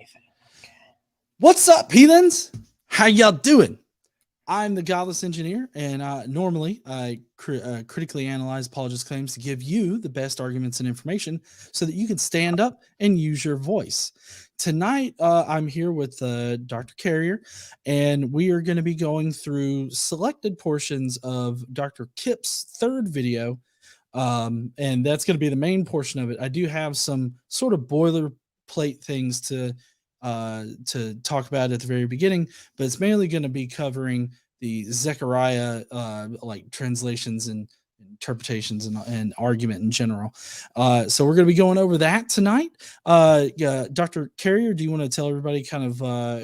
anything. Okay. What's up, heathens? How y'all doing? I'm the Godless Engineer, and normally I critically analyze apologist claims to give you the best arguments and information so that you can stand up and use your voice. Tonight, I'm here with Dr. Carrier, and we are going to be going through selected portions of Dr. Kipp's third video, and that's going to be the main portion of it. I do have some sort of boilerplate things to talk about at the very beginning, but it's mainly going to be covering the Zechariah like translations and interpretations and argument in general. So we're going to be going over that tonight. Dr. Carrier, do you want to tell everybody kind of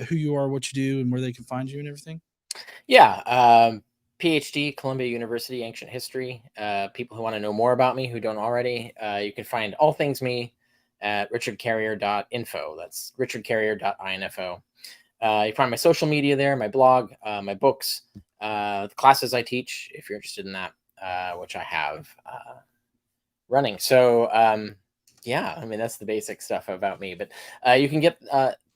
who you are, what you do, and where they can find you and everything? Yeah. PhD, Columbia University, Ancient History. People who want to know more about me who don't already, you can find all things me at richardcarrier.info. That's richardcarrier.info. You find my social media there, my blog, my books, the classes I teach, if you're interested in that, which I have running. So, yeah, I mean, that's the basic stuff about me. But you can get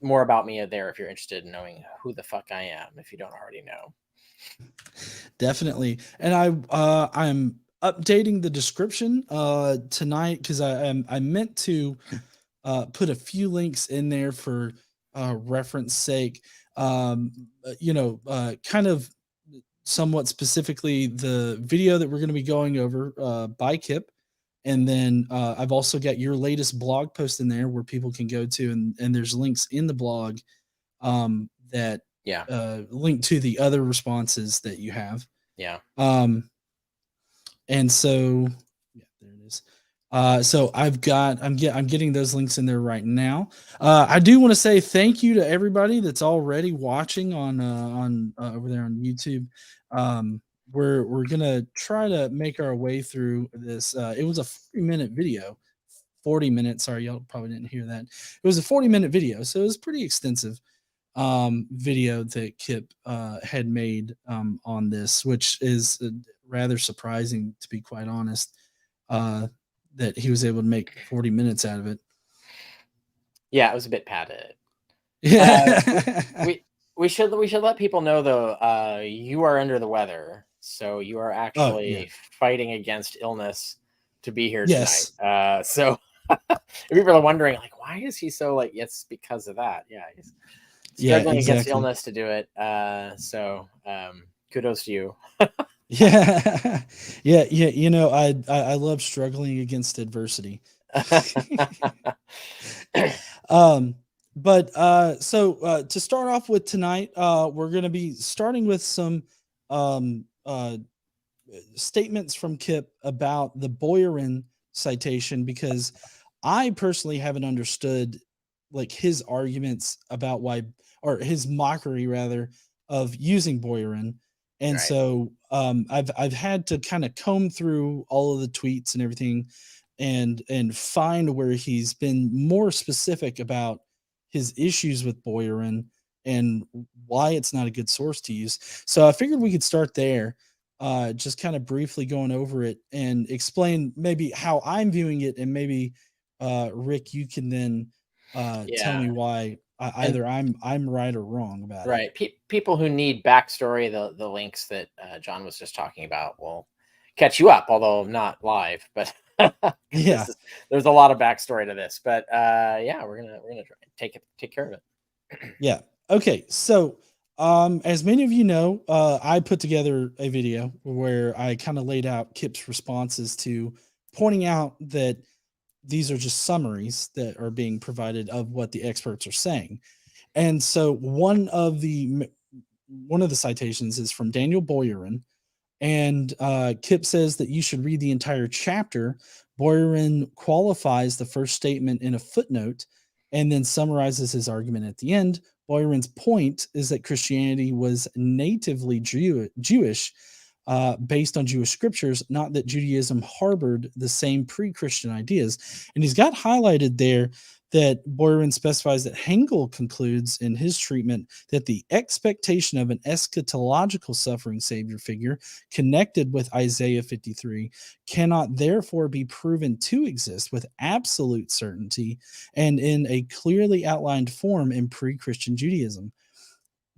more about me there if you're interested in knowing who the fuck I am, if you don't already know. Definitely. And I'm updating the description tonight because I meant to put a few links in there for reference sake. Kind of somewhat specifically the video that we're going to be going over by Kipp. And then I've also got your latest blog post in there where people can go to, and there's links in the blog that link to the other responses that you have. Yeah. And so yeah, there it is. So I'm getting those links in there right now. I do want to say thank you to everybody that's already watching on over there on YouTube. We're gonna try to make our way through this. It was a 40-minute video. 40 minutes. Sorry, y'all probably didn't hear that. It was a 40-minute video, so it was pretty extensive video that Kipp had made on this, which is rather surprising, to be quite honest, that he was able to make 40 minutes out of it. Yeah, it was a bit padded. Yeah. We should let people know though, you are under the weather, so you are actually fighting against illness to be here tonight. So if people are wondering, like, why is he so like? It's because of that. Yeah, he's struggling against illness to do it. So kudos to you. Yeah. You know, I love struggling against adversity. But to start off with tonight, we're going to be starting with some statements from Kipp about the Boyarin citation, because I personally haven't understood like his arguments about why, or his mockery rather, of using Boyarin. And so I've had to kind of comb through all of the tweets and everything and find where he's been more specific about his issues with Boyarin and why it's not a good source to use. So I figured we could start there, just kind of briefly going over it and explain maybe how I'm viewing it, and maybe Rick, you can then tell me why either I'm right or wrong about it. Right. People who need backstory, the links that John was just talking about will catch you up, although not live. But yeah, there's a lot of backstory to this. But yeah, we're gonna try and take care of it. Yeah. Okay. So as many of you know, I put together a video where I kind of laid out Kipp's responses to pointing out that these are just summaries that are being provided of what the experts are saying. And so one of the citations is from Daniel Boyarin, and Kipp says that you should read the entire chapter. Boyarin qualifies the first statement in a footnote and then summarizes his argument at the end. Boyarin's point is that Christianity was natively Jewish, based on Jewish scriptures, not that Judaism harbored the same pre-Christian ideas. And he's got highlighted there that Boyrin specifies that Hengel concludes in his treatment that the expectation of an eschatological suffering savior figure connected with Isaiah 53 cannot therefore be proven to exist with absolute certainty and in a clearly outlined form in pre-Christian Judaism.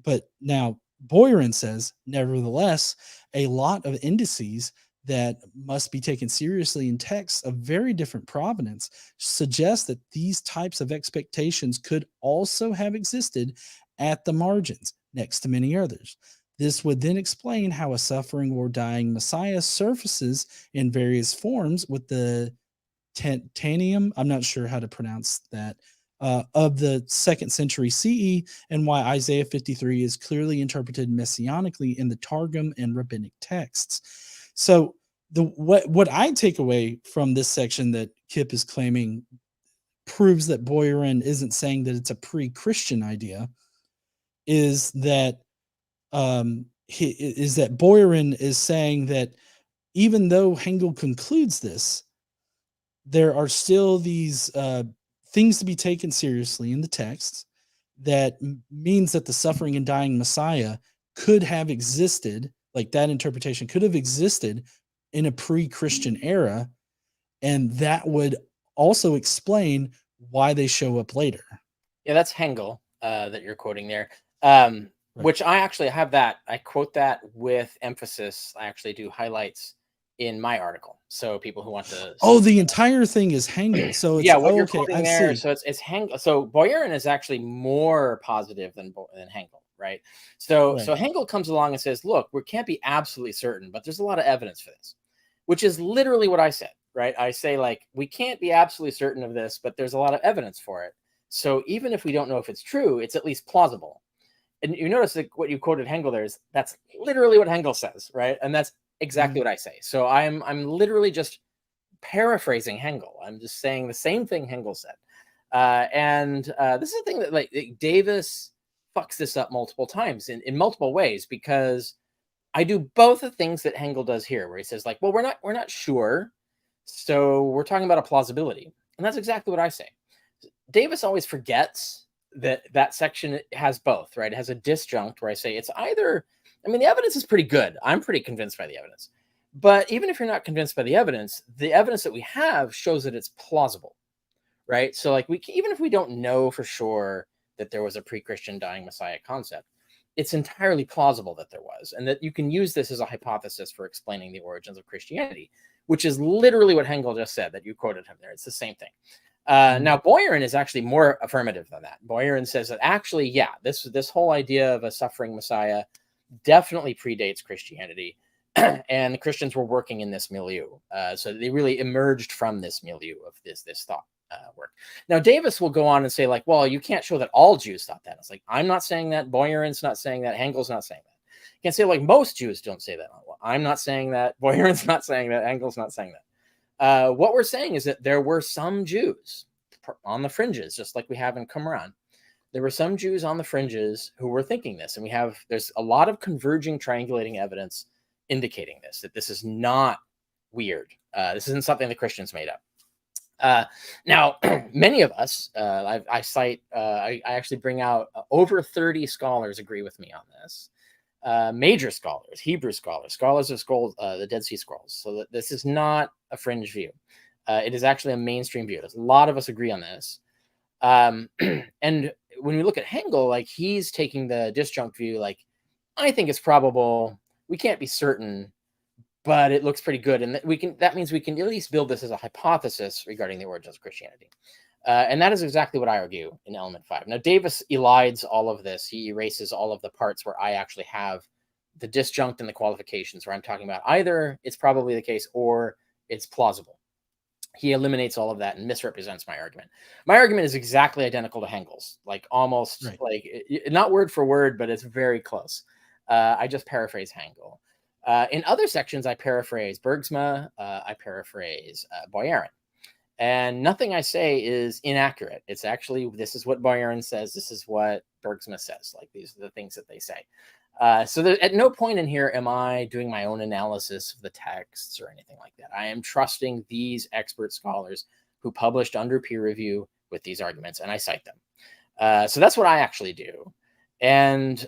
But now Boyrin says, nevertheless, a lot of indices that must be taken seriously in texts of very different provenance suggest that these types of expectations could also have existed at the margins next to many others. This would then explain how a suffering or dying Messiah surfaces in various forms with the Tanium, I'm not sure how to pronounce that, of the 2nd century CE, and why Isaiah 53 is clearly interpreted messianically in the Targum and rabbinic texts. So what I take away from this section that Kipp is claiming proves that Boyrin isn't saying that it's a pre-Christian idea is that Boyrin is saying that even though Hengel concludes this, there are still these things to be taken seriously in the text that means that the suffering and dying Messiah could have existed, like that interpretation could have existed in a pre-Christian era, and that would also explain why they show up later. Yeah, that's Hengel that you're quoting there, Right. which I actually have that. I quote that with emphasis. I actually do highlights in my article, so people who want to. Oh, the entire thing is Hengel. So it's Yeah, what you're okay. quoting I there. see. So it's Hengel. So Boyrin is actually more positive than Hengel, right? So Right. Hengel comes along and says, "Look, we can't be absolutely certain, but there's a lot of evidence for this," which is literally what I said, right? I say like we can't be absolutely certain of this, but there's a lot of evidence for it. So even if we don't know if it's true, it's at least plausible. And you notice that what you quoted Hengel there is that's literally what Hengel says, right? And that's exactly Mhm. what I say. So I'm literally just paraphrasing Hengel. I'm just saying the same thing Hengel said. And this is the thing that like Davis fucks this up multiple times in multiple ways, because I do both the things that Hengel does here, where he says like, well, we're not sure, so we're talking about a plausibility, and that's exactly what I say. Davis always forgets that that section has both, right? It has a disjunct where I say it's either, I mean, the evidence is pretty good. I'm pretty convinced by the evidence. But even if you're not convinced by the evidence that we have shows that it's plausible, right? So, like, even if we don't know for sure that there was a pre-Christian dying Messiah concept, it's entirely plausible that there was, and that you can use this as a hypothesis for explaining the origins of Christianity, which is literally what Hengel just said that you quoted him there. It's the same thing. Now, Boyrin is actually more affirmative than that. Boyrin says that actually, yeah, this whole idea of a suffering Messiah definitely predates Christianity, and the Christians were working in this milieu. So they really emerged from this milieu of this thought work. Now, Davis will go on and say, like, well, you can't show that all Jews thought that. It's like, I'm not saying that. Boyerin's not saying that. Hengel's not saying that. You can't say, like, most Jews don't say that. Well, I'm not saying that. Boyerin's not saying that. Hengel's not saying that. What we're saying is that there were some Jews on the fringes, just like we have in Qumran. There were some Jews on the fringes who were thinking this, and there's a lot of converging, triangulating evidence indicating this, that this is not weird. This isn't something the Christians made up. Now, many of us, I cite, I actually bring out over 30 scholars agree with me on this. Major scholars, Hebrew scholars, scholars of the Dead Sea Scrolls. So that this is not a fringe view. It is actually a mainstream view. There's a lot of us agree on this. And when we look at Hengel, like he's taking the disjunct view, like I think it's probable. We can't be certain, but it looks pretty good, and that means we can at least build this as a hypothesis regarding the origins of Christianity. And that is exactly what I argue in element 5. Now, Davis elides all of this. He erases all of the parts where I actually have the disjunct and the qualifications, where I'm talking about either it's probably the case or it's plausible. He eliminates all of that and misrepresents my argument. My argument is exactly identical to Hengel's, like almost Right. like not word for word, but it's very close. I just paraphrase Hengel. In other sections, I paraphrase Bergsma, I paraphrase Boyarin. And nothing I say is inaccurate. It's actually, this is what Boyarin says. This is what Bergsma says. Like, these are the things that they say. So at no point in here am I doing my own analysis of the texts or anything like that. I am trusting these expert scholars who published under peer review with these arguments, and I cite them. So that's what I actually do. And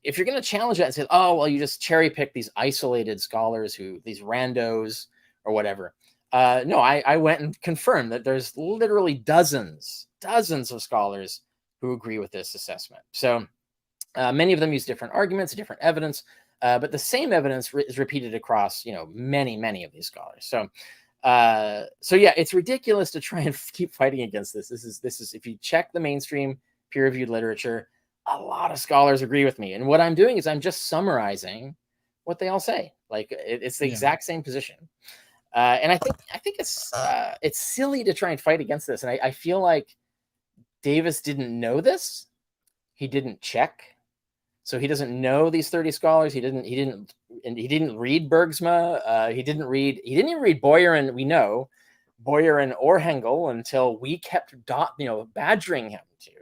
if you're going to challenge that and say, oh, well, you just cherry pick these isolated scholars these randos or whatever. No, I went and confirmed that there's literally dozens of scholars who agree with this assessment. So many of them use different arguments, different evidence, but the same evidence is repeated across, many of these scholars. So yeah, it's ridiculous to try and keep fighting against this. This is if you check the mainstream peer-reviewed literature, a lot of scholars agree with me. And what I'm doing is I'm just summarizing what they all say. Like it's the exact same position. And I think it's silly to try and fight against this. And I feel like Davis didn't know this. He didn't check. So he doesn't know these 30 scholars. He didn't read Bergsma. He didn't even read Boyarin. We know Boyarin or Hengel until we kept badgering him to.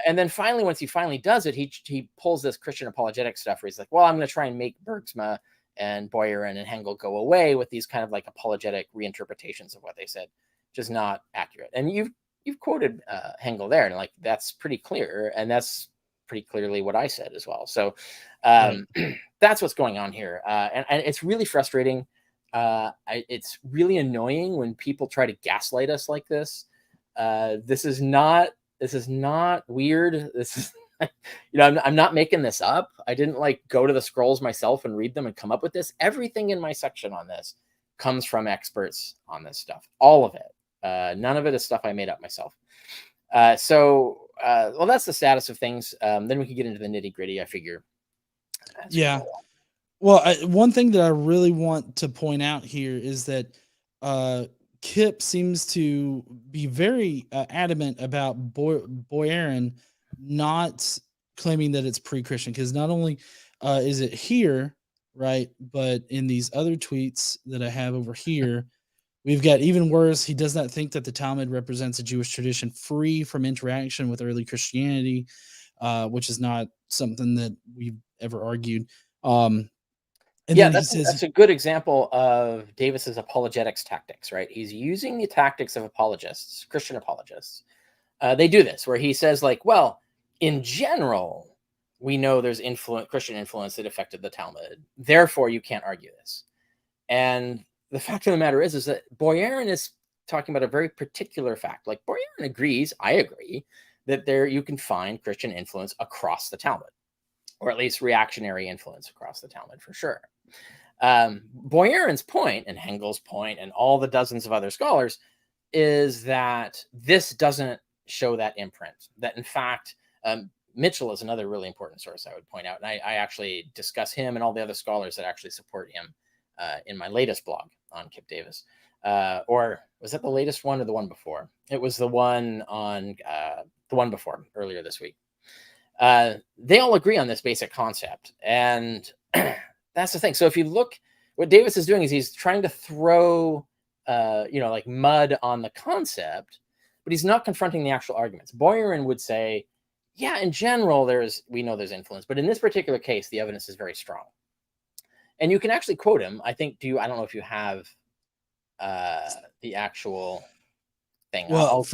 And then finally, once he finally does it, he pulls this Christian apologetic stuff where he's like, well, I'm going to try and make Bergsma and Boyarin and Hengel go away with these kind of like apologetic reinterpretations of what they said, which is not accurate. And you've quoted Hengel there, and like that's pretty clear, and that's pretty clearly what I said as well. So that's what's going on here, and it's really frustrating. It's really annoying when people try to gaslight us like this. This is not weird. This is I'm not making this up. I didn't like go to the scrolls myself and read them and come up with this. Everything in my section on this comes from experts on this stuff. All of it. None of it is stuff I made up myself. Well, that's the status of things. Then we can get into the nitty gritty, I figure. Yeah. Well, one thing that I really want to point out here is that Kipp seems to be very adamant about Boyarin not claiming that it's pre-Christian, because not only is it here, right, but in these other tweets that I have over here, we've got even worse. He does not think that the Talmud represents a Jewish tradition free from interaction with early Christianity, which is not something that we've ever argued. And yeah, then that's a good example of Davis's apologetics tactics, right? He's using the tactics of apologists, Christian apologists. They do this where he says, like, well, in general, we know there's Christian influence that affected the Talmud. Therefore, you can't argue this. And the fact of the matter is that Boyarin is talking about a very particular fact. Like Boyarin agrees, I agree, that you can find Christian influence across the Talmud, or at least reactionary influence across the Talmud for sure. Boyarin's point, and Hengel's point, and all the dozens of other scholars, is that this doesn't show that imprint. That in fact, Mitchell is another really important source I would point out. And I actually discuss him and all the other scholars that actually support him in my latest blog on Kipp Davis. Or was that the latest one or the one before? It was the one on the one before, earlier this week. They all agree on this basic concept. And that's the thing. So if you look, what Davis is doing is he's trying to throw, like mud on the concept, but he's not confronting the actual arguments. Boyarin would say, yeah, in general, we know there's influence, but in this particular case, the evidence is very strong. And you can actually quote him. I don't know if you have the actual thing. Well,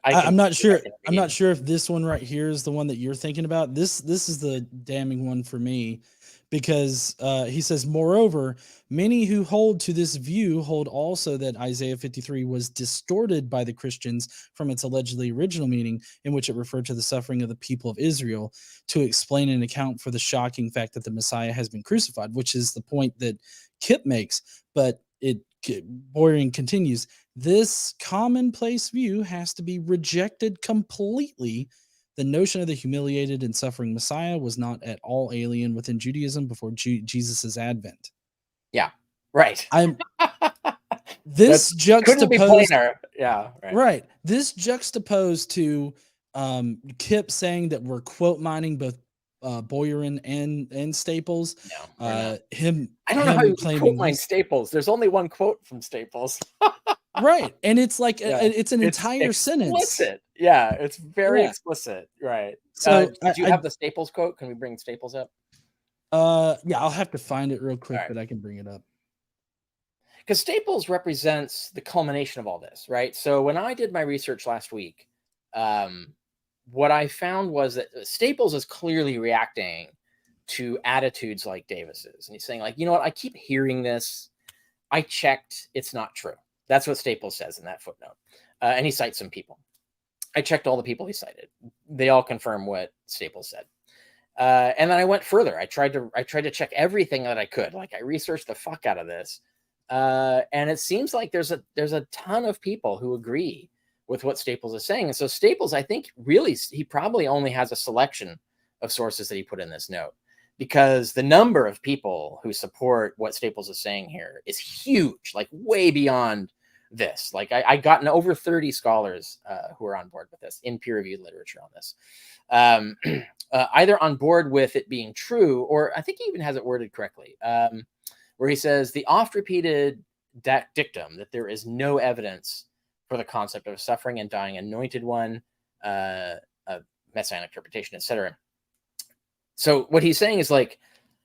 I'm not sure. I'm not sure if this one right here is the one that you're thinking about. This is the damning one for me, because he says, moreover, many who hold to this view hold also that Isaiah 53 was distorted by the Christians from its allegedly original meaning, in which it referred to the suffering of the people of Israel, to explain and account for the shocking fact that the Messiah has been crucified, which is the point that Kipp makes. But Boyarin continues, this commonplace view has to be rejected completely. The notion of the humiliated and suffering Messiah was not at all alien within Judaism before Jesus's advent. Yeah, right. This juxtaposed. Yeah, right. This juxtaposed to Kipp saying that we're quote mining both Boyarin and Staples. No, I don't know how you quote mine Staples. There's only one quote from Staples. Right, and it's like it's an entire explicit sentence. Yeah, it's very explicit. Right. So do you have the Staples quote? Can we bring Staples up? Yeah, I'll have to find it real quick, but I can bring it up. because Staples represents the culmination of all this, right? So when I did my research last week, what I found was that Staples is clearly reacting to attitudes like Davis's. And he's saying, like, you know what? I keep hearing this. I checked. It's not true. That's what Staples says in that footnote. And he cites some people. I checked all the people he cited. They all confirm what Staples said. And then I went further. I tried to check everything that I could. Like, I researched the fuck out of this. And it seems like there's a ton of people who agree with what Staples is saying. And so Staples, I think, really, he probably only has a selection of sources that he put in this note, because the number of people who support what Staples is saying here is huge, like way beyond this. Like, I gotten over 30 scholars who are on board with this in peer-reviewed literature on this. Either on board with it being true, or I think he even has it worded correctly, where he says the oft-repeated dictum that there is no evidence for the concept of a suffering and dying anointed one, a messianic interpretation, etc. So what he's saying is, like,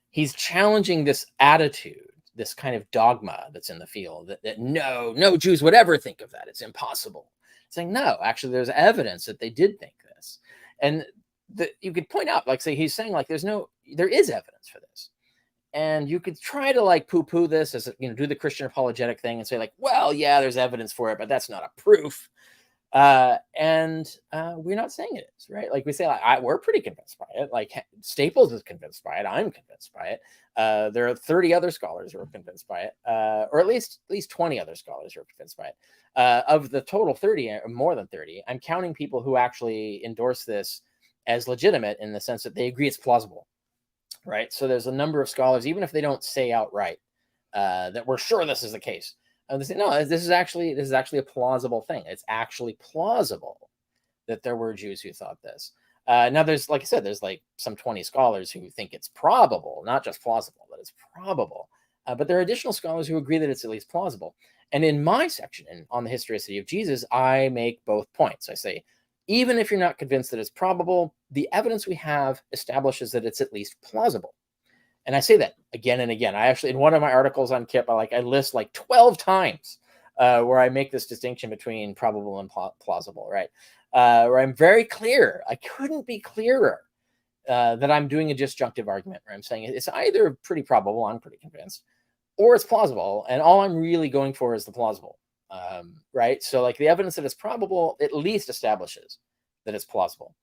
he's challenging this attitude, this kind of dogma that's in the field, that no Jews would ever think of that. It's impossible. Saying, no, actually, there's evidence that they did think this. And you could point out, like, say, he's saying, like, there is evidence for this. And you could try to, like, poo-poo this as, do the Christian apologetic thing and say, like, well, yeah, there's evidence for it, but that's not a proof. And we're not saying it is, right? Like, we say, like, we're pretty convinced by it. Like, Staples is convinced by it. I'm convinced by it. There are 30 other scholars who are convinced by it, or at least 20 other scholars who are convinced by it. Of the total 30, or more than 30, I'm counting people who actually endorse this as legitimate in the sense that they agree it's plausible, right? So there's a number of scholars, even if they don't say outright that we're sure this is the case. They say, no, this is actually a plausible thing. It's actually plausible that there were Jews who thought this. Now, there's, like I said, there's like some 20 scholars who think it's probable, not just plausible, but it's probable. But there are additional scholars who agree that it's at least plausible. And in my section on the historicity of Jesus, I make both points. I say, even if you're not convinced that it's probable, the evidence we have establishes that it's at least plausible. And I say that again and again. I actually, in one of my articles on Kipp, I list like 12 times where I make this distinction between probable and plausible, right? Where I'm very clear. I couldn't be clearer that I'm doing a disjunctive argument, where I'm saying it's either pretty probable, I'm pretty convinced, or it's plausible. And all I'm really going for is the plausible, right? So, like, the evidence that it's probable at least establishes that it's plausible.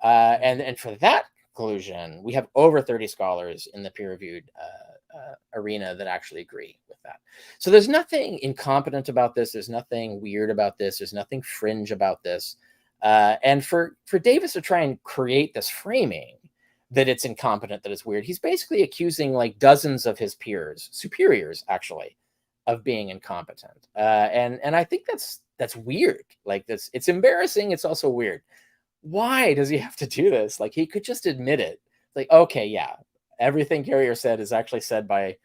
And for that conclusion, we have over 30 scholars in the peer-reviewed arena that actually agree with that. So there's nothing incompetent about this. There's nothing weird about this. There's nothing fringe about this. And for Davis to try and create this framing that it's incompetent, that it's weird, he's basically accusing like dozens of his peers, superiors actually, of being incompetent. And I think that's weird. Like, this, it's embarrassing. It's also weird. Why does he have to do this? Like, he could just admit it. Like, okay, yeah, everything Carrier said is actually said by,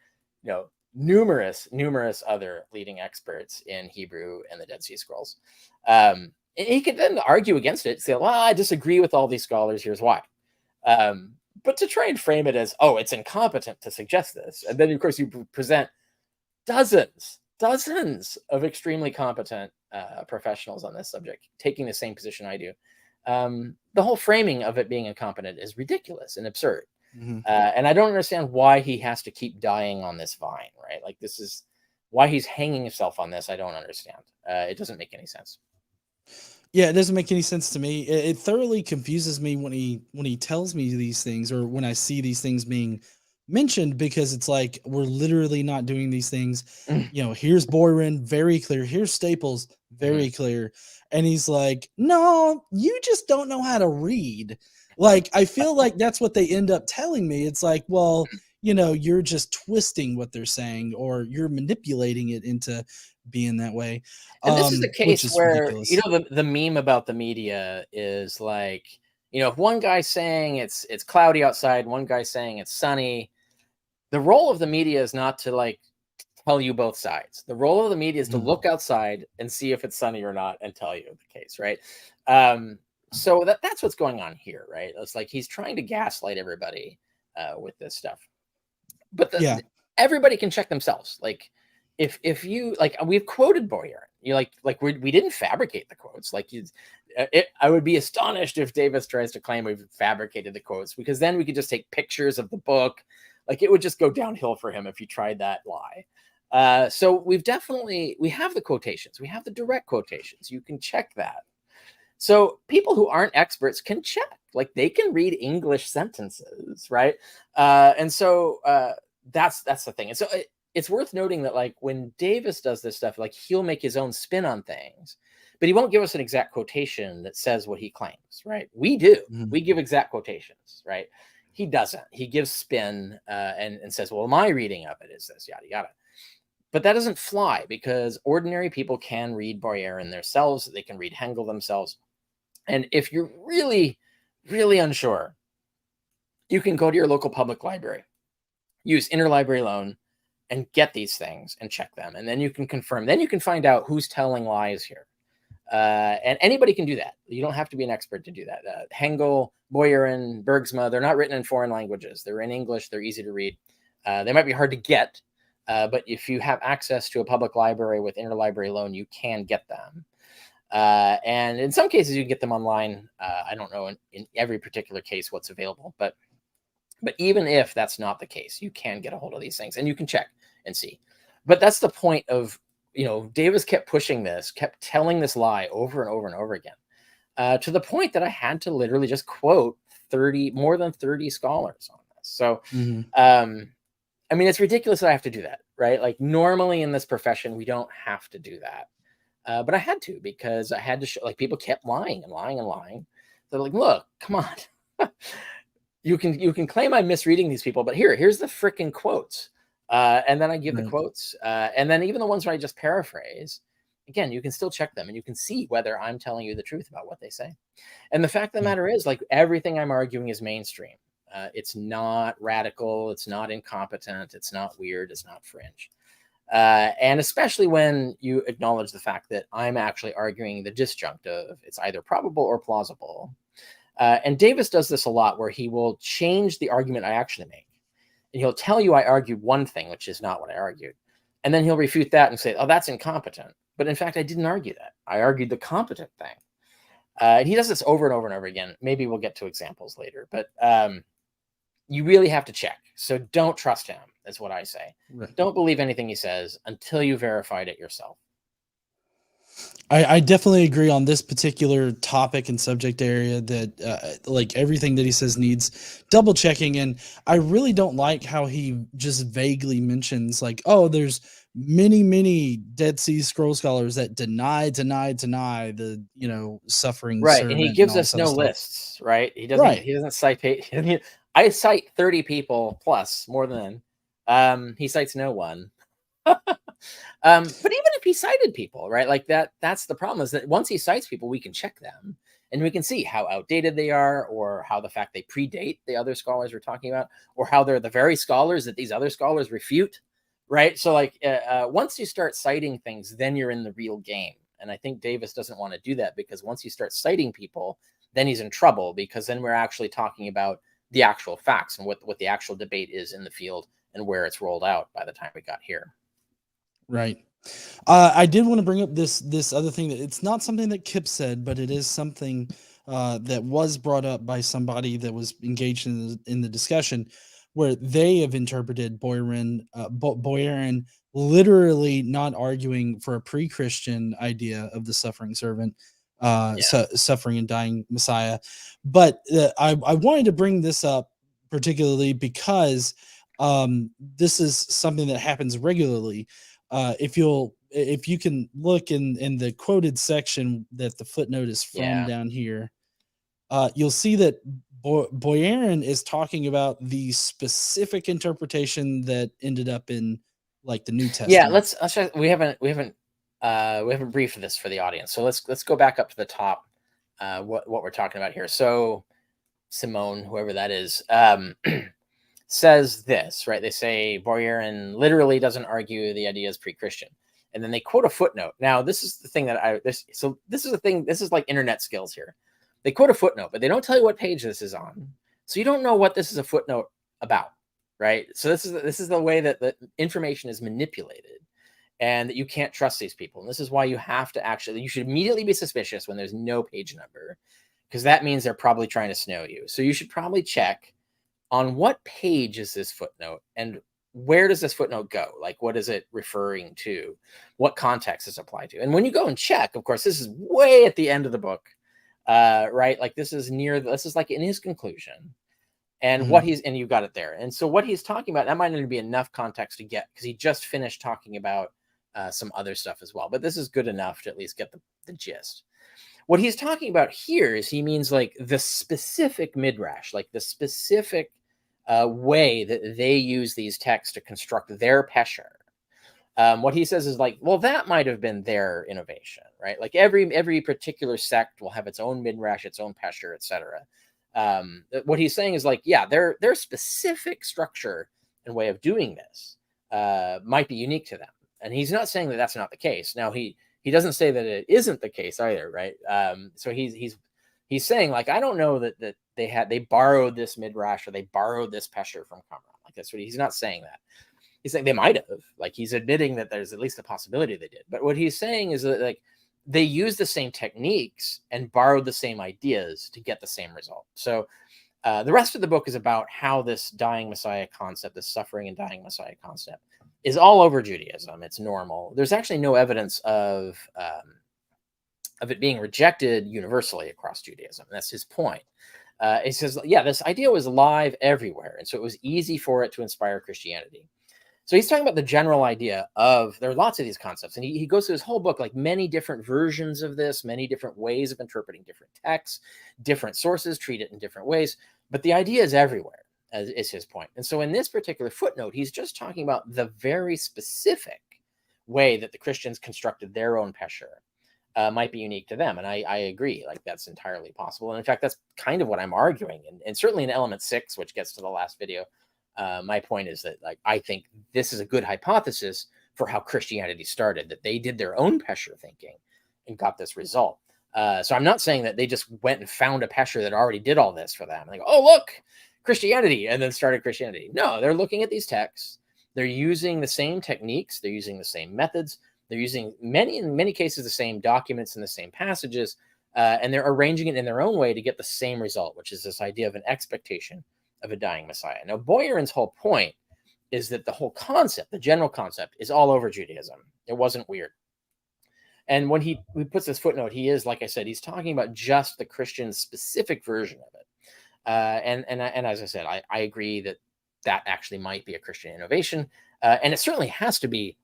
numerous other leading experts in Hebrew and the Dead Sea Scrolls. And he could then argue against it, say, well, I disagree with all these scholars. Here's why. But to try and frame it as, oh, it's incompetent to suggest this. And then, of course, you present dozens of extremely competent professionals on this subject taking the same position I do. The whole framing of it being incompetent is ridiculous and absurd. Mm-hmm. And I don't understand why he has to keep dying on this vine, right? Like, this is why he's hanging himself on this. I don't understand. It doesn't make any sense. Yeah, it doesn't make any sense to me. It thoroughly confuses me when he tells me these things, or when I see these things being mentioned, because it's like, we're literally not doing these things. Here's Boyrin, very clear. Here's Staples, very clear. And he's like, no, you just don't know how to read. Like, I feel like that's what they end up telling me. It's like, well, you're just twisting what they're saying, or you're manipulating it into being that way. And this is the case where, the meme about the media is like, if one guy's saying it's cloudy outside, one guy's saying it's sunny, the role of the media is not to like tell you both sides. The role of the media is to look outside and see if it's sunny or not and tell you the case, right? So that's what's going on here, right? It's like he's trying to gaslight everybody with this stuff. But everybody can check themselves. Like, if you like, we've quoted Boyer. You like we didn't fabricate the quotes. Like I would be astonished if Davis tries to claim we've fabricated the quotes, because then we could just take pictures of the book. Like it would just go downhill for him if you tried that lie. So we have the quotations. We have the direct quotations. You can check that. So people who aren't experts can check, like they can read English sentences, right? And so that's the thing. And so it's worth noting that like when Davis does this stuff, like he'll make his own spin on things, but he won't give us an exact quotation that says what he claims, right? We do. We give exact quotations, right? He doesn't. He gives spin and says, well, my reading of it is this, yada, yada. But that doesn't fly, because ordinary people can read Boyerin themselves. They can read Hegel themselves. And if you're really, really unsure, you can go to your local public library, use interlibrary loan, and get these things and check them. And then you can confirm. Then you can find out who's telling lies here. And anybody can do that. You don't have to be an expert to do that. Hegel, Boyerin, Bergsma, they're not written in foreign languages. They're in English. They're easy to read. They might be hard to get, but if you have access to a public library with interlibrary loan, you can get them. And in some cases, you can get them online. I don't know in every particular case what's available, but even if that's not the case, you can get a hold of these things and you can check and see. But that's the point of, Davis kept pushing this, kept telling this lie over and over and over again, to the point that I had to literally just quote more than 30 scholars on this. So, I mean, it's ridiculous that I have to do that, right? Like normally in this profession, we don't have to do that. But I had to, because I had to show, like people kept lying and lying and lying. They're like, look, come on. You can claim I'm misreading these people, but here's the freaking quotes. And then I give the quotes. And then even the ones where I just paraphrase, again, you can still check them and you can see whether I'm telling you the truth about what they say. And the fact of the matter is, like, everything I'm arguing is mainstream. It's not radical. It's not incompetent. It's not weird. It's not fringe. And especially when you acknowledge the fact that I'm actually arguing the disjunctive, it's either probable or plausible. And Davis does this a lot, where he will change the argument I actually make. And he'll tell you I argued one thing, which is not what I argued. And then he'll refute that and say, oh, that's incompetent. But in fact, I didn't argue that. I argued the competent thing. And he does this over and over and over again. Maybe we'll get to examples later. But you really have to check. So don't trust him, is what I say. Right. Don't believe anything he says until you verified it yourself. I definitely agree on this particular topic and subject area that like everything that he says needs double checking. And I really don't like how he just vaguely mentions like, oh, there's many Dead Sea Scroll scholars that deny the, suffering. Right. And he gives us no lists, right? He doesn't cite, I cite 30 people plus more than he cites no one. But even if he cited people, right, like that's the problem, is that once he cites people, we can check them and we can see how outdated they are, or how the fact they predate the other scholars we're talking about, or how they're the very scholars that these other scholars refute, right? So like once you start citing things, then you're in the real game. And I think Davis doesn't want to do that, because once you start citing people, then he's in trouble, because then we're actually talking about the actual facts and what the actual debate is in the field and where it's rolled out by the time we got here. Right. I did want to bring up this other thing, that it's not something that Kipps said, but it is something that was brought up by somebody that was engaged in the discussion, where they have interpreted Boyerin literally not arguing for a pre-Christian idea of the suffering servant, suffering and dying Messiah. But I wanted to bring this up particularly because this is something that happens regularly. If you can look in the quoted section that the footnote is from down here, you'll see that Boyerin is talking about the specific interpretation that ended up in like the New Testament. Yeah, let's try, we haven't briefed this for the audience, so let's go back up to the top. What we're talking about here. So Simone, whoever that is, says this, right? They say Boyerin literally doesn't argue the idea is pre-Christian, and then they quote a footnote. Now, this is the thing that this is the thing. This is like internet skills here. They quote a footnote, but they don't tell you what page this is on, so you don't know what this is a footnote about, right? So this is the way that the information is manipulated, and that you can't trust these people. And this is why you have to you should immediately be suspicious when there's no page number, because that means they're probably trying to snow you. So you should probably check on what page is this footnote, and where does this footnote go? Like, what is it referring to? What context is applied to? And when you go and check, of course, this is way at the end of the book, right? Like this is like in his conclusion. And what and you got it there. And so what he's talking about, that might not be enough context to get, because he just finished talking about some other stuff as well. But this is good enough to at least get the gist. What he's talking about here is he means like the specific midrash, like the specific way that they use these texts to construct their pesher. What he says is like, well, that might have been their innovation, right? Like every particular sect will have its own midrash, its own pesher, etc. What he's saying is like, yeah, their specific structure and way of doing this might be unique to them. And he's not saying that that's not the case. Now he doesn't say that it isn't the case either, right? So he's saying like, I don't know that they borrowed this midrash or they borrowed this pesher from Qumran. Like that's what he's not saying that. He's saying they might have. Like he's admitting that there's at least a possibility they did. But what he's saying is that like they used the same techniques and borrowed the same ideas to get the same result. So the rest of the book is about how this dying Messiah concept, this suffering and dying Messiah concept, is all over Judaism. It's normal. There's actually no evidence of it being rejected universally across Judaism. And that's his point. He says, yeah, this idea was live everywhere. And so it was easy for it to inspire Christianity. So he's talking about the general idea of, there are lots of these concepts, and he goes through his whole book, like many different versions of this, many different ways of interpreting different texts, different sources treat it in different ways, but the idea is everywhere, is his point. And so in this particular footnote, he's just talking about the very specific way that the Christians constructed their own pesher might be unique to them. And I agree, like that's entirely possible. And in fact, that's kind of what I'm arguing. And certainly in element 6, which gets to the last video, my point is that like I think this is a good hypothesis for how Christianity started, that they did their own pesher thinking and got this result. So I'm not saying that they just went and found a pesher that already did all this for them. Like, oh, look, Christianity, and then started Christianity. No, they're looking at these texts. They're using the same techniques. They're using the same methods. They're using in many cases, the same documents and the same passages, and they're arranging it in their own way to get the same result, which is this idea of an expectation of a dying Messiah. Now, Boyarin's whole point is that the whole concept, the general concept, is all over Judaism. It wasn't weird. And when he puts this footnote, he is, like I said, he's talking about just the Christian specific version of it. And as I said, I agree that actually might be a Christian innovation. And it certainly has to be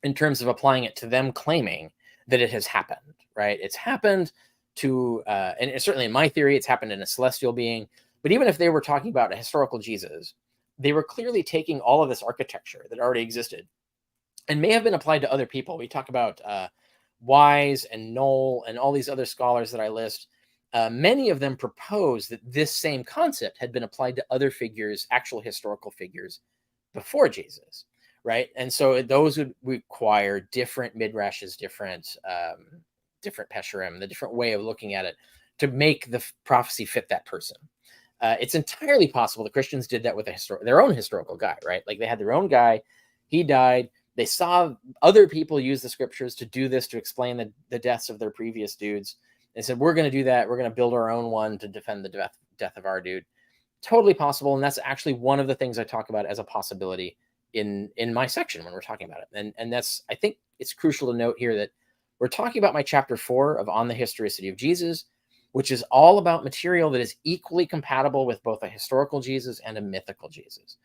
in terms of applying it to them claiming that it has happened, right? It's happened to, and certainly in my theory, it's happened in a celestial being. But even if they were talking about a historical Jesus, they were clearly taking all of this architecture that already existed and may have been applied to other people. We talk about Wise and Knoll and all these other scholars that I list. Many of them propose that this same concept had been applied to other figures, actual historical figures, before Jesus, right? And so those would require different midrashes, different pesherim, the different way of looking at it to make the prophecy fit that person. It's entirely possible the Christians did that with their own historical guy, right? Like they had their own guy, he died. They saw other people use the scriptures to do this, to explain the deaths of their previous dudes. They said, we're going to do that. We're going to build our own one to defend the death of our dude. Totally possible. And that's actually one of the things I talk about as a possibility in my section when we're talking about it. And that's, I think it's crucial to note here that we're talking about my chapter 4 of On the Historicity of Jesus, which is all about material that is equally compatible with both a historical Jesus and a mythical Jesus.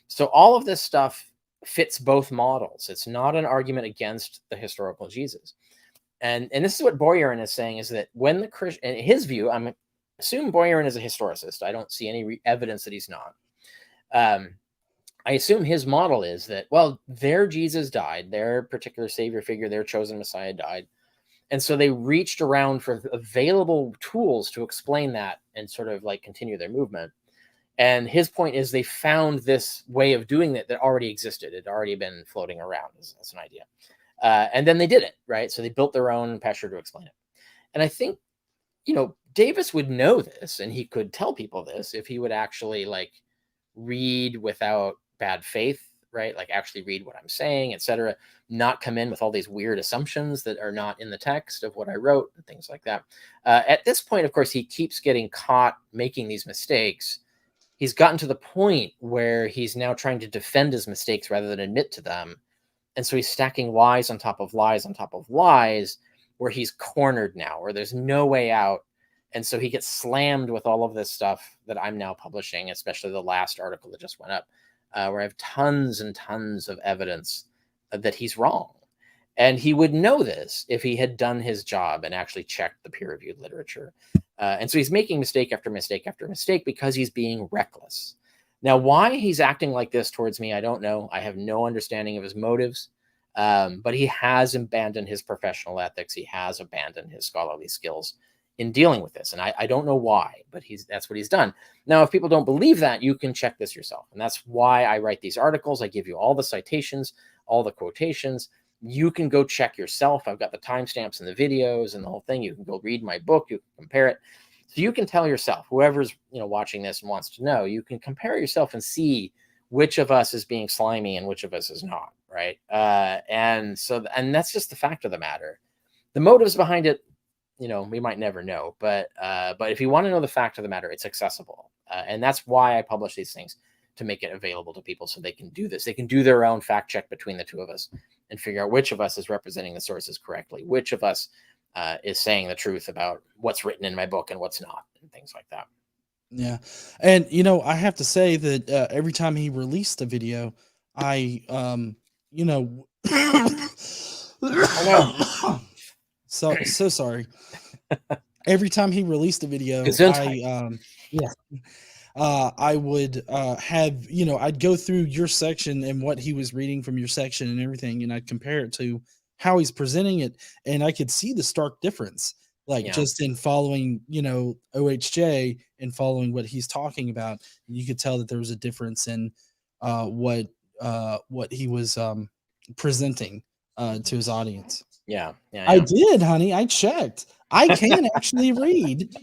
So all of this stuff fits both models. It's not an argument against the historical Jesus. And this is what Boyarin is saying, is that when the Christian, in his view, I assume Boyarin is a historicist. I don't see any evidence that he's not. I assume his model is that, well, their Jesus died, their particular savior figure, their chosen Messiah died. And so they reached around for available tools to explain that and sort of like continue their movement. And his point is they found this way of doing it that already existed. It had already been floating around as an idea. And then they did it, right? So they built their own pesher to explain it. And I think, Davis would know this, and he could tell people this if he would actually like read without bad faith, right? Like actually read what I'm saying, etc. Not come in with all these weird assumptions that are not in the text of what I wrote and things like that. At this point, of course, he keeps getting caught making these mistakes. He's gotten to the point where he's now trying to defend his mistakes rather than admit to them. And so he's stacking lies on top of lies on top of lies, where he's cornered now, where there's no way out. And so he gets slammed with all of this stuff that I'm now publishing, especially the last article that just went up, where I have tons and tons of evidence that he's wrong. And he would know this if he had done his job and actually checked the peer-reviewed literature. And so he's making mistake after mistake after mistake because he's being reckless. Now, why he's acting like this towards me, I don't know. I have no understanding of his motives. But he has abandoned his professional ethics. He has abandoned his scholarly skills in dealing with this. And I don't know why, but that's what he's done. Now, if people don't believe that, you can check this yourself. And that's why I write these articles. I give you all the citations, all the quotations. You can go check yourself. I've got the timestamps and the videos and the whole thing. You can go read my book. You can compare it. So you can tell yourself, whoever's watching this and wants to know, you can compare yourself and see which of us is being slimy and which of us is not, right? And that's just the fact of the matter. The motives behind it, we might never know, but if you want to know the fact of the matter, it's accessible. And that's why I publish these things, to make it available to people so they can do this. They can do their own fact check between the two of us and figure out which of us is representing the sources correctly, which of us is saying the truth about what's written in my book and what's not, and things like that. Yeah. And, I have to say that every time he released a video, I so sorry. Every time he released a video, I would have, I'd go through your section and what he was reading from your section and everything, and I'd compare it to how he's presenting it, and I could see the stark difference, just in following, OHJ and following what he's talking about. You could tell that there was a difference in what he was presenting to his audience. Yeah. I did, honey. I checked. I can actually read.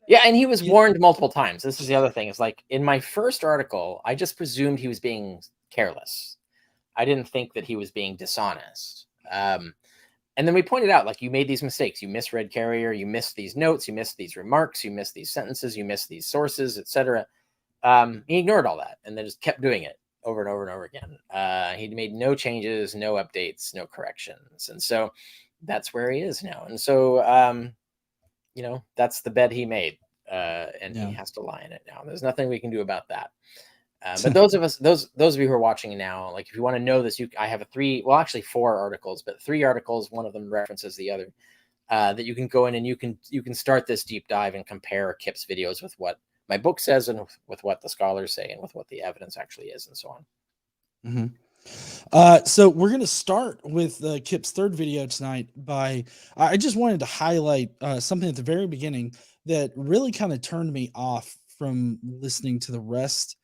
Yeah, and he was warned multiple times. This is the other thing. It's like, in my first article, I just presumed he was being careless. I didn't think that he was being dishonest. And then we pointed out, like, you made these mistakes. You misread Carrier. You missed these notes. You missed these remarks. You missed these sentences. You missed these sources, etc. He ignored all that and then just kept doing it over and over and over again. He made no changes, no updates, no corrections. And so that's where he is now. And so, that's the bed he made, and he has to lie in it now. There's nothing we can do about that. But those of you who are watching now, like, if you want to know this, I have four articles, but 3 articles. One of them references the other, that you can go in and you can start this deep dive and compare Kipp's videos with what my book says and with what the scholars say and with what the evidence actually is, and so on. Mm-hmm. So we're going to start with Kipp's third video tonight. I just wanted to highlight something at the very beginning that really kind of turned me off from listening to the rest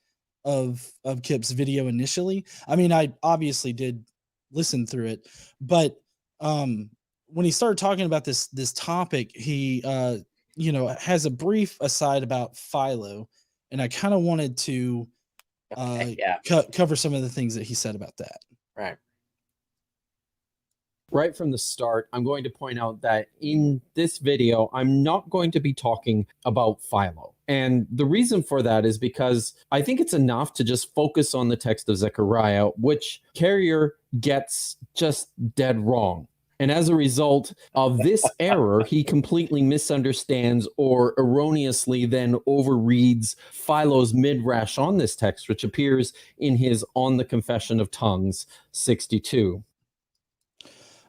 of Kipp's video initially. I mean, I obviously did listen through it, but when he started talking about this topic, he has a brief aside about Philo, and I kind of wanted to cover some of the things that he said about that. Right from the start, I'm going to point out that in this video, I'm not going to be talking about Philo. And the reason for that is because I think it's enough to just focus on the text of Zechariah, which Carrier gets just dead wrong. And as a result of this error, he completely misunderstands or erroneously then overreads Philo's midrash on this text, which appears in his On the Confession of Tongues 62.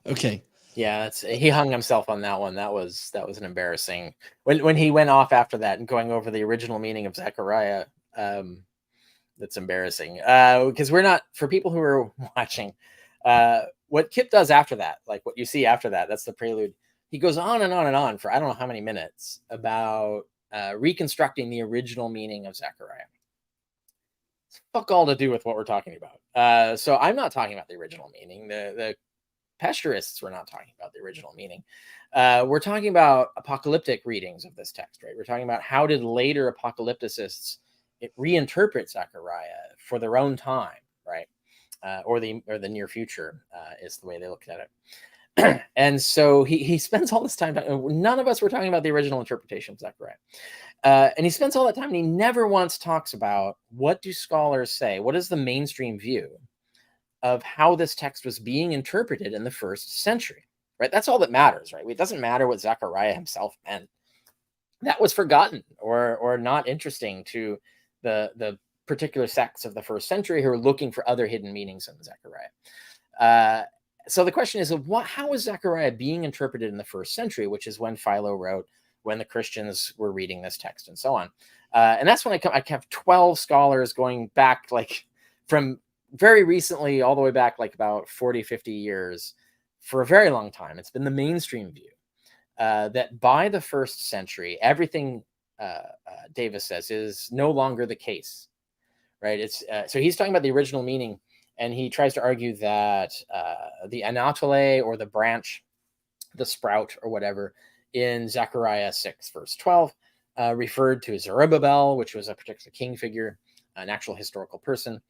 Okay. Yeah, he hung himself on that one. That was an embarrassing when he went off after that and going over the original meaning of Zechariah. That's embarrassing. Because we're not, for people who are watching, what Kipp does after that, like what you see after that, that's the prelude. He goes on and on and on for I don't know how many minutes about reconstructing the original meaning of Zechariah. It's fuck all to do with what we're talking about. So I'm not talking about the original meaning. The Pesterists were not talking about the original meaning. We're talking about apocalyptic readings of this text, right? We're talking about how did later apocalypticists reinterpret Zechariah for their own time, right? Or the near future is the way they looked at it. And so he spends all this time. None of us were talking about the original interpretation of Zechariah. And he spends all that time and he never once talks about what do scholars say? What is the mainstream view of how this text was being interpreted in the first century, right? That's all that matters, right? It doesn't matter what Zechariah himself meant. That was forgotten or not interesting to the particular sects of the first century who are looking for other hidden meanings in Zechariah. So the question is, how is Zechariah being interpreted in the first century, which is when Philo wrote, when the Christians were reading this text and so on. And that's when I have 12 scholars going back like from very recently all the way back like about 40, 50 years for a very long time. It's been the mainstream view that by the first century, everything Davis says is no longer the case, right? It's so he's talking about the original meaning, and he tries to argue that the anatole or the branch, the sprout or whatever, in Zechariah 6, verse 12, referred to Zerubbabel, which was a particular king figure, an actual historical person.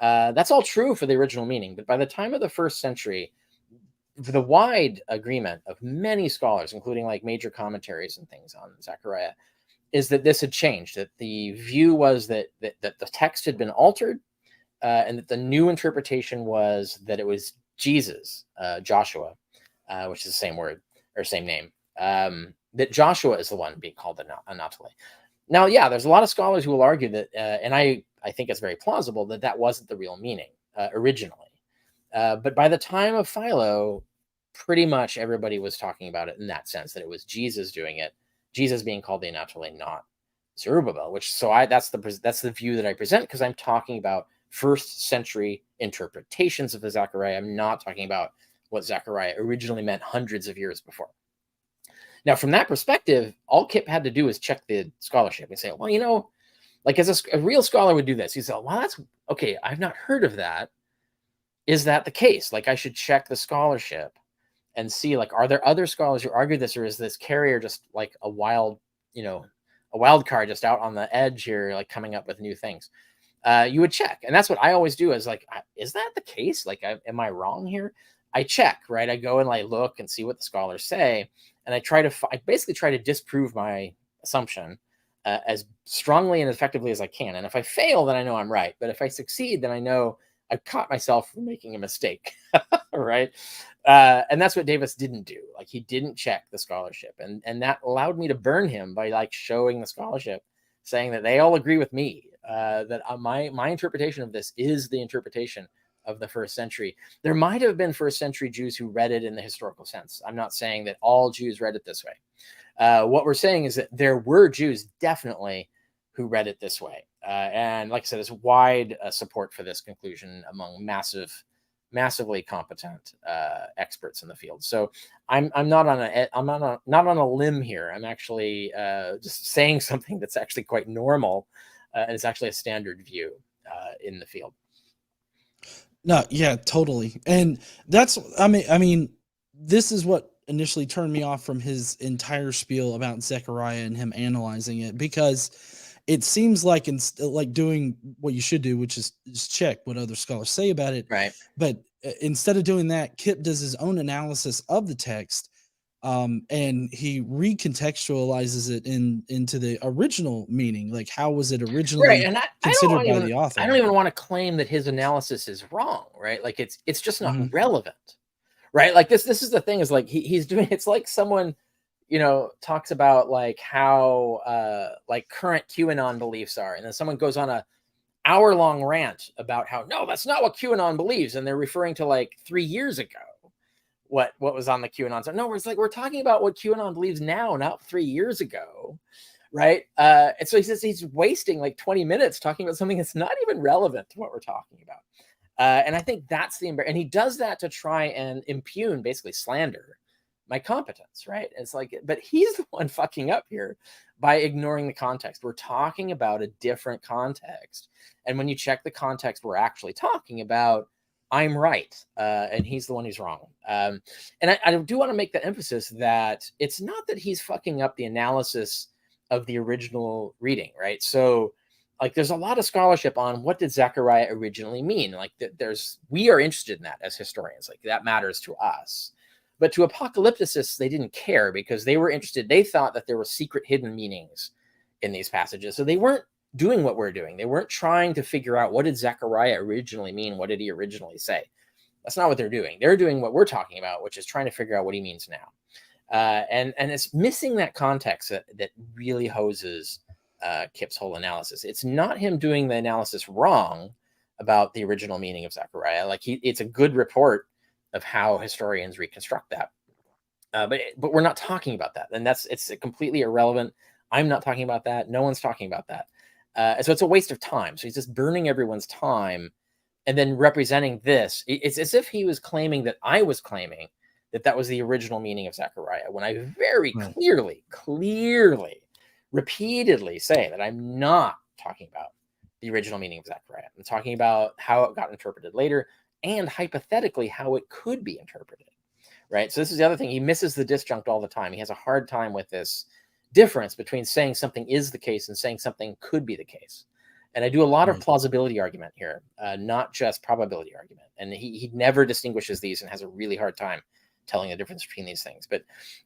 That's all true for the original meaning, but by the time of the first century, the wide agreement of many scholars, including like major commentaries and things on Zechariah, is that this had changed, that the view was that the text had been altered, and that the new interpretation was that it was Jesus, Joshua, which is the same word or same name, that Joshua is the one being called Anatole. Now, yeah, there's a lot of scholars who will argue that, and I think it's very plausible that that wasn't the real meaning originally. But by the time of Philo, pretty much everybody was talking about it in that sense, that it was Jesus doing it, Jesus being called the Anatole, not Zerubbabel. Which that's the view that I present, because I'm talking about first century interpretations of the Zechariah. I'm not talking about what Zechariah originally meant hundreds of years before. Now, from that perspective, all Kipp had to do is check the scholarship and say, well, like as a real scholar would do this. He'd say, well, that's okay. I've not heard of that. Is that the case? Like I should check the scholarship and see, like, are there other scholars who argue this, or is this Carrier just like a wild card just out on the edge here, like coming up with new things? You would check. And that's what I always do is like, is that the case? Like, am I wrong here? I check, right? I go and I look and see what the scholars say. And I basically try to disprove my assumption as strongly and effectively as I can. And if I fail, then I know I'm right. But if I succeed, then I know I've caught myself from making a mistake, right? And that's what Davis didn't do. Like he didn't check the scholarship. And that allowed me to burn him by like showing the scholarship, saying that they all agree with me, that my interpretation of this is the interpretation of the first century. There might have been first century Jews who read it in the historical sense. I'm not saying that all Jews read it this way. What we're saying is that there were Jews definitely who read it this way. And like I said, there's wide support for this conclusion among massively competent experts in the field. So I'm not on a limb here. I'm actually just saying something that's actually quite normal, and it's actually a standard view in the field. No, yeah, totally. And that's, I mean, this is what initially turned me off from his entire spiel about Zechariah and him analyzing it, because it seems like like doing what you should do, which is just check what other scholars say about it. Right. But instead of doing that, Kipp does his own analysis of the text, and he recontextualizes it into the original meaning. Like, how was it originally right? And considered by the author? I don't even want to claim that his analysis is wrong, right? Like it's just not relevant, right? Like this is the thing, is like he's doing, it's like someone talks about like how like current QAnon beliefs are, and then someone goes on a hour-long rant about how no, that's not what QAnon believes, and they're referring to like 3 years ago what was on the QAnon side. No, it's like we're talking about what QAnon believes now, not 3 years ago, right? And so he says he's wasting like 20 minutes talking about something that's not even relevant to what we're talking about. And I think that's and he does that to try and impugn, basically slander my competence, right? It's like, but he's the one fucking up here by ignoring the context. We're talking about a different context. And when you check the context we're actually talking about, I'm right. And he's the one who's wrong. And I do want to make the emphasis that it's not that he's fucking up the analysis of the original reading, right? So like there's a lot of scholarship on what did Zechariah originally mean. Like we are interested in that as historians. Like that matters to us. But to apocalypticists, they didn't care because they were interested. They thought that there were secret hidden meanings in these passages. So they weren't doing what we're doing. They weren't trying to figure out what did Zechariah originally mean? What did he originally say? That's not what they're doing. They're doing what we're talking about, which is trying to figure out what he means now. And it's missing that context that really hoses Kipp's whole analysis. It's not him doing the analysis wrong about the original meaning of Zechariah. Like it's a good report of how historians reconstruct that. But we're not talking about that, and it's completely irrelevant. I'm not talking about that. No one's talking about that. So it's a waste of time. So he's just burning everyone's time, and then representing this. It's as if he was claiming that I was claiming that was the original meaning of Zechariah, when I very clearly, repeatedly say that I'm not talking about the original meaning of Zechariah. I'm talking about how it got interpreted later, and hypothetically how it could be interpreted, right? So this is the other thing. He misses the disjunct all the time. He has a hard time with this difference between saying something is the case and saying something could be the case. And I do a lot of plausibility argument here, not just probability argument. And he never distinguishes these and has a really hard time telling the difference between these things. But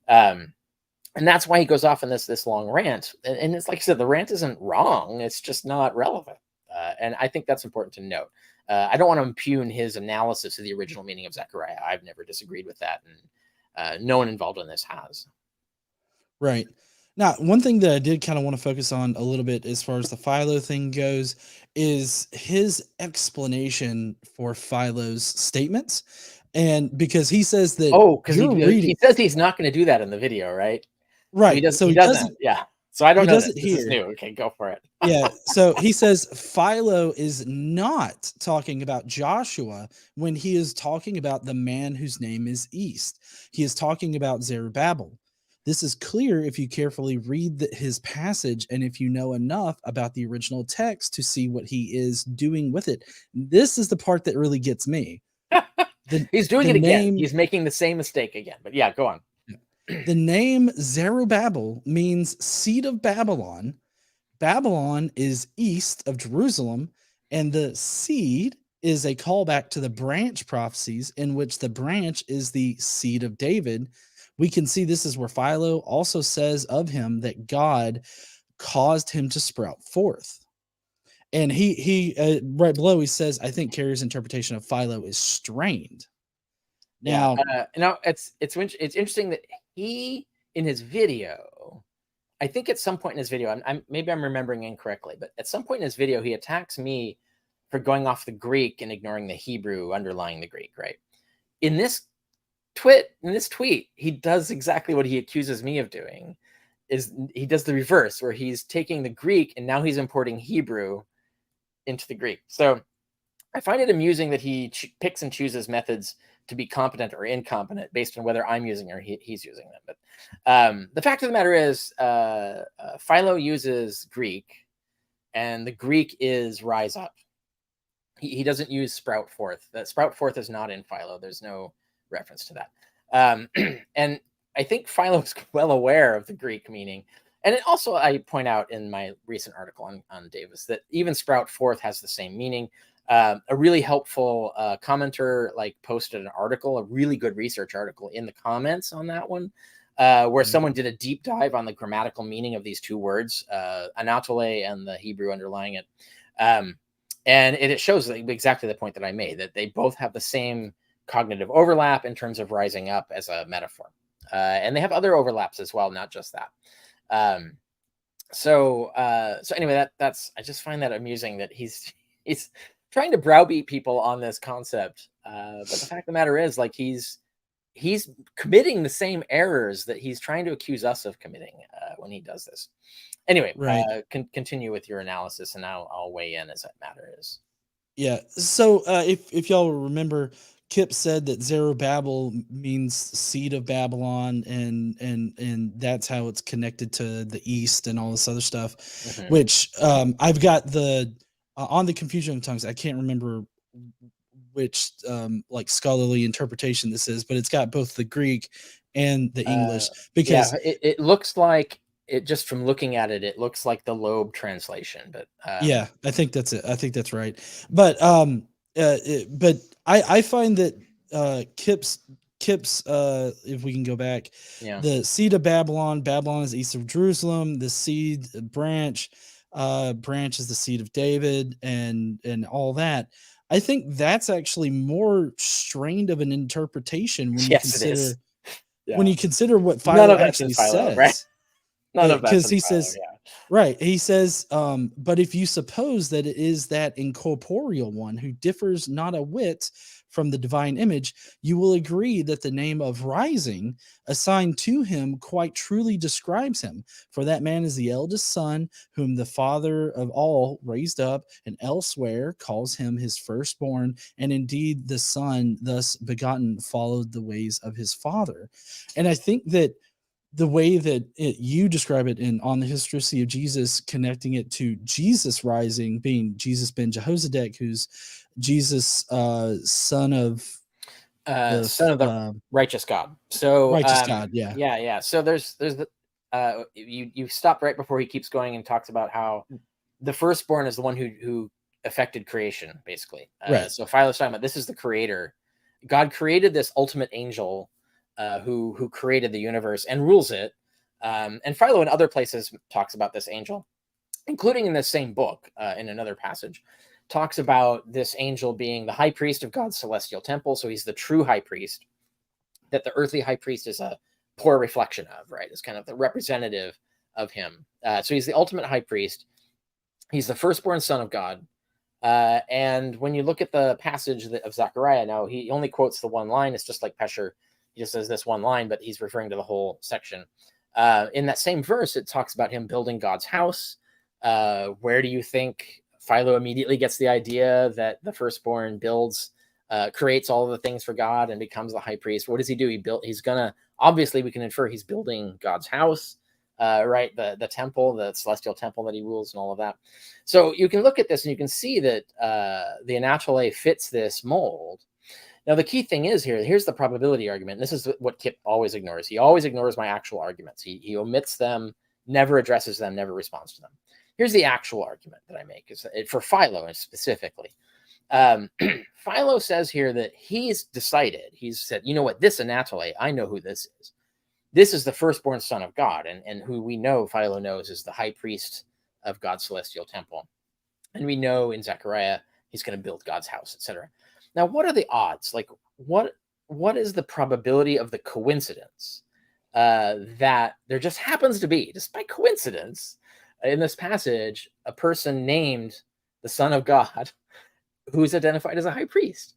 and that's why he goes off in this long rant. And it's like I said, the rant isn't wrong. It's just not relevant. And I think that's important to note. I don't want to impugn his analysis of the original meaning of Zechariah. I've never disagreed with that, and no one involved in this has. Right. Now, one thing that I did kind of want to focus on a little bit as far as the Philo thing goes is his explanation for Philo's statements. And because he says that because he says he's not going to do that in the video, right? Right. So he doesn't. Yeah. So I don't know. This is new. Okay, go for it. Yeah. So he says Philo is not talking about Joshua when he is talking about the man whose name is East. He is talking about Zerubbabel. This is clear if you carefully read his passage and if you know enough about the original text to see what he is doing with it. This is the part that really gets me. He's doing it again. He's making the same mistake again. But yeah, go on. The name Zerubbabel means seed of Babylon. Babylon is east of Jerusalem, and the seed is a callback to the branch prophecies in which the branch is the seed of David. We can see this is where Philo also says of him that God caused him to sprout forth. And he right below, he says, I think Carrier's interpretation of Philo is strained. Now, it's interesting that he, in his video, I think at some point in his video, maybe I'm remembering incorrectly, but at some point in his video, he attacks me for going off the Greek and ignoring the Hebrew underlying the Greek, right? In this tweet, he does exactly what he accuses me of doing. Is he does the reverse, where he's taking the Greek and now he's importing Hebrew into the Greek. So I find it amusing that he picks and chooses methods to be competent or incompetent based on whether I'm using or he's using them. But the fact of the matter is, Philo uses Greek, and the Greek is rise up. He doesn't use sprout forth. That sprout forth is not in Philo. There's no reference to that. And I think Philo is well aware of the Greek meaning. And it also, I point out in my recent article on Davis that even sprout forth has the same meaning. A really helpful commenter posted an article, a really good research article in the comments on that one, where someone did a deep dive on the grammatical meaning of these two words, anatole and the Hebrew underlying it. And it shows exactly the point that I made, that they both have the same cognitive overlap in terms of rising up as a metaphor. And they have other overlaps as well, not just that. So anyway, that's I just find that amusing that he's trying to browbeat people on this concept. But the fact of the matter is, he's committing the same errors that he's trying to accuse us of committing when he does this. Anyway, right. Continue with your analysis, and I'll weigh in as that matter is. Yeah. So if y'all remember, Kipps said that Zerubbabel means seed of Babylon, and that's how it's connected to the East and all this other stuff, which I've got on the Confusion of Tongues. I can't remember which scholarly interpretation this is, but it's got both the Greek and the English, because it looks like it just from looking at it, it looks like the Loeb translation, but yeah, I think that's it. I think that's right. But but I find that Kipps, if we can go back, yeah, the seed of Babylon is east of Jerusalem. The seed branch is the seed of David, and all that. I think that's actually more strained of an interpretation when you yes, it is. consider Yeah, what none Philo of that's in actually Philo, right? says. None of that's Because in he Philo. says, Yeah, right, he says, but if you suppose that it is that incorporeal one who differs not a whit from the divine image, you will agree that the name of rising assigned to him quite truly describes him. For that man is the eldest son, whom the father of all raised up, and elsewhere calls him his firstborn. And indeed, the son thus begotten followed the ways of his father. And I think that the way that you describe it in On the Historicity of Jesus, connecting it to Jesus rising, being Jesus ben Jehozadak, who's Jesus, son of the son of the righteous God. So righteous God. Yeah. yeah. So there's the you stop right before he keeps going and talks about how the firstborn is the one who affected creation, basically. Right. So Philo's talking about this is the creator. God created this ultimate angel who created the universe and rules it. And Philo in other places talks about this angel, including in this same book, in another passage, talks about this angel being the high priest of God's celestial temple. So he's the true high priest, that the earthly high priest is a poor reflection of, right? It's kind of the representative of him. So he's the ultimate high priest. He's the firstborn son of God. And when you look at the passage of Zechariah, now he only quotes the one line. It's just like Pesher. He just says this one line, but he's referring to the whole section. In that same verse, it talks about him building God's house. Where do you think Philo immediately gets the idea that the firstborn creates all of the things for God and becomes the high priest? What does he do? Obviously we can infer he's building God's house, right? The temple, the celestial temple that he rules and all of that. So you can look at this and you can see that the Anatole fits this mold. Now, the key thing is here's the probability argument. And this is what Kipp always ignores. He always ignores my actual arguments. He omits them, never addresses them, never responds to them. Here's the actual argument that I make, is for Philo specifically. Philo says here that he's decided, he's said, you know what, this Anatole, I know who this is. This is the firstborn son of God, and who we know, Philo knows, is the high priest of God's celestial temple. And we know in Zechariah, he's going to build God's house, etc. Now, what are the odds? Like, what is the probability of the coincidence that there just happens to be, just by coincidence, in this passage, a person named the Son of God who's identified as a high priest,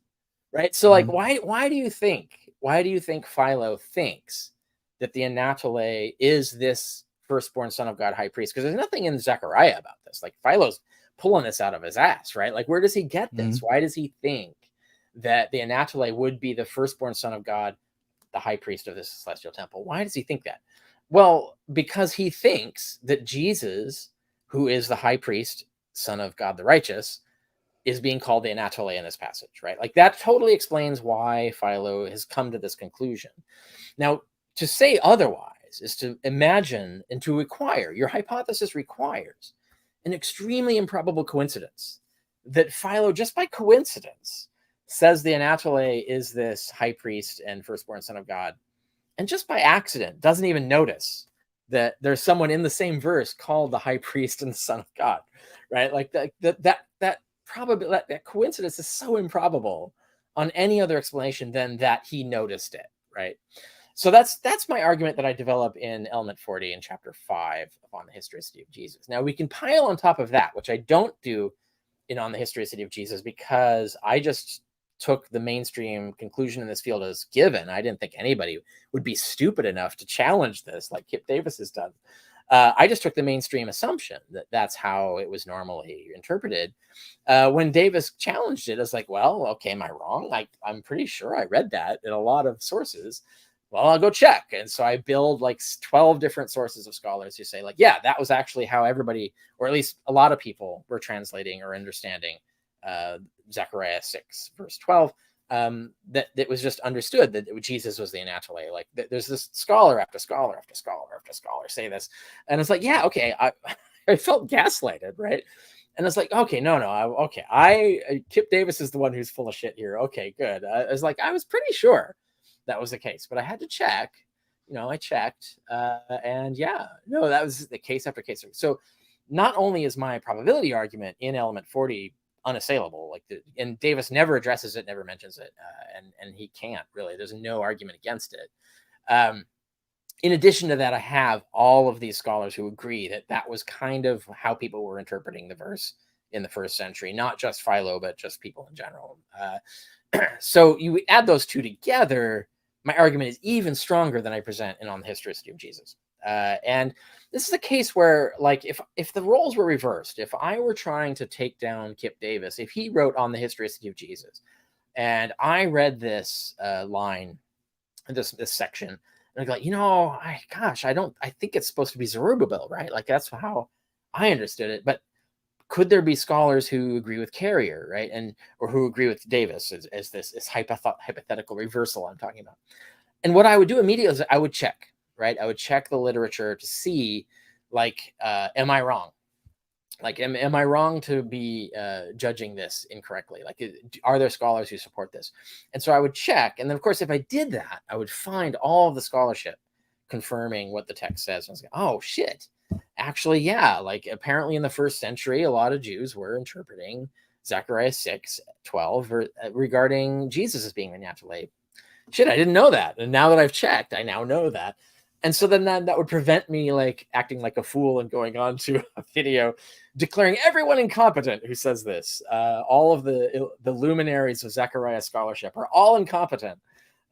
right? So, like, why do you think Philo thinks that the Anatole is this firstborn son of God high priest? Because there's nothing in Zechariah about this. Like, Philo's pulling this out of his ass, right? Like, where does he get this? Why does he think that the Anatole would be the firstborn son of God, the high priest of this celestial temple? Why does he think that? Well, because he thinks that Jesus, who is the high priest, son of God the righteous, is being called the Anatole in this passage, right? Like, that totally explains why Philo has come to this conclusion. Now, to say otherwise is to imagine and to require, your hypothesis requires an extremely improbable coincidence that Philo, just by coincidence, says the Anatole is this high priest and firstborn son of God, and just by accident doesn't even notice that there's someone in the same verse called the high priest and the son of God, right? Like that coincidence is so improbable on any other explanation than that he noticed it, right? So that's my argument that I develop in Element 40 in chapter 5 on the historicity of Jesus. Now we can pile on top of that, which I don't do in On the Historicity of Jesus, because I just took the mainstream conclusion in this field as given. I didn't think anybody would be stupid enough to challenge this like Kipp Davis has done. I just took the mainstream assumption that that's how it was normally interpreted. When Davis challenged it, I was like, well, okay, am I wrong? I'm pretty sure I read that in a lot of sources. Well, I'll go check. And so I build like 12 different sources of scholars who say, like, yeah, that was actually how everybody, or at least a lot of people, were translating or understanding Zechariah 6, verse 12. that was just understood that Jesus was the anatole. Like there's this scholar after scholar after scholar after scholar say this, and it's like, yeah, okay, I felt gaslighted, right? And it's like, okay, no, Kipp Davis is the one who's full of shit here. Okay, good. I was like, I was pretty sure that was the case, but I had to check. I checked, and yeah, no, that was the case after case. So not only is my probability argument in element 40 unassailable, and Davis never addresses it, never mentions it, and he can't really. There's no argument against it. In addition to that, I have all of these scholars who agree that that was kind of how people were interpreting the verse in the first century, not just Philo, but just people in general. So you add those two together, my argument is even stronger than I present in On the Historicity of Jesus. And this is a case where, like, if the roles were reversed, if I were trying to take down Kipp Davis, if he wrote On the Historicity of Jesus, and I read this line, this section, and I'd be like, I think it's supposed to be Zerubbabel, right? Like that's how I understood it. But could there be scholars who agree with Carrier, right, or who agree with Davis as this hypothetical reversal I'm talking about? And what I would do immediately is I would check, right? I would check the literature to see, like, am I wrong? Like, am I wrong to be judging this incorrectly? Like, are there scholars who support this? And so I would check. And then, of course, if I did that, I would find all of the scholarship confirming what the text says. And I was like, oh, shit. Actually, yeah. Like, apparently in the first century, a lot of Jews were interpreting Zechariah 6:12 regarding Jesus as being the anatole. Shit, I didn't know that. And now that I've checked, I now know that. And so then that would prevent me, like, acting like a fool and going on to a video declaring everyone incompetent who says this. All of the luminaries of Zechariah scholarship are all incompetent,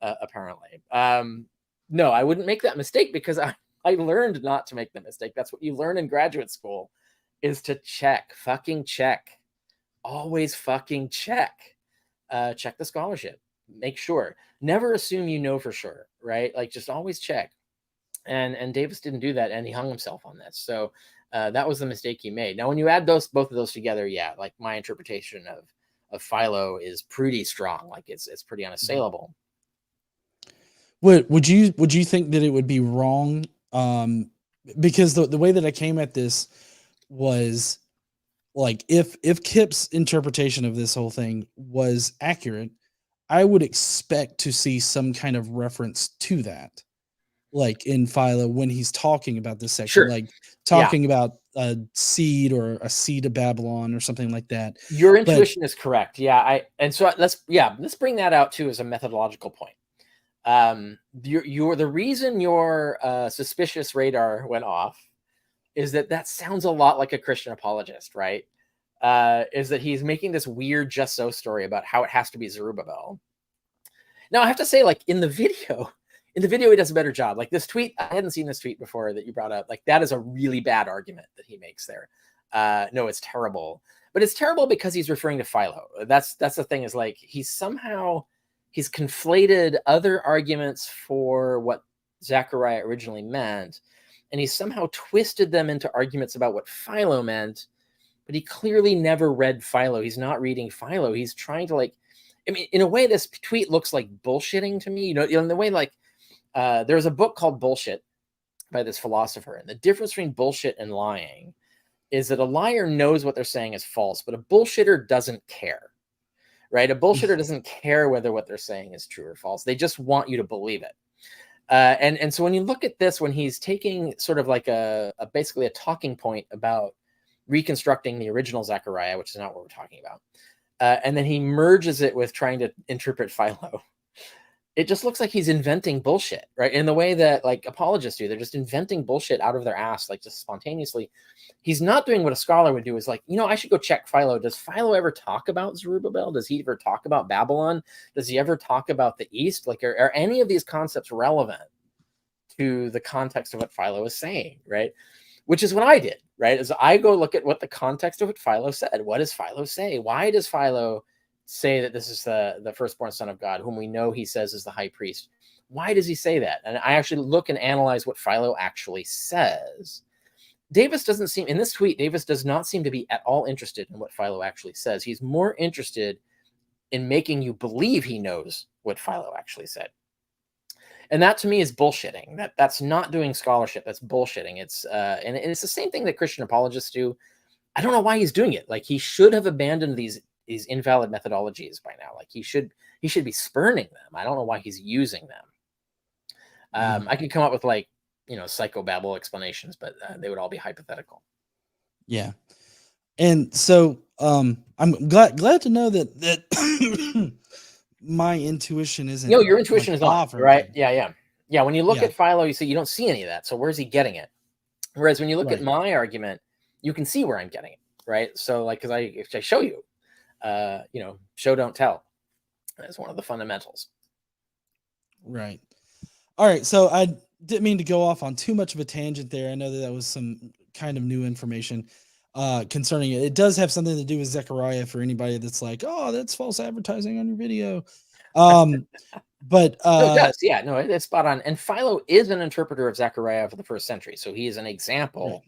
apparently. No, I wouldn't make that mistake because I learned not to make the mistake. That's what you learn in graduate school, is to check. Fucking check. Always fucking check. Check the scholarship. Make sure. Never assume you know for sure, right? Like, just always check. And Davis didn't do that, and he hung himself on this. So that was the mistake he made. Now, when you add both of those together, yeah, like my interpretation of Philo is pretty strong. Like it's pretty unassailable. Would you think that it would be wrong? Because the way that I came at this was, like, if Kipp's interpretation of this whole thing was accurate, I would expect to see some kind of reference to that, like in Philo when he's talking about this section, Sure. like talking about a seed or a seed of Babylon or something like that. Your intuition is correct. Yeah. So let's bring that out too as a methodological point. The reason your suspicious radar went off is that sounds a lot like a Christian apologist, right? Is that he's making this weird just so story about how it has to be Zerubbabel. Now, I have to say, like, in the video, he does a better job. Like this tweet, I hadn't seen this tweet before that you brought up. Like, that is a really bad argument that he makes there. No, it's terrible. But it's terrible because he's referring to Philo. That's the thing, is like he's conflated other arguments for what Zechariah originally meant, and he's somehow twisted them into arguments about what Philo meant, but he clearly never read Philo. He's not reading Philo. He's trying to, like, I mean, in a way, this tweet looks like bullshitting to me, in the way, like, there's a book called Bullshit by this philosopher. And the difference between bullshit and lying is that a liar knows what they're saying is false, but a bullshitter doesn't care, right? A bullshitter doesn't care whether what they're saying is true or false. They just want you to believe it. And so when you look at this, when he's taking sort of like basically a talking point about reconstructing the original Zechariah, which is not what we're talking about, and then he merges it with trying to interpret Philo, it just looks like he's inventing bullshit, right? In the way that, like, apologists do. They're just inventing bullshit out of their ass, like, just spontaneously. He's not doing what a scholar would do, is like, I should go check Philo. Does Philo ever talk about Zerubbabel? Does he ever talk about Babylon? Does he ever talk about the East? Like, are any of these concepts relevant to the context of what Philo is saying, right? Which is what I did, right? Is I go look at what the context of what Philo said. What does Philo say? Why does Philo say that this is the firstborn son of God, whom we know he says is the high priest? Why does he say that? And I actually look and analyze what Philo actually says. Davis doesn't seem, in this tweet, Davis does not seem to be at all interested in what Philo actually says. He's more interested in making you believe he knows what Philo actually said. And that to me is bullshitting. That's not doing scholarship. That's bullshitting. It's and it's the same thing that Christian apologists do. I don't know why he's doing it. Like, he should have abandoned these invalid methodologies by now. Like, he should be spurning them. I don't know why he's using them. I could come up with, like, psychobabble explanations, but they would all be hypothetical. Yeah. And so I'm glad to know that my intuition isn't. Your intuition is off, right? Anything. Yeah. When you look at Philo, you see you don't see any of that. So where's he getting it? Whereas when you look at my argument, you can see where I'm getting it, right? So, like, because if I show you, show don't tell. That's one of the fundamentals. Right. All right. So I didn't mean to go off on too much of a tangent there. I know that was some kind of new information concerning it. It does have something to do with Zechariah for anybody that's like, oh, that's false advertising on your video. But it does. Yeah, no, it's spot on. And Philo is an interpreter of Zechariah for the first century. So he is an example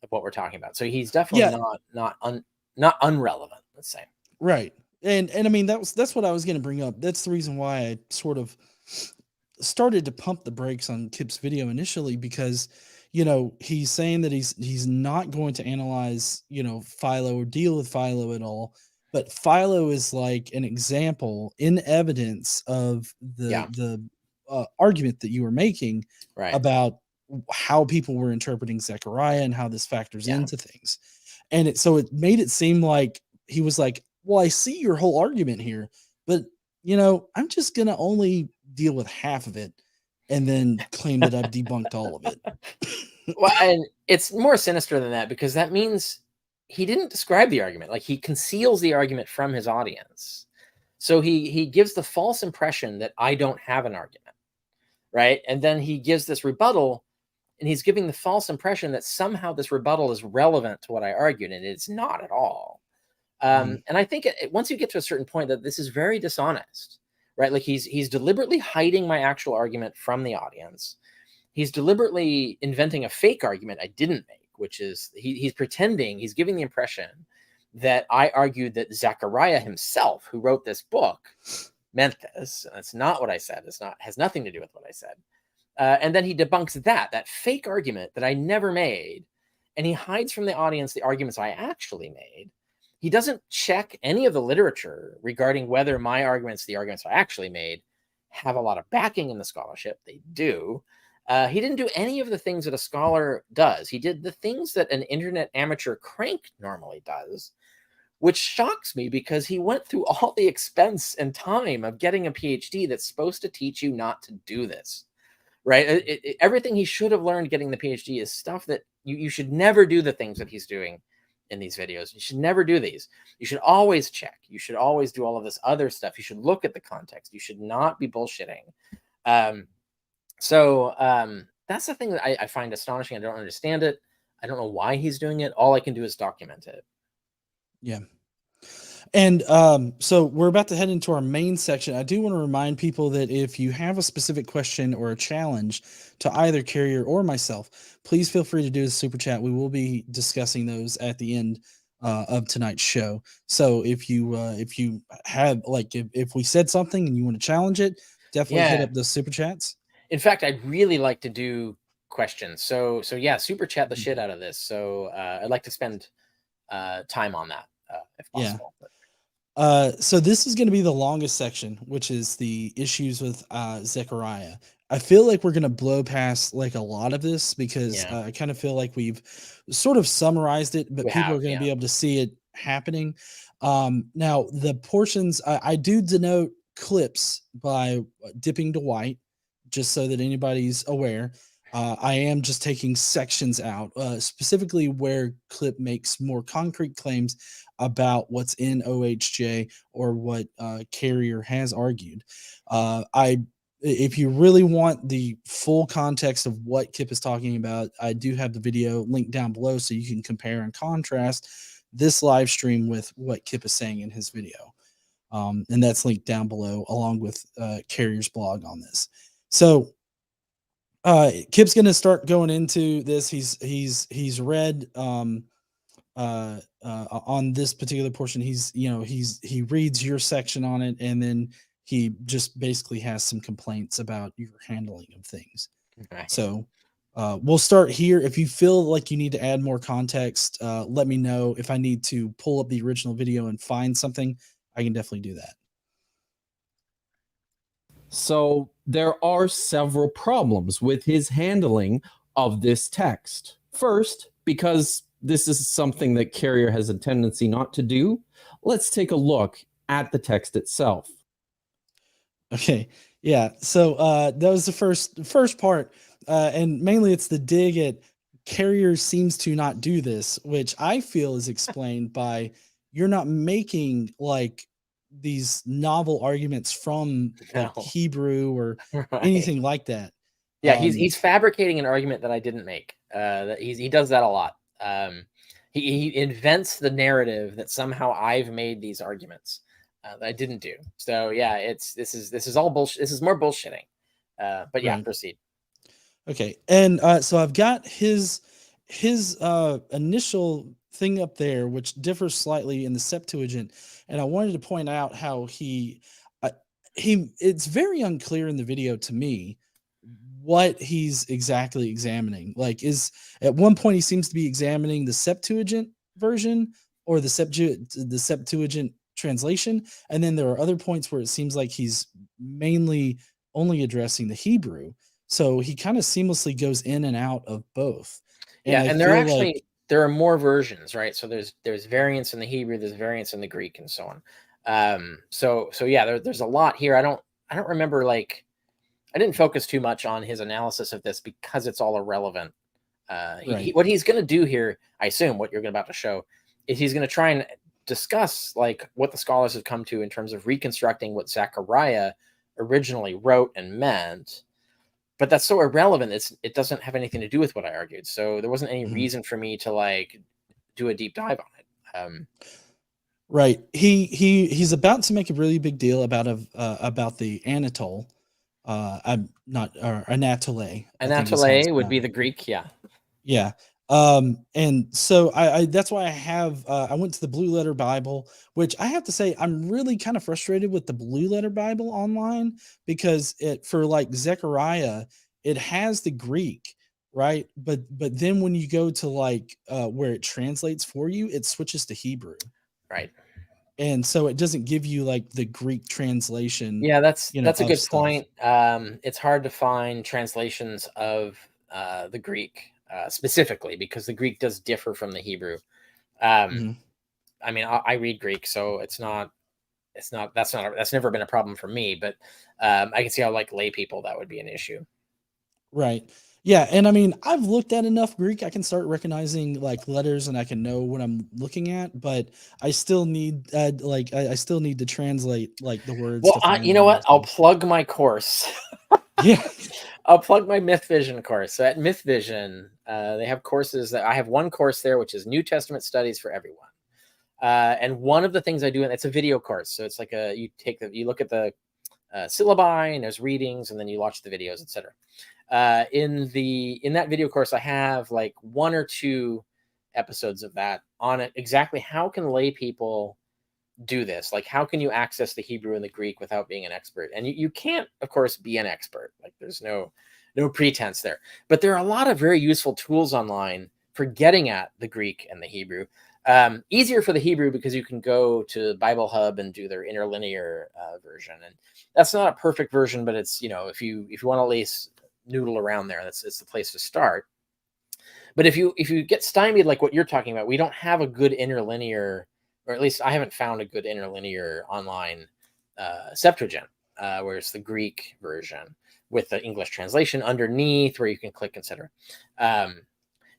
of what we're talking about. So he's definitely not unrelevant, let's say. Right. And I mean, that's what I was going to bring up. That's the reason why I sort of started to pump the brakes on Kipp's video initially, because he's saying that he's not going to analyze Philo or deal with Philo at all, but Philo is like an example in evidence of the argument that you were making about how people were interpreting Zechariah and how this factors into things. And so it made it seem like he was like, well, I see your whole argument here, but I'm just gonna only deal with half of it and then claim that I've debunked all of it. Well, and it's more sinister than that, because that means he didn't describe the argument. Like, he conceals the argument from his audience. So he gives the false impression that I don't have an argument, right? And then he gives this rebuttal, and he's giving the false impression that somehow this rebuttal is relevant to what I argued, and it's not at all. And I think once you get to a certain point, that this is very dishonest, right? Like, he's deliberately hiding my actual argument from the audience. He's deliberately inventing a fake argument I didn't make, which is he's pretending, he's giving the impression that I argued that Zechariah himself, who wrote this book, meant this. And that's not what I said. Has nothing to do with what I said. And then he debunks that fake argument that I never made, and he hides from the audience the arguments I actually made. He doesn't check any of the literature regarding whether my arguments, the arguments I actually made, have a lot of backing in the scholarship. They do. He didn't do any of the things that a scholar does. He did the things that an internet amateur crank normally does, which shocks me, because he went through all the expense and time of getting a PhD that's supposed to teach you not to do this, right? Everything he should have learned getting the PhD is stuff that you should never do, the things that he's doing in these videos. You should never do these. You should always check. You should always do all of this other stuff. You should look at the context. You should not be bullshitting. So that's the thing that I find astonishing. I don't understand it. I don't know why he's doing it. All I can do is document it. Yeah. And so we're about to head into our main section. I do want to remind people that if you have a specific question or a challenge to either Carrier or myself, please feel free to do a super chat. We will be discussing those at the end of tonight's show. So if you have, like, if we said something and you want to challenge it, definitely hit up those super chats. In fact, I'd really like to do questions. So yeah, super chat the shit out of this. So I'd like to spend time on that if possible. So this is going to be the longest section, which is the issues with Zechariah. I feel like we're going to blow past like a lot of this, because I kind of feel like we've sort of summarized it, but people are going to be able to see it happening. Now the portions I do denote clips by dipping to white, just so that anybody's aware. I am just taking sections out, specifically where Clip makes more concrete claims about what's in OHJ or what Carrier has argued. If you really want the full context of what Kipp is talking about, I do have the video linked down below, so you can compare and contrast this live stream with what Kipp is saying in his video. And that's linked down below, along with Carrier's blog on this. So Kipp's going to start going into this. He's read on this particular portion. He reads your section on it, and then he just basically has some complaints about your handling of things. Right. So we'll start here. If you feel like you need to add more context, let me know. If I need to pull up the original video and find something, I can definitely do that. So there are several problems with his handling of this text. First, because this is something that Carrier has a tendency not to do, let's take a look at the text itself. Okay. Yeah. So that was the first part. And mainly it's the dig at Carrier seems to not do this, which I feel is explained by you're not making like these novel arguments from like No. Hebrew or Right. anything like that. Yeah, he's fabricating an argument that I didn't make. That he does that a lot. He invents the narrative that somehow I've made these arguments that I didn't do. So yeah, this is all bullshit. This is more bullshitting. But yeah, Right. proceed. Okay. And so I've got his initial thing up there, which differs slightly in the Septuagint, and I wanted to point out how it's very unclear in the video to me what he's exactly examining. Like, is at one point he seems to be examining the Septuagint version or the Septuagint translation, and then there are other points where it seems like he's mainly only addressing the Hebrew. So he kind of seamlessly goes in and out of both. Yeah, I and there feel actually like there are more versions, right? So there's variants in the Hebrew, there's variants in the Greek, and so on. So yeah, there's a lot here. I don't remember, like, I didn't focus too much on his analysis of this because it's all irrelevant. right. What he's going to do here, I assume, what you're about to show, is he's going to try and discuss like what the scholars have come to in terms of reconstructing what Zechariah originally wrote and meant. But that's so irrelevant. It doesn't have anything to do with what I argued. So there wasn't any Mhm. reason for me to like do a deep dive on it. Right. He's about to make a really big deal about the Anatole. I'm not or Anatole. I think is how it's Anatole would be pronounced. the Greek, yeah. Yeah. And so I that's why I went to the Blue Letter Bible, which I have to say I'm really kind of frustrated with the Blue Letter Bible online because it for like Zechariah, it has the Greek, right? But then when you go to like where it translates for you, it switches to Hebrew. Right. And so it doesn't give you like the Greek translation, Yeah, that's a of good stuff. point. It's hard to find translations of the Greek specifically because the Greek does differ from the Hebrew. Mhm. I mean, I read Greek, so that's never been a problem for me. But I can see how like lay people that would be an issue. Right. Yeah, and I mean, I've looked at enough Greek, I can start recognizing like letters and I can know what I'm looking at, but I still need I still need to translate like the words Well, to find you them know and what? I'll everything. plug my course. Yeah. I'll plug my Myth Vision course. So at Myth Vision, they have courses that I have one course there, which is New Testament studies for everyone. And one of the things I do, and it's a video course. So it's like you look at the syllabi and there's readings, and then you watch the videos, etc. In that video course, I have like one or two episodes of that on it. Exactly how can lay people do this? Like, how can you access the Hebrew and the Greek without being an expert? And you can't, of course, be an expert. Like, there's no pretense there. But there are a lot of very useful tools online for getting at the Greek and the Hebrew. Easier for the Hebrew because you can go to Bible Hub and do their interlinear version, and that's not a perfect version, but it's, if you want to at least noodle around there, it's the place to start. But if you get stymied like what you're talking about, we don't have a good interlinear, or at least I haven't found a good interlinear online Septuagint, where it's the Greek version with the English translation underneath where you can click, etc.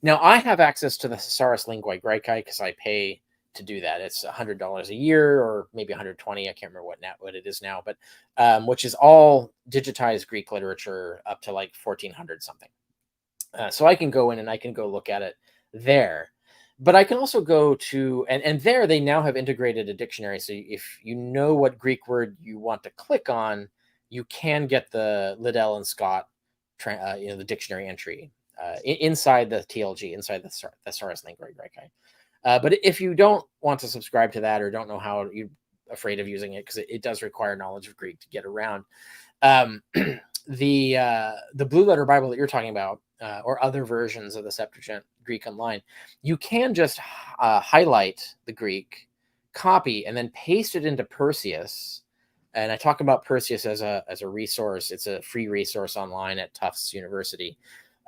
Now I have access to the Thesaurus Linguae Graecae because I pay to do that. It's $100 a year, or maybe 120. I can't remember what it is now, but which is all digitized Greek literature up to like 1400 something. So I can go in and I can go look at it there. But I can also go to, and there they now have integrated a dictionary. So if you know what Greek word you want to click on, you can get the Liddell and Scott, the dictionary entry inside the TLG, inside the Thesaurus Linguae Graecae. But if you don't want to subscribe to that or don't know how, you're afraid of using it because it does require knowledge of Greek to get around. The Blue Letter Bible that you're talking about, or other versions of the Septuagint Greek online, you can just highlight the Greek, copy, and then paste it into Perseus. And I talk about Perseus as a resource. It's a free resource online at Tufts University.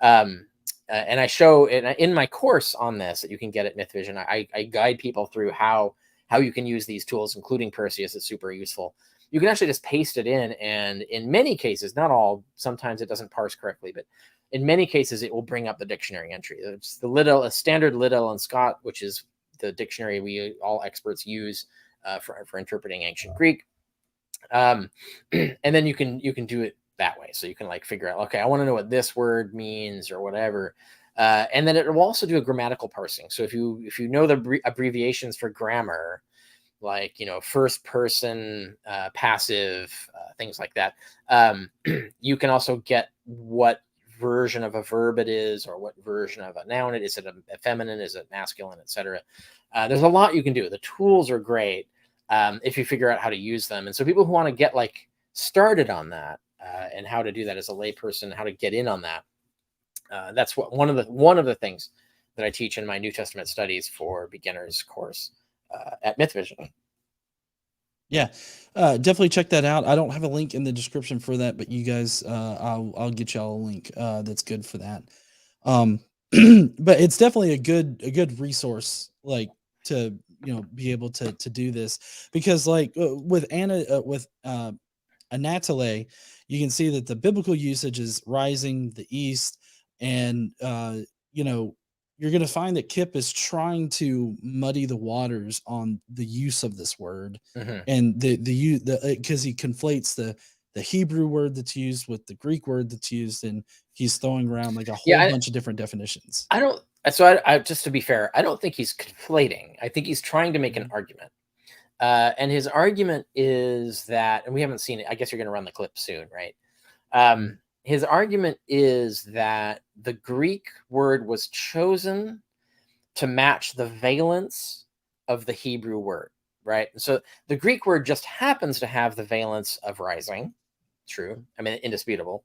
And I show in my course on this that you can get at MythVision. I guide people through how you can use these tools, including Perseus. It's super useful. You can actually just paste it in, and in many cases, not all, sometimes it doesn't parse correctly, but in many cases, it will bring up the dictionary entry. It's the Liddell, a standard Liddell and Scott, which is the dictionary we all experts use for interpreting ancient Greek. And then you can do it that way. So you can like figure out, okay, I want to know what this word means or whatever. And then it will also do a grammatical parsing. So if you know the abbreviations for grammar, like, first person, passive, things like that, you can also get what version of a verb it is, or what version of a noun it is. Is it a feminine? Is it masculine, etc.? There's a lot you can do. The tools are great if you figure out how to use them. And so people who want to get like started on that and how to do that as a layperson, how to get in on that, that's what one of the things that I teach in my New Testament studies for beginners course at MythVision. Yeah, definitely check that out. I don't have a link in the description for that, but you guys, I'll get y'all a link that's good for that. But it's definitely a good resource, like, to be able to do this, because like with Anatole, you can see that the biblical usage is rising, the east, and you're going to find that Kipp is trying to muddy the waters on the use of this word, and because he conflates the Hebrew word that's used with the Greek word that's used, and he's throwing around like a whole bunch of different definitions. I just to be fair, I don't think he's conflating. I think he's trying to make an argument. And his argument is that, and we haven't seen it, I guess you're going to run the clip soon, right? His argument is that the Greek word was chosen to match the valence of the Hebrew word, right? So the Greek word just happens to have the valence of rising. True. I mean, indisputable.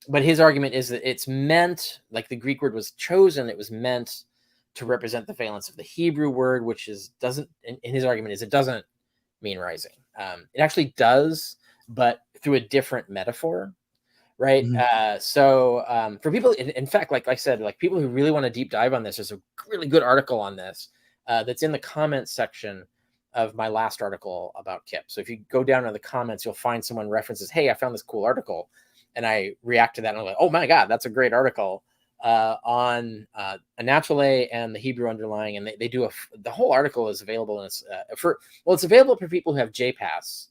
But his argument is that it's meant, like the Greek word was chosen, it was meant to represent the valence of the Hebrew word, which doesn't, in his argument, is it doesn't mean rising. It actually does, but through a different metaphor, right? So for people, in fact, like I said, like people who really want to deep dive on this, there's a really good article on this that's in the comments section of my last article about Kipp. So if you go down to the comments, you'll find someone references, hey, I found this cool article. And I react to that and I'm like, oh my God, that's a great article on Anatole and the Hebrew underlying. And they do the whole article is available. And it's available for people who have JPass,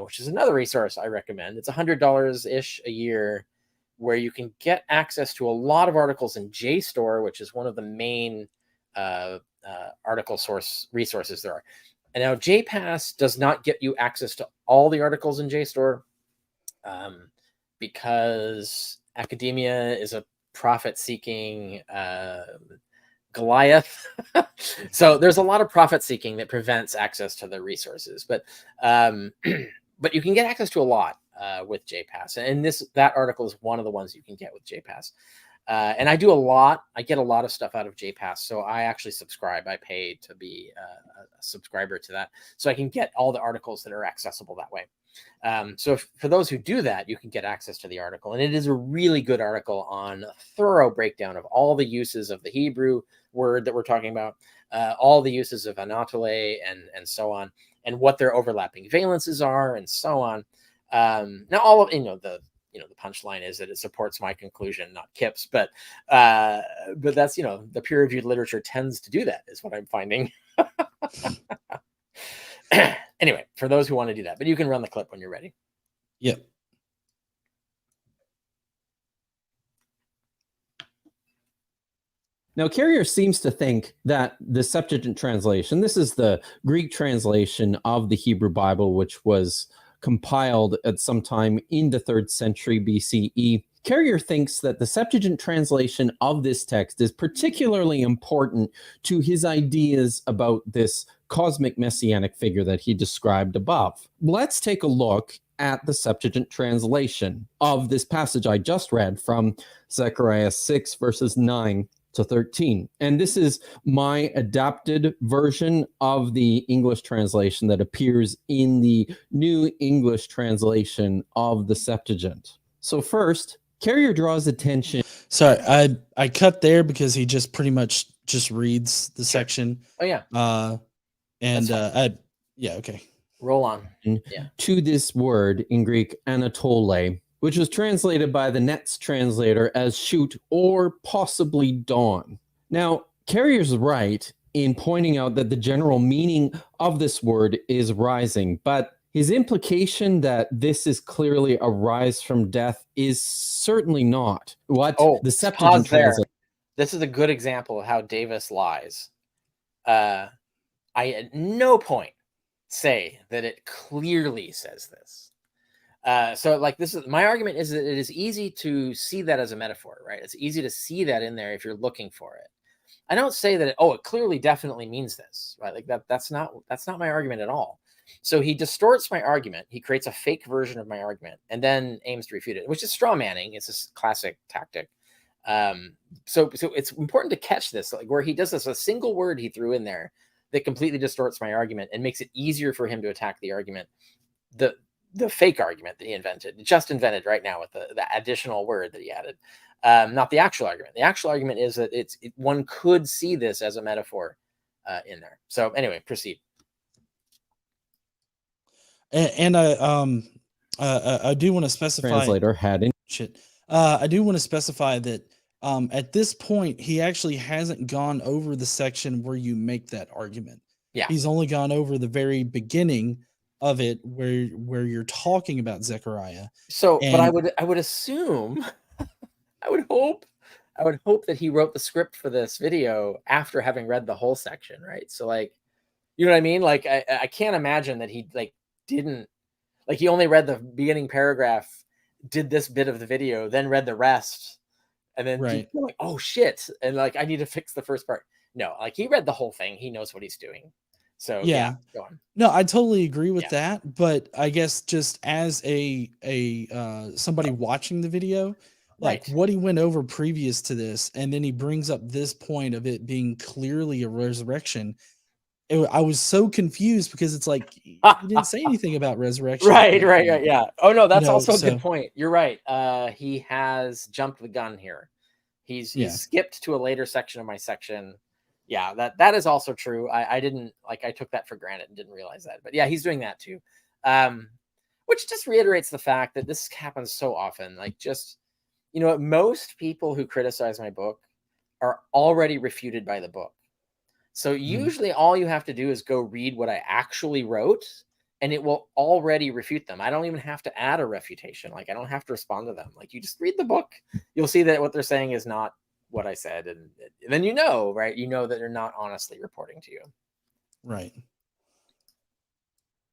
which is another resource I recommend. It's $100-ish a year, where you can get access to a lot of articles in JSTOR, which is one of the main article source resources there are. And now JPass does not get you access to all the articles in JSTOR, because academia is a profit-seeking Goliath. So there's a lot of profit-seeking that prevents access to the resources. But you can get access to a lot with JPass. And that article is one of the ones you can get with JPass. And I get a lot of stuff out of JPass. So I actually subscribe. I pay to be a subscriber to that, so I can get all the articles that are accessible that way. So for those who do that, you can get access to the article. And it is a really good article on a thorough breakdown of all the uses of the Hebrew word that we're talking about, all the uses of Anatole and so on, and what their overlapping valences are and so on. Now, all of, the punchline is that it supports my conclusion, not Kipp's, but that's, the peer-reviewed literature tends to do that, is what I'm finding. Anyway, for those who want to do that, but you can run the clip when you're ready. Yep. Now, Carrier seems to think that the Septuagint translation, this is the Greek translation of the Hebrew Bible, which was compiled at some time in the 3rd century BCE. Carrier thinks that the Septuagint translation of this text is particularly important to his ideas about this cosmic messianic figure that he described above. Let's take a look at the Septuagint translation of this passage I just read from Zechariah 6, verses 9 to 13. And this is my adapted version of the English translation that appears in the New English translation of the Septuagint. So first, Carrier draws attention. Sorry, I cut there because he just pretty much just reads the section. Oh yeah. Yeah, okay. Roll on. Yeah. To this word in Greek, Anatole, which was translated by the Net's translator as shoot or possibly dawn. Now, Carrier's right in pointing out that the general meaning of this word is rising, but his implication that this is clearly a rise from death is certainly not what the Septuagint translation. This is a good example of how Davis lies. I at no point say that it clearly says this. So like this is my argument is that it is easy to see that as a metaphor, right? It's easy to see that in there if you're looking for it. I don't say that it clearly definitely means this, right? Like that's not my argument at all. So he distorts my argument. He creates a fake version of my argument and then aims to refute it, which is straw manning. It's a classic tactic. So it's important to catch this, like where he does this, a single word he threw in there that completely distorts my argument and makes it easier for him to attack the argument. The fake argument that he invented right now with the additional word that he added, not the actual argument. The actual argument is that one could see this as a metaphor in there. So anyway, proceed. And I do want to specify. Translator had in shit. I do want to specify that at this point he actually hasn't gone over the section where you make that argument. Yeah, he's only gone over the very beginning of it where you're talking about Zechariah. So, but I would assume, I would hope that he wrote the script for this video after having read the whole section, right? So like, you know what I mean? Like I can't imagine that he didn't, like he only read the beginning paragraph, did this bit of the video, then read the rest, and then like, oh shit, and like I need to fix the first part. No, like he read the whole thing. He knows what he's doing. So yeah, go on. No, I totally agree with that, but I guess just as a somebody watching the video, like what he went over previous to this, and then he brings up this point of it being clearly a resurrection. I was so confused because it's like he didn't say anything about resurrection. Right. Yeah. Oh no, that's also a good point. You're right. He has jumped the gun here. He's skipped to a later section of my section. Yeah, that is also true. I didn't I took that for granted and didn't realize that. But yeah, he's doing that too. Which just reiterates the fact that this happens so often. Like just, most people who criticize my book are already refuted by the book. So usually all you have to do is go read what I actually wrote and it will already refute them. I don't even have to add a refutation. Like I don't have to respond to them. Like you just read the book. You'll see that what they're saying is not what I said. And then right? You know that they're not honestly reporting to you. Right.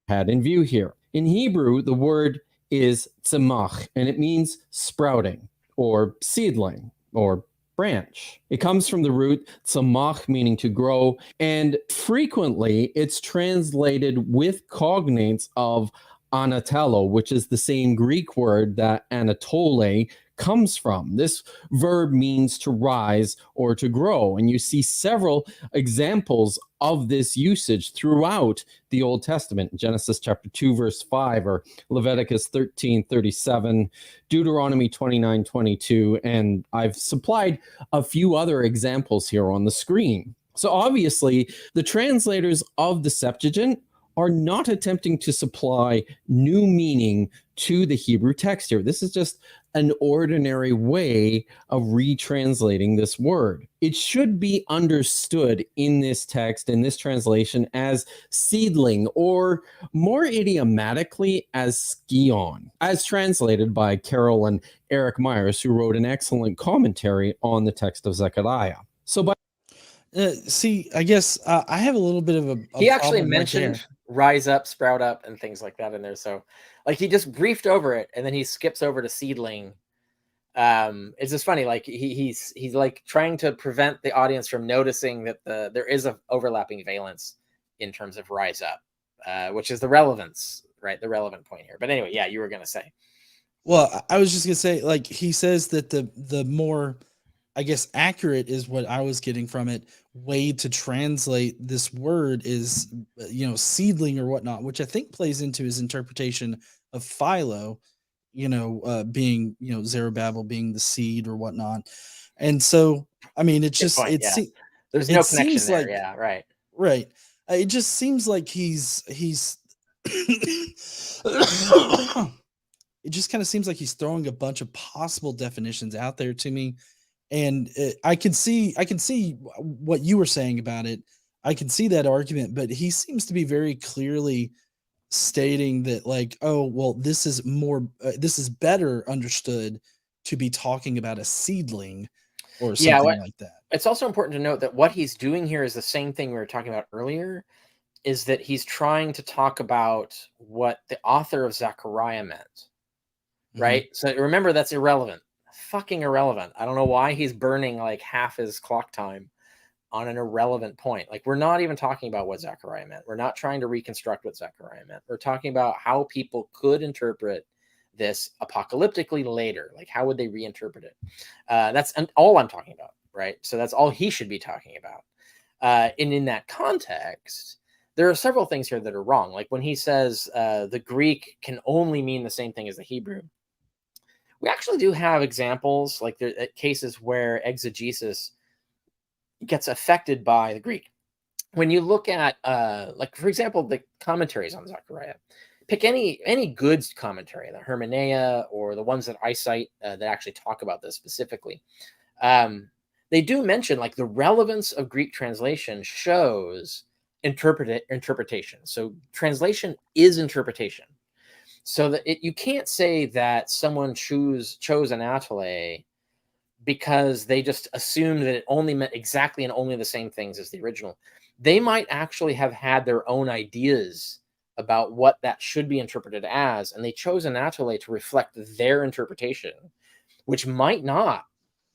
Had in view here. In Hebrew, the word is tzemach, and it means sprouting or seedling or branch. It comes from the root tzemach, meaning to grow, and frequently it's translated with cognates of anatello, which is the same Greek word that Anatole comes from. This verb means to rise or to grow, and you see several examples of this usage throughout the Old Testament. Genesis chapter 2 verse 5, or Leviticus 13:37, Deuteronomy 29:22, and I've supplied a few other examples here on the screen. So obviously the translators of the Septuagint are not attempting to supply new meaning to the Hebrew text here. This is just an ordinary way of retranslating this word. It should be understood in this text, in this translation, as seedling, or more idiomatically as scion, as translated by Carol and Eric Myers, who wrote an excellent commentary on the text of Zechariah. So by see, I guess I have a little bit of a he actually mentioned rise up, sprout up, and things like that in there. So like he just briefed over it and then he skips over to seedling. It's just funny, like he's like trying to prevent the audience from noticing that there is a overlapping valence in terms of rise up, which is the relevance, right? The relevant point here. But anyway, yeah, you were gonna say. Well, I was just gonna say, like, he says that the more, I guess, accurate is what I was getting from it, way to translate this word is, seedling or whatnot, which I think plays into his interpretation of Philo, being, Zerubbabel being the seed or whatnot. And so, I mean, it's Good just, point. Yeah, there's no it connection seems there. like, Yeah, right. right. It just seems like he's it just kind of seems like he's throwing a bunch of possible definitions out there to me, and I can see what you were saying about it. I can see that argument, but he seems to be very clearly stating that, like, oh well, this is better understood to be talking about a seedling or Yeah, something like that. it's also important to note that what he's doing here is the same thing we were talking about earlier, is that he's trying to talk about what the author of Zechariah meant, right? So remember, that's irrelevant. Fucking irrelevant. I don't know why he's burning like half his clock time on an irrelevant point. Like, we're not even talking about what Zechariah meant. We're not trying to reconstruct what Zechariah meant. We're talking about how people could interpret this apocalyptically later. Like, how would they reinterpret it? That's all I'm talking about, right? So that's all he should be talking about. And in that context, there are several things here that are wrong. Like when he says the Greek can only mean the same thing as the Hebrew. We actually do have examples, like there cases where exegesis gets affected by the Greek. When you look at, like, for example, the commentaries on Zechariah, pick any good commentary, the Hermeneia or the ones that I cite that actually talk about this specifically. They do mention, like, the relevance of Greek translation shows interpretation. So translation is interpretation. So that you can't say that someone chose Anatole because they just assumed that it only meant exactly and only the same things as the original. They might actually have had their own ideas about what that should be interpreted as, and they chose Anatole to reflect their interpretation, which might not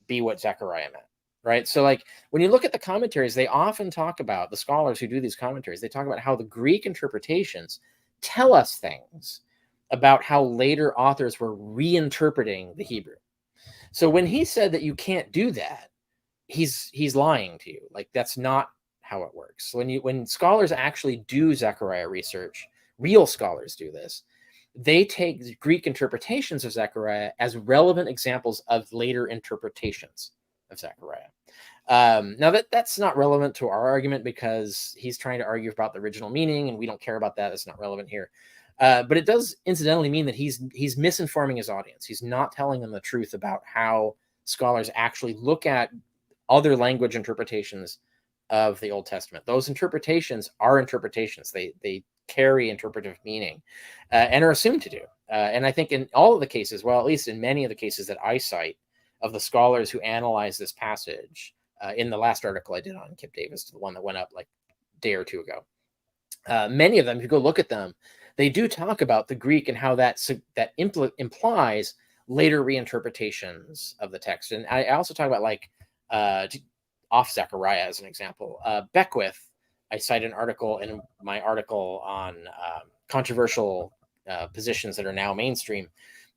be what Zechariah meant, right? So, like, when you look at the commentaries, they often talk about, the scholars who do these commentaries, they talk about how the Greek interpretations tell us things about how later authors were reinterpreting the Hebrew. So when he said that you can't do that, he's lying to you. Like, that's not how it works. When scholars actually do Zechariah research, real scholars do this, they take Greek interpretations of Zechariah as relevant examples of later interpretations of Zechariah. Now that's not relevant to our argument because he's trying to argue about the original meaning, and we don't care about that. It's not relevant here. But it does incidentally mean that he's misinforming his audience. He's not telling them the truth about how scholars actually look at other language interpretations of the Old Testament. Those interpretations are interpretations. They carry interpretive meaning and are assumed to do. And I think in all of the cases, well, at least in many of the cases that I cite of the scholars who analyze this passage, in the last article I did on Kipp Davis, the one that went up like a day or two ago, many of them, if you go look at them, they do talk about the Greek and how that implies later reinterpretations of the text. And I also talk about, like, off Zechariah as an example. Beckwith, I cite an article in my article on controversial positions that are now mainstream.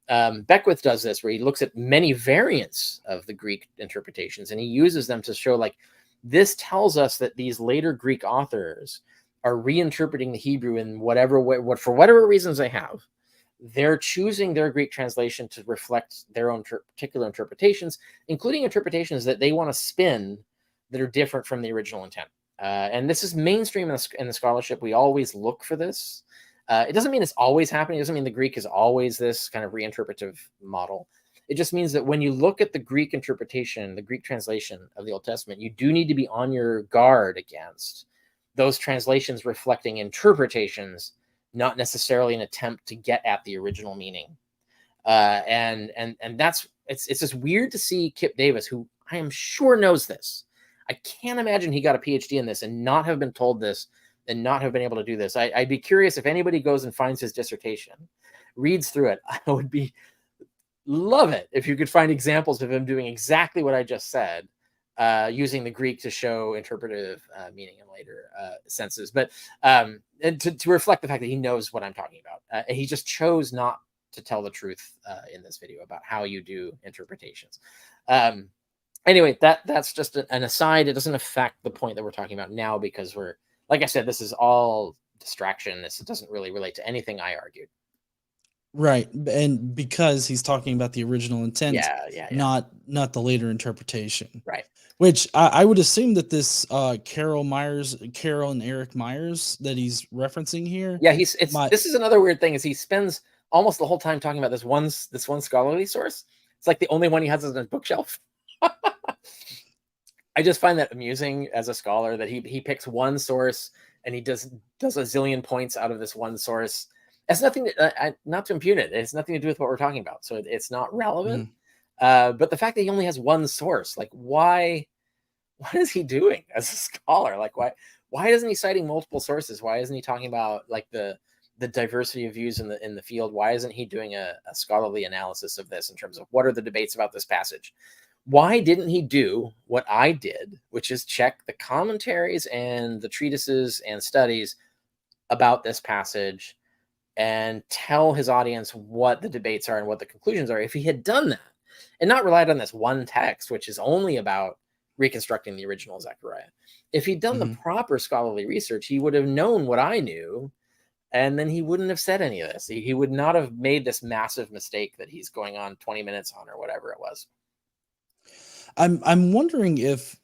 Beckwith does this where he looks at many variants of the Greek interpretations, and he uses them to show, like, this tells us that these later Greek authors are reinterpreting the Hebrew in whatever way, for whatever reasons they have. They're choosing their Greek translation to reflect their own particular interpretations, including interpretations that they want to spin that are different from the original intent. And this is mainstream in the scholarship. We always look for this. It doesn't mean it's always happening. It doesn't mean the Greek is always this kind of reinterpretive model. It just means that when you look at the Greek interpretation, the Greek translation of the Old Testament, you do need to be on your guard against those translations reflecting interpretations, not necessarily an attempt to get at the original meaning. And that's, it's just weird to see Kipp Davis, who I am sure knows this. I can't imagine he got a PhD in this and not have been told this and not have been able to do this. I'd be curious if anybody goes and finds his dissertation, reads through it. I would be love it if you could find examples of him doing exactly what I just said, using the Greek to show interpretive meaning in later senses. But and to reflect the fact that he knows what I'm talking about. He just chose not to tell the truth in this video about how you do interpretations. Anyway, that's just an aside. It doesn't affect the point that we're talking about now, because we're, like I said, this is all distraction. This doesn't really relate to anything I argued. Right, and because he's talking about the original intent, Yeah. not the later interpretation. Right. Which I would assume that this Carol and Eric Myers that he's referencing here. Yeah, this is another weird thing, is he spends almost the whole time talking about this one scholarly source. It's like the only one he has on his bookshelf. I just find that amusing as a scholar, that he picks one source and he does a zillion points out of this one source. It's nothing to, not to impugn it. It's nothing to do with what we're talking about, so it's not relevant. But the fact that he only has one source, like, what is he doing as a scholar? Like, why isn't he citing multiple sources? Why isn't he talking about like the diversity of views in the field? Why isn't he doing a scholarly analysis of this in terms of what are the debates about this passage? Why didn't he do what I did, which is check the commentaries and the treatises and studies about this passage and tell his audience what the debates are and what the conclusions are? If he had done that and not relied on this one text, which is only about reconstructing the original Zechariah, if he'd done the proper scholarly research, he would have known what I knew, and then he wouldn't have said any of this. He would not have made this massive mistake that he's going on 20 minutes on, or whatever it was. I'm wondering if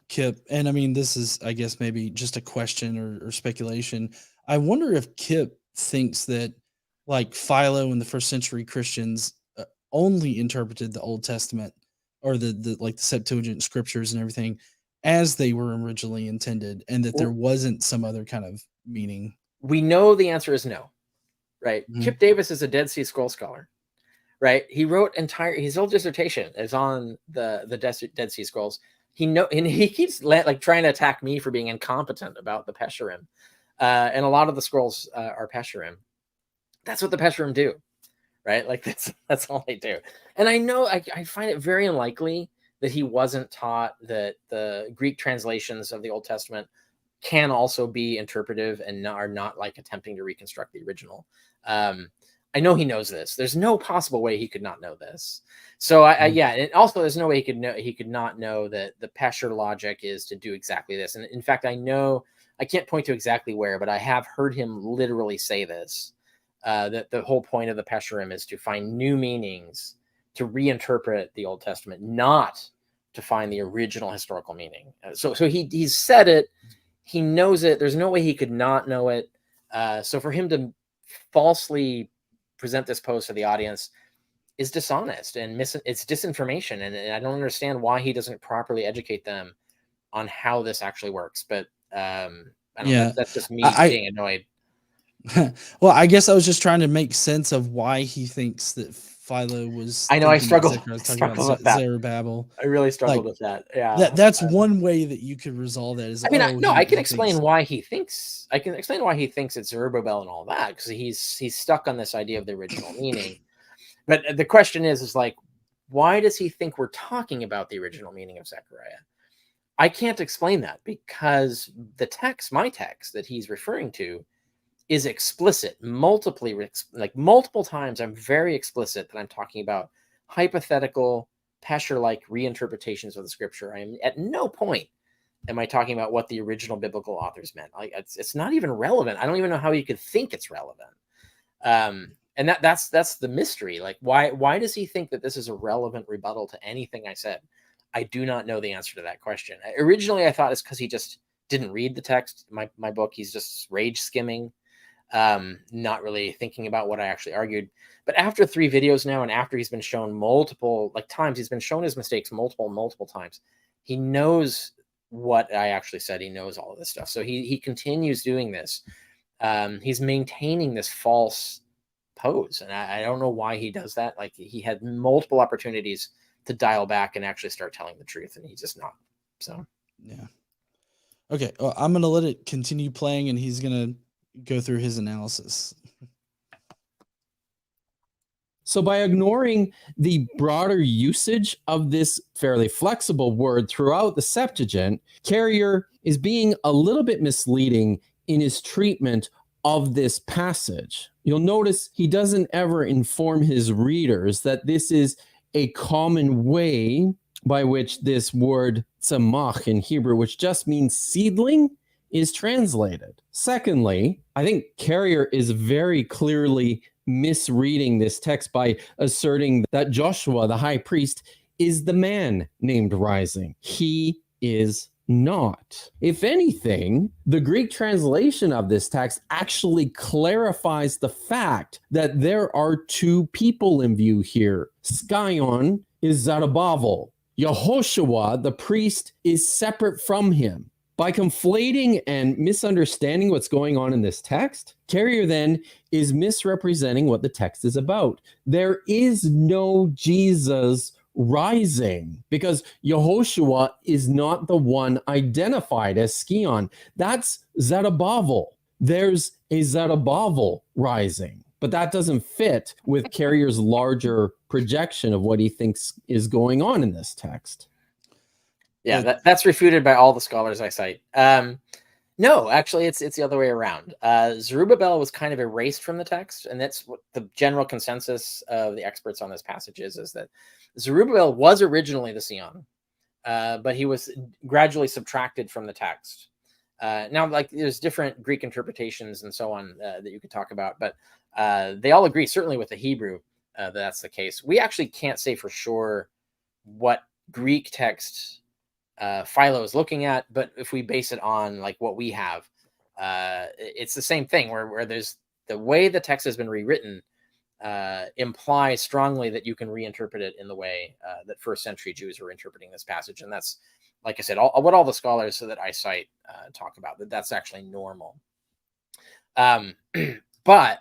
Kipp, and I mean, this is, I guess, maybe just a question or speculation. I wonder if Kipp thinks that, like, Philo and the first century Christians only interpreted the Old Testament, or the like the Septuagint scriptures and everything, as they were originally intended, and that there wasn't some other kind of meaning. We know the answer is no, right? Kipp Davis is a Dead Sea Scroll scholar, right? He wrote his whole dissertation is on the Dead Sea Scrolls. And he keeps like trying to attack me for being incompetent about the Pesherim, and a lot of the scrolls are Pesherim. That's what the Pesherim do, right? Like that's all they do. And I know I find it very unlikely that he wasn't taught that the Greek translations of the Old Testament can also be interpretive and are not like attempting to reconstruct the original. I know he knows this. There's no possible way he could not know this. So yeah, and also there's no way he could not know that the Pesher logic is to do exactly this. And in fact, I can't point to exactly where, but I have heard him literally say this, that the whole point of the Pesherim is to find new meanings, to reinterpret the Old Testament, not to find the original historical meaning. So he's said it. He knows it. There's no way he could not know it. So for him to falsely present this post to the audience is dishonest and it's disinformation. And I don't understand why he doesn't properly educate them on how this actually works. But I don't know. That's just me being annoyed. Well, I guess I was just trying to make sense of why he thinks that Philo was. I know I struggle with that. Zerubbabel. I really struggled with that. Yeah, that's one way that you could resolve that. Is I mean, I can explain why he thinks. I can explain why he thinks it's Zerubbabel and all that, because he's stuck on this idea of the original meaning. But the question is like, why does he think we're talking about the original meaning of Zechariah? I can't explain that, because the text, my text that he's referring to, is explicit multiple times. I'm very explicit that I'm talking about hypothetical Pesher-like reinterpretations of the scripture. I am at no point am I talking about what the original biblical authors meant. Like it's not even relevant. I don't even know how you could think it's relevant. And that's the mystery. Like why does he think that this is a relevant rebuttal to anything I said? I do not know the answer to that question. Originally, I thought it's because he just didn't read the text. My book, he's just rage skimming. Not really thinking about what I actually argued. But after 3 videos now, and after he's been shown multiple times, he's been shown his mistakes multiple times. He knows what I actually said. He knows all of this stuff. So he continues doing this. He's maintaining this false pose, and I don't know why he does that. Like, he had multiple opportunities to dial back and actually start telling the truth, and he's just not. So yeah. Okay, well, I'm gonna let it continue playing, and he's gonna go through his analysis. So by ignoring the broader usage of this fairly flexible word throughout the Septuagint, Carrier is being a little bit misleading in his treatment of this passage. You'll notice he doesn't ever inform his readers that this is a common way by which this word tzemach in Hebrew, which just means seedling, is translated. Secondly, I think Carrier is very clearly misreading this text by asserting that Joshua, the high priest, is the man named Rising. He is not. If anything, the Greek translation of this text actually clarifies the fact that there are two people in view here. Skion is Zerubbabel. Yehoshua, the priest, is separate from him. By conflating and misunderstanding what's going on in this text, Carrier then is misrepresenting what the text is about. There is no Jesus rising because Yehoshua is not the one identified as Skion. That's Zerubbabel. There's a Zerubbabel rising, but that doesn't fit with Carrier's larger projection of what he thinks is going on in this text. Yeah, that's refuted by all the scholars I cite. No, actually, it's the other way around. Zerubbabel was kind of erased from the text, and that's what the general consensus of the experts on this passage is that Zerubbabel was originally the Sion, but he was gradually subtracted from the text. Now, like, there's different Greek interpretations and so on that you could talk about, but they all agree, certainly with the Hebrew, that that's the case. We actually can't say for sure what Greek text Philo is looking at, but if we base it on like what we have, it's the same thing where there's the way the text has been rewritten implies strongly that you can reinterpret it in the way that first century Jews were interpreting this passage. And that's, like I said, what all the scholars that I cite talk about, that's actually normal. But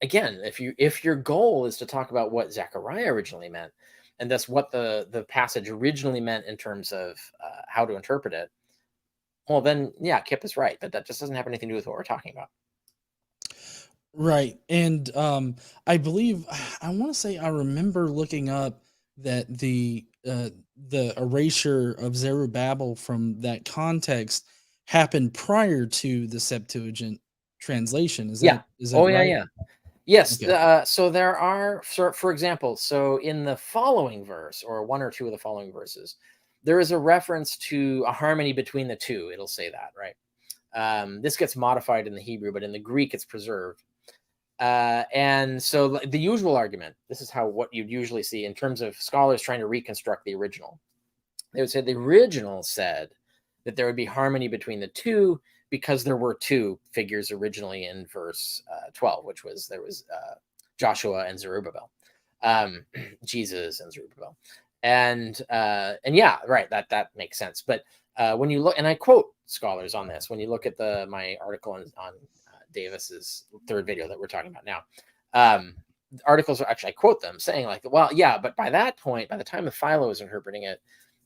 again, if your goal is to talk about what Zechariah originally meant, and that's what the passage originally meant in terms of how to interpret it, well, then, yeah, Kipp is right. But that just doesn't have anything to do with what we're talking about. Right. And I believe, I want to say I remember looking up that the erasure of Zerubbabel from that context happened prior to the Septuagint translation. Is that right? Yeah. Yes. Okay. So there are, for example, so in the following verse, or one or two of the following verses, there is a reference to a harmony between the two. It'll say that, right? This gets modified in the Hebrew, but in the Greek, it's preserved. And so the usual argument, this is what you'd usually see in terms of scholars trying to reconstruct the original. They would say the original said that there would be harmony between the two, because there were two figures originally in verse 12, which was there was Joshua and Zerubbabel, Jesus and Zerubbabel, and yeah, right, that makes sense. But when you look, and I quote scholars on this, when you look at my article on Davis's third video that we're talking about now, articles are actually, I quote them saying like, well, yeah, but by that point, by the time of Philo was interpreting it,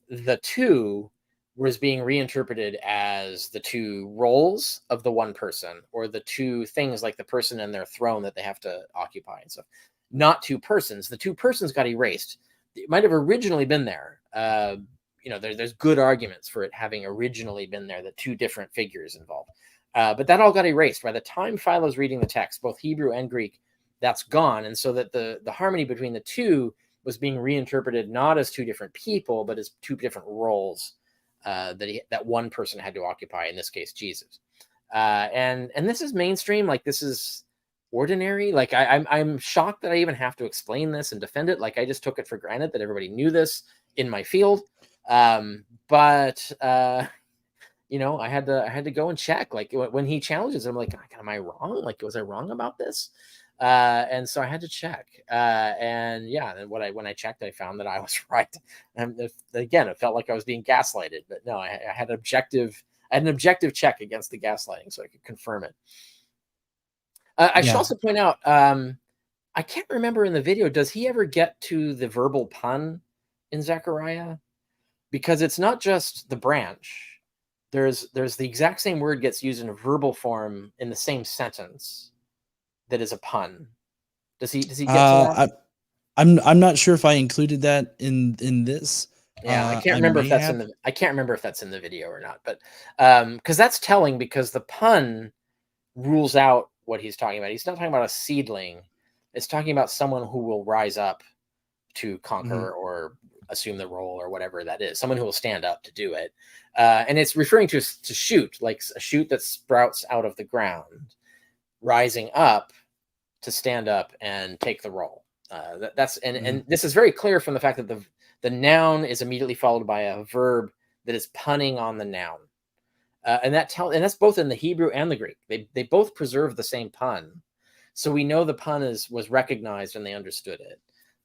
the two was being reinterpreted as the two roles of the one person, or the two things like the person and their throne that they have to occupy and stuff. Not two persons. The two persons got erased. It might have originally been there. There's good arguments for it having originally been there, the two different figures involved. But that all got erased. By the time Philo's reading the text, both Hebrew and Greek, that's gone. And so that the harmony between the two was being reinterpreted not as two different people, but as two different roles that one person had to occupy, in this case, Jesus. And this is mainstream. Like, this is ordinary. Like, I'm shocked that I even have to explain this and defend it. Like, I just took it for granted that everybody knew this in my field. But I had to go and check. Like, when he challenges him, like, am I wrong? Like, was I wrong about this? And so I had to check. And yeah, and when I checked, I found that I was right. And again, it felt like I was being gaslighted, but no, I had an objective check against the gaslighting, so I could confirm it. I should also point out, I can't remember in the video, does he ever get to the verbal pun in Zechariah? Because it's not just the branch. There's the exact same word gets used in a verbal form in the same sentence that is a pun. Does he get to that? I'm not sure if I included that in this. Yeah, I can't remember if that's in the I can't remember if that's in the video or not, but because that's telling, because the pun rules out what he's talking about. He's not talking about a seedling. It's talking about someone who will rise up to conquer or assume the role or whatever that is. Someone who will stand up to do it. And it's referring to shoot, like a shoot that sprouts out of the ground, rising up to stand up and take the role. And this is very clear from the fact that the noun is immediately followed by a verb that is punning on the noun. And that's both in the Hebrew and the Greek. They both preserve the same pun, so we know the pun was recognized and they understood it.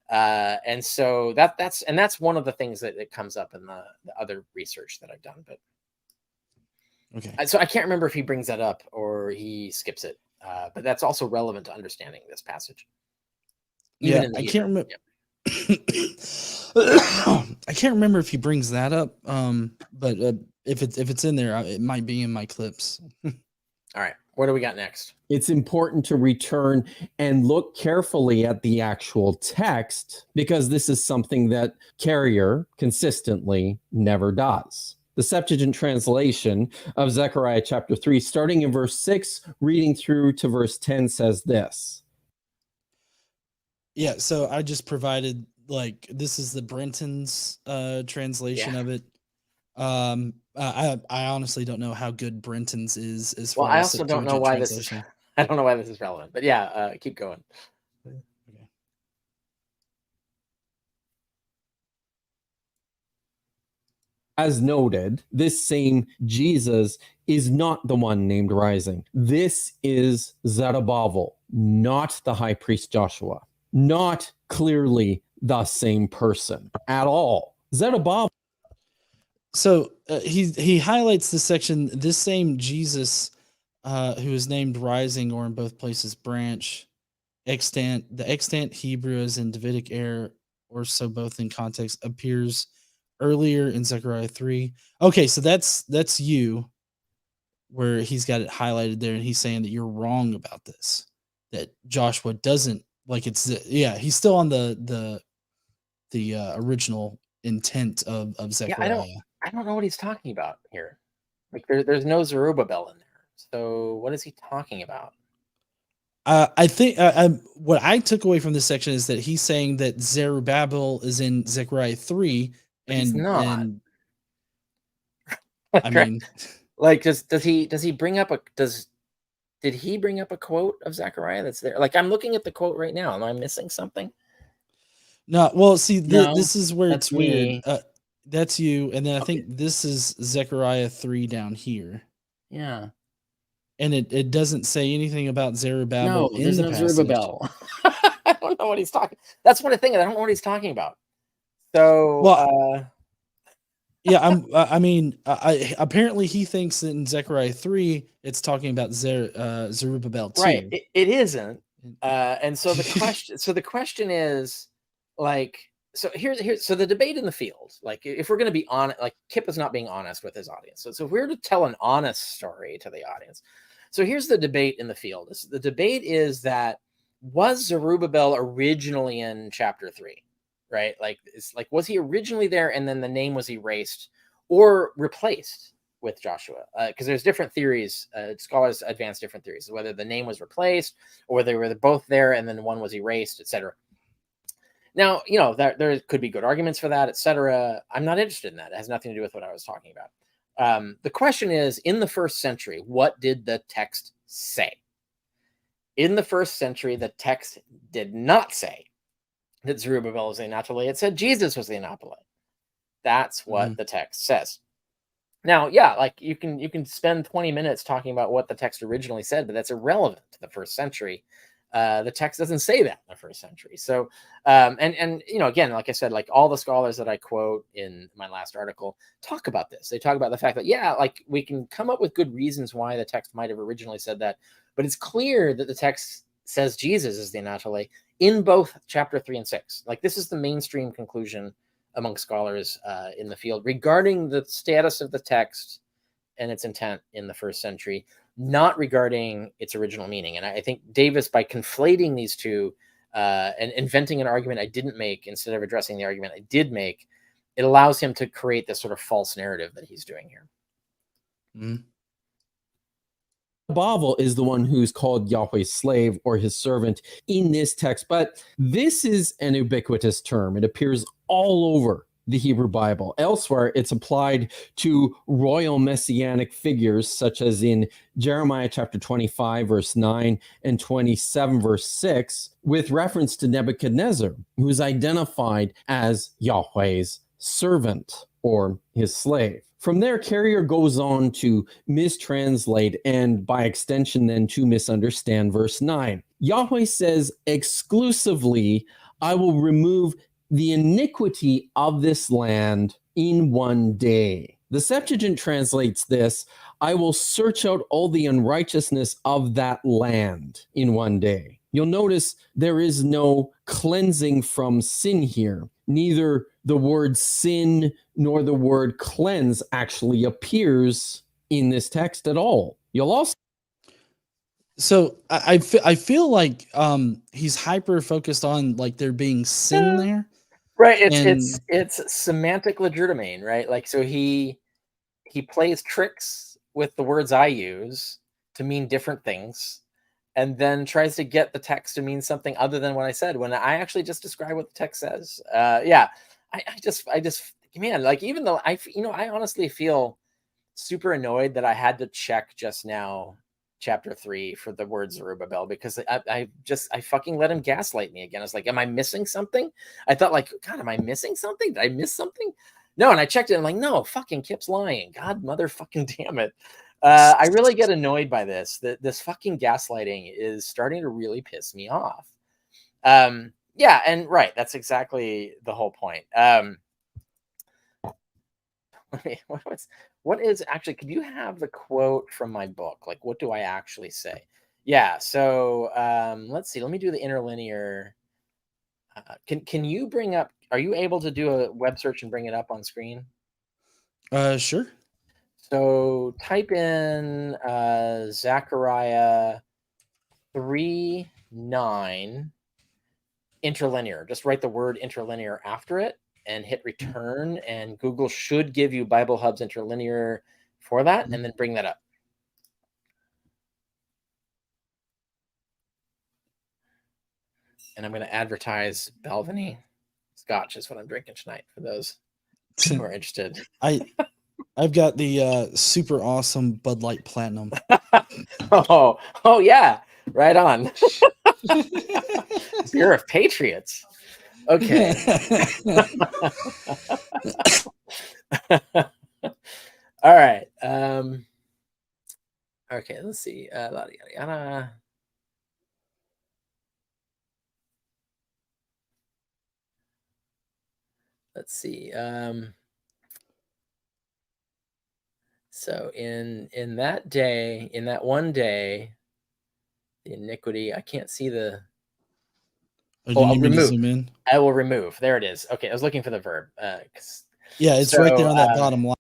And so that's one of the things that comes up in the other research that I've done. But okay, so I can't remember if he brings that up or he skips it. But that's also relevant to understanding this passage. Yeah, I can't remember. I can't remember if he brings that up. But if it's in there, it might be in my clips. All right, what do we got next? It's important to return and look carefully at the actual text, because this is something that Carrier consistently never does. The Septuagint translation of Zechariah chapter 3, starting in verse 6, reading through to verse 10, says this. Yeah, so I just provided, like, this is the Brenton's translation of it. I honestly don't know how good Brenton's is as far as I also don't know why this is. I don't know why this is relevant, but yeah, keep going. Okay. As noted, this same Jesus is not the one named rising. This is Zerubbabel, not the high priest Joshua, not clearly the same person at all. Zerubbabel. So he highlights this section, this same Jesus who is named rising, or in both places branch, extant. The extant Hebrew as in Davidic era, or so both in context, appears earlier in Zechariah 3. Okay, so that's you, where he's got it highlighted there, and he's saying that you're wrong about this, that Joshua doesn't, like, it's he's still on the original intent of Zechariah. I don't know what he's talking about here. Like there's no Zerubbabel in there. So what is he talking about? I think what I took away from this section is that he's saying that Zerubbabel is in Zechariah 3, But he's not. And I mean, like does he bring up did he bring up a quote of Zechariah that's there? Like, I'm looking at the quote right now. Am I missing something? No. Well, see, No, this is where it's me. weird. That's you, and then I think this is Zechariah 3 down here. Yeah. And it doesn't say anything about Zerubbabel in the passage. Zerubbabel. I don't know what he's talking. That's one of the things. I don't know what he's talking about. So, well, yeah, I mean, apparently he thinks that in Zechariah 3 it's talking about Zerubbabel too. Right. It isn't. And so the question is, like, so here's so the debate in the field, like, if we're going to be honest, like, Kipp is not being honest with his audience. So if we're to tell an honest story to the audience, so here's the debate in the field. The debate is that, was Zerubbabel originally in chapter 3? Right? Like, it's like, was he originally there and then the name was erased or replaced with Joshua? Because there's different theories. Scholars advance different theories, whether the name was replaced or they were both there and then one was erased, etc. Now, there could be good arguments for that, etc. I'm not interested in that. It has nothing to do with what I was talking about. The question is, in the first century, what did the text say? In the first century, the text did not say that Zerubbabel was the Anatole. It said Jesus was the Anatole. That's what the text says. Now, yeah, like, you can spend 20 minutes talking about what the text originally said, but that's irrelevant to the first century. The text doesn't say that in the first century. So, and again, like I said, like, all the scholars that I quote in my last article talk about this. They talk about the fact that, yeah, like, we can come up with good reasons why the text might have originally said that, but it's clear that the text says Jesus is the Anatole in both chapter 3 and 6. Like, this is the mainstream conclusion among scholars in the field regarding the status of the text and its intent in the first century, not regarding its original meaning. And I think Davis, by conflating these two, and inventing an argument I didn't make instead of addressing the argument I did make, it allows him to create this sort of false narrative that he's doing here. Mm. Bavel is the one who's called Yahweh's slave or his servant in this text, but this is an ubiquitous term. It appears all over the Hebrew Bible. Elsewhere, it's applied to royal messianic figures, such as in Jeremiah chapter 25, verse 9, and 27, verse 6, with reference to Nebuchadnezzar, who is identified as Yahweh's servant or his slave. From there, Carrier goes on to mistranslate and by extension then to misunderstand verse 9. Yahweh says exclusively, I will remove the iniquity of this land in one day. The Septuagint translates this, I will search out all the unrighteousness of that land in one day. You'll notice there is no cleansing from sin here. Neither the word sin nor the word cleanse actually appears in this text at all. You'll also So I feel like he's hyper focused on like there being sin there. Right. And It's semantic legerdemain, right? Like, so he plays tricks with the words I use to mean different things, and then tries to get the text to mean something other than what I said when I actually just describe what the text says. Yeah, I just, man, like, even though I honestly feel super annoyed that I had to check just now chapter 3 for the word Zerubbabel, because I fucking let him gaslight me again. I was like, am I missing something? I thought, like, God, am I missing something? Did I miss something? No, and I checked it. I'm like, no, fucking Kipp's lying. God, motherfucking damn it. I really get annoyed by this. This fucking gaslighting is starting to really piss me off. Yeah, and right, that's exactly the whole point. What is actually, could you have the quote from my book? Like, what do I actually say? Yeah, so let's see. Let me do the interlinear. Can you bring up, are you able to do a web search and bring it up on screen? sure. So type in Zechariah 3:9 interlinear. Just write the word interlinear after it and hit return, and Google should give you Bible Hub's interlinear for that, and then bring that up. And I'm going to advertise Balvenie Scotch is what I'm drinking tonight for those who are interested. I've got the super awesome Bud Light Platinum. Oh yeah, right on. Beer of Patriots. Okay. All right. Okay, let's see. Yada, yada, yada. Let's see. So in that day, in that one day, the iniquity, I can't see the. Oh, you need me to remove. zoom in? I will remove. There it is. Okay, I was looking for the verb. Yeah, it's right there on that bottom line.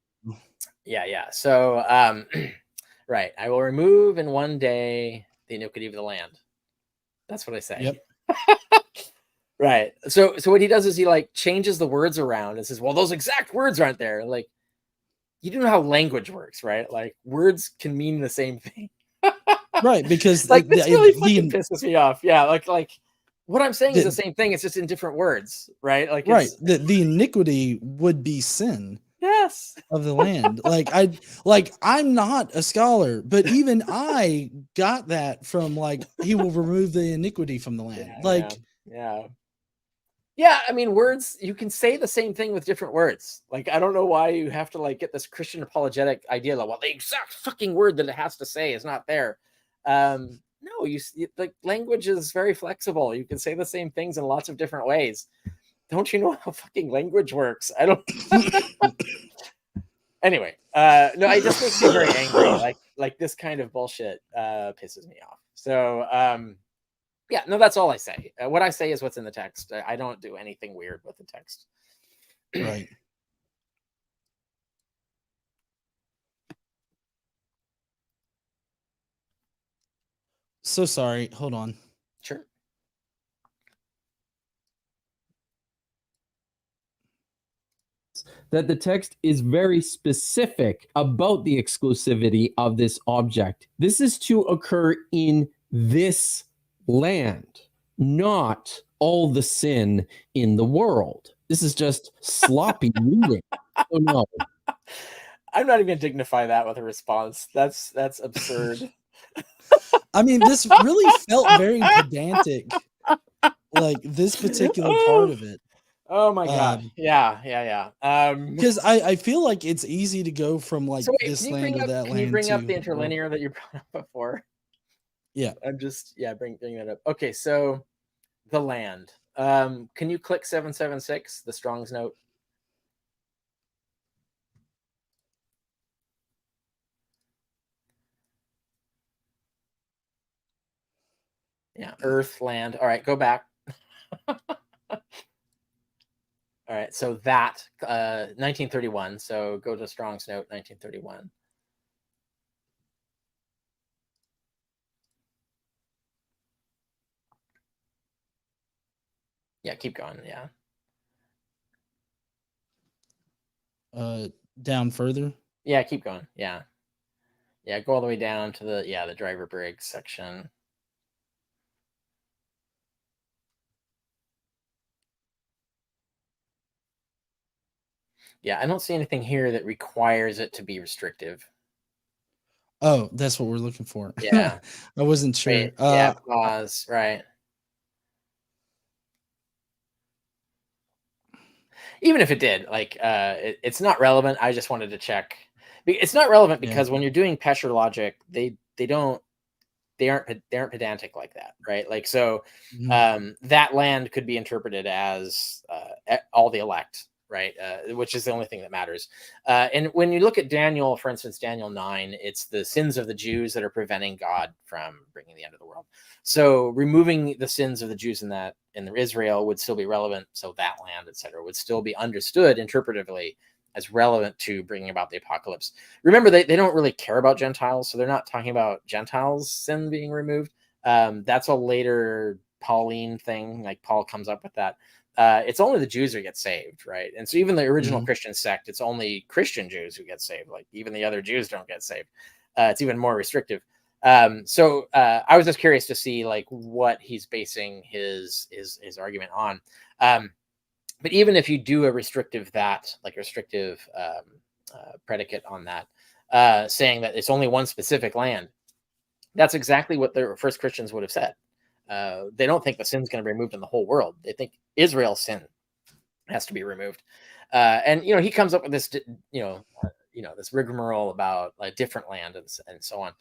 Yeah. So right, I will remove in one day the iniquity of the land. That's what I say. Yep. Right. So what he does is he like changes the words around and says, well, those exact words aren't there. Like, you do know how language works, right? Like, words can mean the same thing. Right, because like, this really fucking pisses me off. Yeah, like what I'm saying is the same thing. It's just in different words, right? Like, right. The iniquity would be sin. Yes. Of the land. I'm not a scholar, but even I got that from like, he will remove the iniquity from the land. Yeah, I mean, words, you can say the same thing with different words. Like, I don't know why you have to like get this Christian apologetic idea that, well, the exact fucking word that it has to say is not there. No, like, language is very flexible. You can say the same things in lots of different ways. Don't you know how fucking language works? I don't. Anyway, no, it just makes me very angry. Like this kind of bullshit pisses me off. So yeah, no, that's all I say. What I say is what's in the text. I don't do anything weird with the text. Right. So sorry. Hold on. Sure. that the text is very specific about the exclusivity of this object. This is to occur in this land, not all the sin in the world. This is just sloppy reading. Oh no. I'm not even gonna dignify that with a response. That's absurd. I mean, this really felt very pedantic, like this particular part of it. Oh my god. Yeah. Because I feel like it's easy to go from like so wait, this land or that can you land bring up to the interlinear that you brought up before? Yeah. I'm just bringing that up. Okay, so the land. Can you click 776, the Strong's note? Yeah, earth, land. All right, go back. All right, so that 1931. So go to Strong's note 1931. Yeah, keep going. Yeah. Down further. Yeah, keep going. Yeah. Yeah, go all the way down to the driver Briggs section. Yeah, I don't see anything here that requires it to be restrictive. Oh, that's what we're looking for. Yeah. I wasn't sure. Right. Yeah, pause. Right. Even if it did, like, it's not relevant. I just wanted to check. It's not relevant because when you're doing Pesher logic, they aren't pedantic like that, right? Like, so that land could be interpreted as all the elect, right? Which is the only thing that matters. And when you look at Daniel, for instance, Daniel 9, it's the sins of the Jews that are preventing God from bringing the end of the world. So removing the sins of the Jews in Israel would still be relevant. So that land, etc., would still be understood interpretively as relevant to bringing about the apocalypse. Remember, they don't really care about Gentiles, so they're not talking about Gentiles' sin being removed. That's a later Pauline thing, like Paul comes up with that. It's only the Jews who get saved, right? And so even the original Christian sect, it's only Christian Jews who get saved. Like even the other Jews don't get saved. It's even more restrictive. So I was just curious to see like what he's basing his argument on. But even if you do a restrictive predicate on that, saying that it's only one specific land, that's exactly what the first Christians would have said. They don't think the sin's going to be removed in the whole world. They think Israel's sin has to be removed. And he comes up with this, this rigmarole about a different land and so on.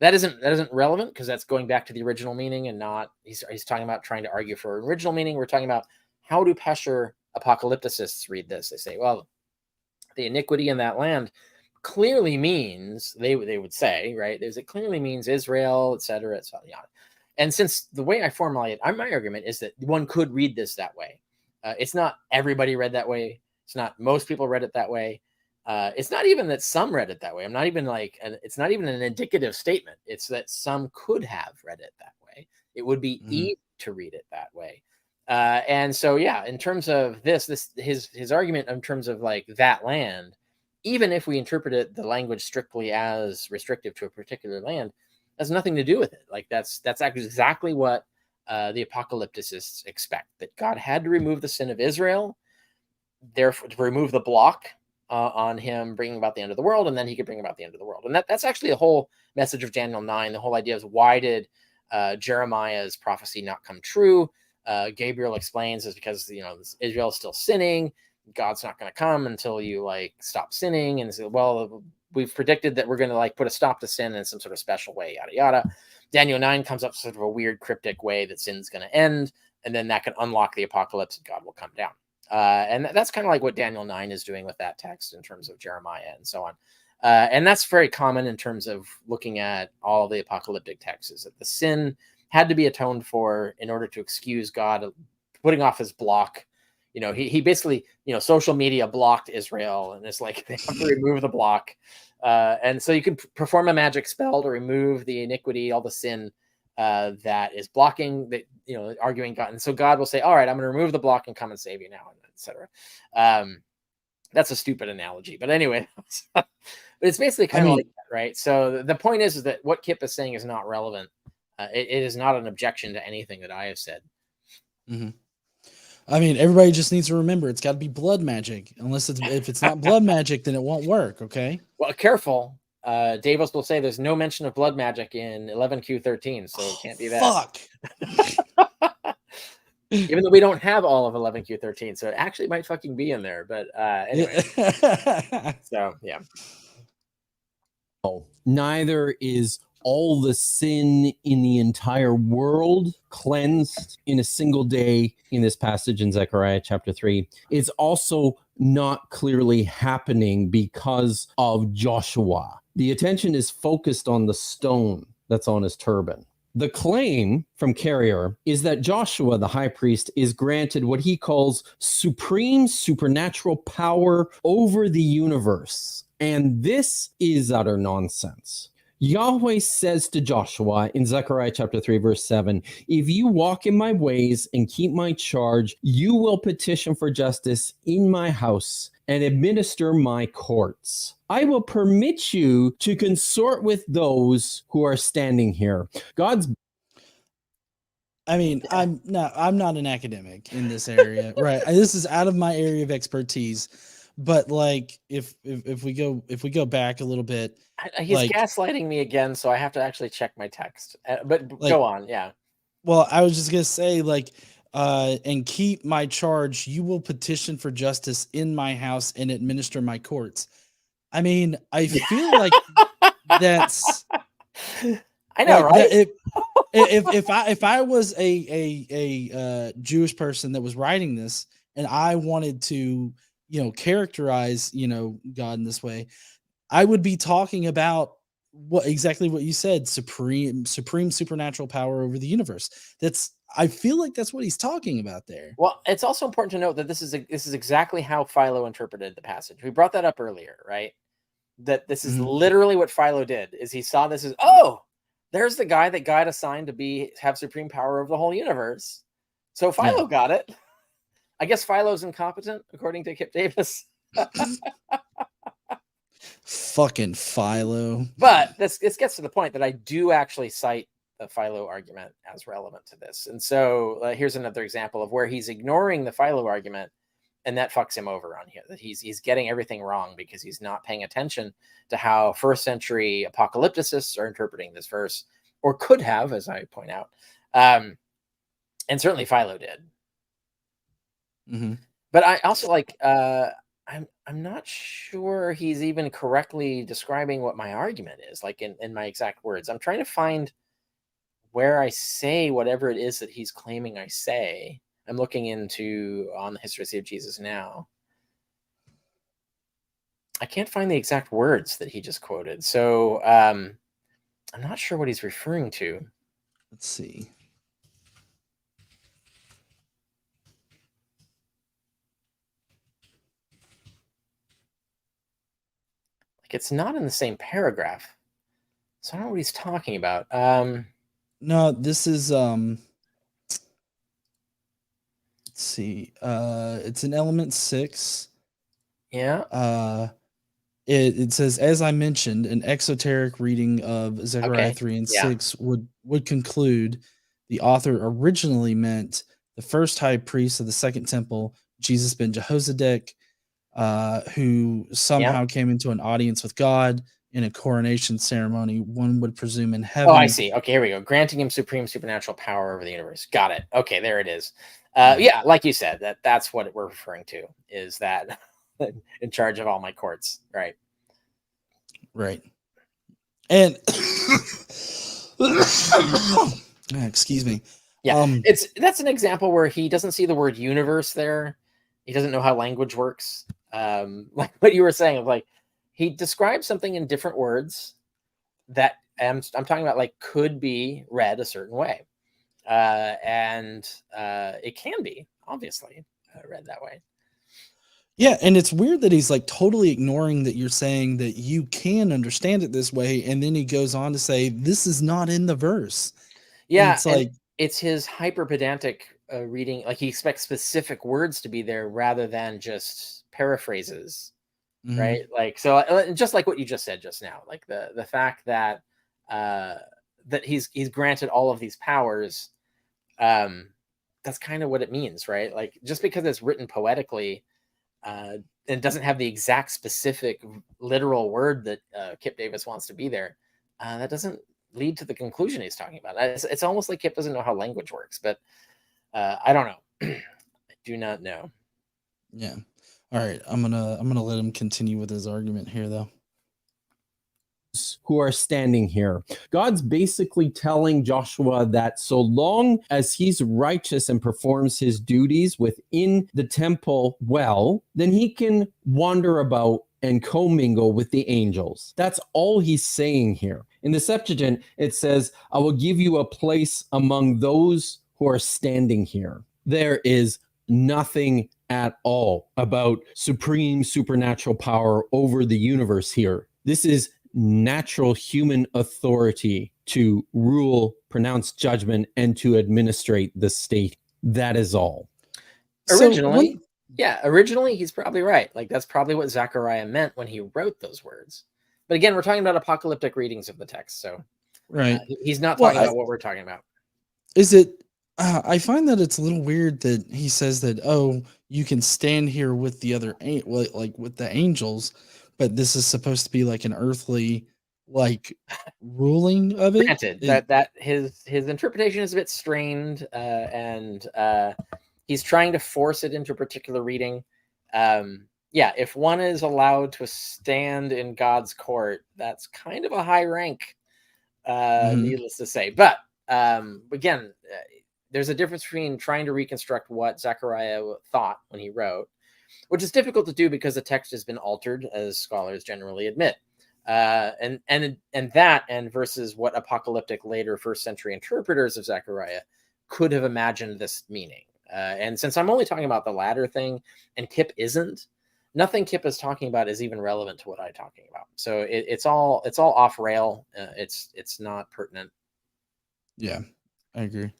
That isn't relevant because that's going back to the original meaning and not. He's talking about trying to argue for an original meaning. We're talking about how do Pesher apocalypticists read this? They say, well, the iniquity in that land clearly means they would say, right? It clearly means Israel, etc., etc. And since the way I formulate it, my argument is that one could read this that way. It's not everybody read that way. It's not most people read it that way. It's not even that some read it that way. I'm not even it's not even an indicative statement. It's that some could have read it that way. It would be easy to read it that way. And so, yeah, in terms of his argument in terms of like that land, even if we interpret the language strictly as restrictive to a particular land, has nothing to do with it. Like that's exactly what the apocalypticists expect, that God had to remove the sin of Israel, therefore to remove the block on him bringing about the end of the world, and then he could bring about the end of the world. And that's actually the whole message of Daniel 9. The whole idea is, why did Jeremiah's prophecy not come true? Gabriel explains is because Israel is still sinning. God's not going to come until you like stop sinning. And so, well, we've predicted that we're going to like put a stop to sin in some sort of special way, yada yada. Daniel 9 comes up sort of a weird cryptic way that sin's going to end, and then that can unlock the apocalypse and God will come down. And that's kind of like what Daniel 9 is doing with that text in terms of Jeremiah and so on. And that's very common in terms of looking at all the apocalyptic texts, is that the sin had to be atoned for in order to excuse God putting off his block. He basically, social media blocked Israel, and it's like they have to remove the block. And so you could perform a magic spell to remove the iniquity, all the sin that is blocking, that, you know, arguing God. And so God will say, all right, I'm going to remove the block and come and save you now, etc. That's a stupid analogy, but anyway, but it's basically kind of like that, right? So the point is that what Kipp is saying is not relevant. It is not an objection to anything that I have said. Mm-hmm. I mean, everybody just needs to remember it's got to be blood magic. Unless if it's not blood magic, then it won't work. Okay. Well, careful. Davis will say there's no mention of blood magic in 11Q13, so it can't be that. Fuck. Even though we don't have all of 11Q13, so it actually might fucking be in there. But anyway, so yeah. Oh, neither is all the sin in the entire world cleansed in a single day in this passage in Zechariah chapter 3. It's also not clearly happening because of Joshua. The attention is focused on the stone that's on his turban. The claim from Carrier is that Joshua, the high priest, is granted what he calls supreme supernatural power over the universe. And this is utter nonsense. Yahweh says to Joshua in Zechariah chapter 3, verse 7, if you walk in my ways and keep my charge, you will petition for justice in my house and administer my courts. I will permit you to consort with those who are standing here. I mean, I'm not an academic in this area, right? This is out of my area of expertise. But like, if we go back a little bit, he's gaslighting me again, so I have to actually check my text. But go on, yeah. Well, I was just gonna say, like, and keep my charge. You will petition for justice in my house and administer my courts. I mean, I feel like that's. I know, like, right? If I was a Jewish person that was writing this and I wanted to, you know, characterize, you know, God in this way, I would be talking about exactly what you said, supreme supernatural power over the universe. I feel like that's what he's talking about there. Well, it's also important to note that this is exactly how Philo interpreted the passage. We brought that up earlier, right? That this is literally what Philo did. Is he saw this as, oh, there's the guy that God assigned to have supreme power over the whole universe. So Philo got it. I guess Philo's incompetent, according to Kipp Davis. Fucking Philo. But this gets to the point that I do actually cite the Philo argument as relevant to this. And so here's another example of where he's ignoring the Philo argument, and that fucks him over on here. That he's getting everything wrong because he's not paying attention to how first century apocalypticists are interpreting this verse, or could have, as I point out. And certainly Philo did. But I also I'm not sure he's even correctly describing what my argument is, like in my exact words. I'm trying to find where I say whatever it is that he's claiming I say. I'm looking into on the Historicity of Jesus now. I can't find the exact words that he just quoted. So I'm not sure what he's referring to. Let's see. It's not in the same paragraph, so I don't know what he's talking about. No, this is let's see. It's in element 6. Yeah. It says, as I mentioned, an exoteric reading of Zechariah 3 and 6 would conclude the author originally meant the first high priest of the second temple, Jesus ben Jehozadak, who somehow came into an audience with God in a coronation ceremony, one would presume in heaven. Oh, I see. Okay, here we go. Granting him supreme supernatural power over the universe. Got it. Okay, there it is. Yeah, like you said, that's what we're referring to, is that in charge of all my courts. Right. Right. And excuse me. Yeah, that's an example where he doesn't see the word universe there. He doesn't know how language works. Like what you were saying, like he describes something in different words that I'm talking about, like could be read a certain way, and it can be obviously read that way. Yeah, and it's weird that he's like totally ignoring that you're saying that you can understand it this way, and then he goes on to say this is not in the verse. Yeah, it's and like, it's his hyper pedantic reading. Like he expects specific words to be there rather than just paraphrases, mhm. right? Like so, just like what you just said just now, like the fact that uh, that he's granted all of these powers. Um, that's kind of what it means, right? Like just because it's written poetically uh, and doesn't have the exact specific literal word that Kipp Davis wants to be there, that doesn't lead to the conclusion he's talking about. It's almost like Kipp doesn't know how language works, but I don't know. I do not know. Yeah. All right. I'm gonna let him continue with his argument here, though. Who are standing here. God's basically telling Joshua that so long as he's righteous and performs his duties within the temple well, then he can wander about and commingle with the angels. That's all he's saying here. In the Septuagint, it says, I will give you a place among those who are standing here. There is nothing at all about supreme supernatural power over the universe here. This is natural human authority to rule, pronounce judgment, and to administrate the state. That is all. Originally, originally he's probably right. Like that's probably what Zechariah meant when he wrote those words. But again, we're talking about apocalyptic readings of the text, so right. he's not Well, talking about what we're talking about. is it? I find that it's a little weird that he says that, oh, you can stand here with the other, like with the angels, but this is supposed to be like an earthly, like ruling of it. Granted that his interpretation is a bit strained, and he's trying to force it into a particular reading. Yeah, if one is allowed to stand in God's court, that's kind of a high rank, needless to say. But again, there's a difference between trying to reconstruct what Zechariah thought when he wrote, which is difficult to do because the text has been altered, as scholars generally admit. And that and versus what apocalyptic later first century interpreters of Zechariah could have imagined this meaning. And since I'm only talking about the latter thing, and Kipp isn't, nothing Kipp is talking about is even relevant to what I'm talking about. So it's all off rail. It's not pertinent. Yeah, I agree.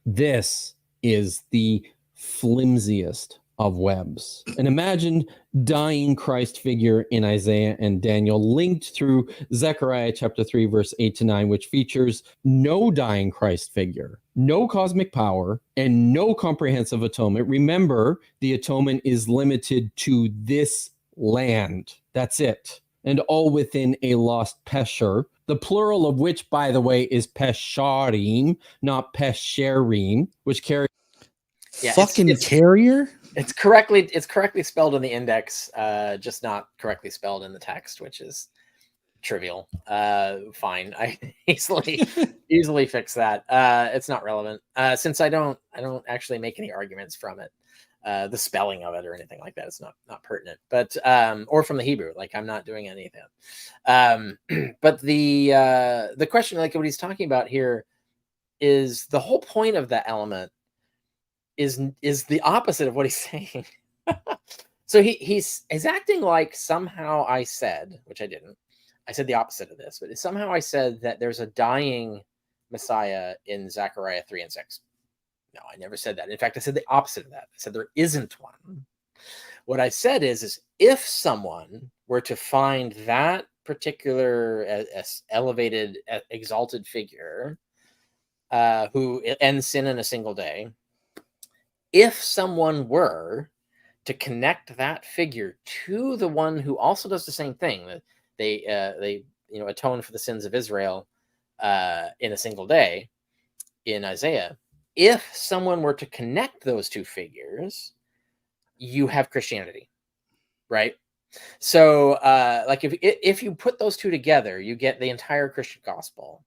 This is the flimsiest of webs. An imagined dying Christ figure in Isaiah and Daniel linked through Zechariah chapter 3, verse 8 to 9, which features no dying Christ figure, no cosmic power, and no comprehensive atonement. Remember, the atonement is limited to this land. That's it. And all within a lost pesher, the plural of which, by the way, is pesharim, not pesherim, which carries Fucking carrier. It's correctly spelled in the index, just not correctly spelled in the text, which is trivial. Fine, I easily fix that. It's not relevant since I don't actually make any arguments from it. The spelling of it or anything like that is not pertinent, but or from the Hebrew, like I'm not doing any of that. But the question, like what he's talking about here, is the whole point of that element is the opposite of what he's saying. So he's acting like somehow I said, which I didn't. I said the opposite of this, but somehow I said that there's a dying Messiah in Zechariah 3 and 6. No, I never said that. In fact, I said the opposite of that. I said there isn't one. What I said is if someone were to find that particular elevated, exalted figure who ends sin in a single day, if someone were to connect that figure to the one who also does the same thing, that they atone for the sins of Israel in a single day in Isaiah, if someone were to connect those two figures, you have Christianity, right? So like if you put those two together, you get the entire Christian gospel.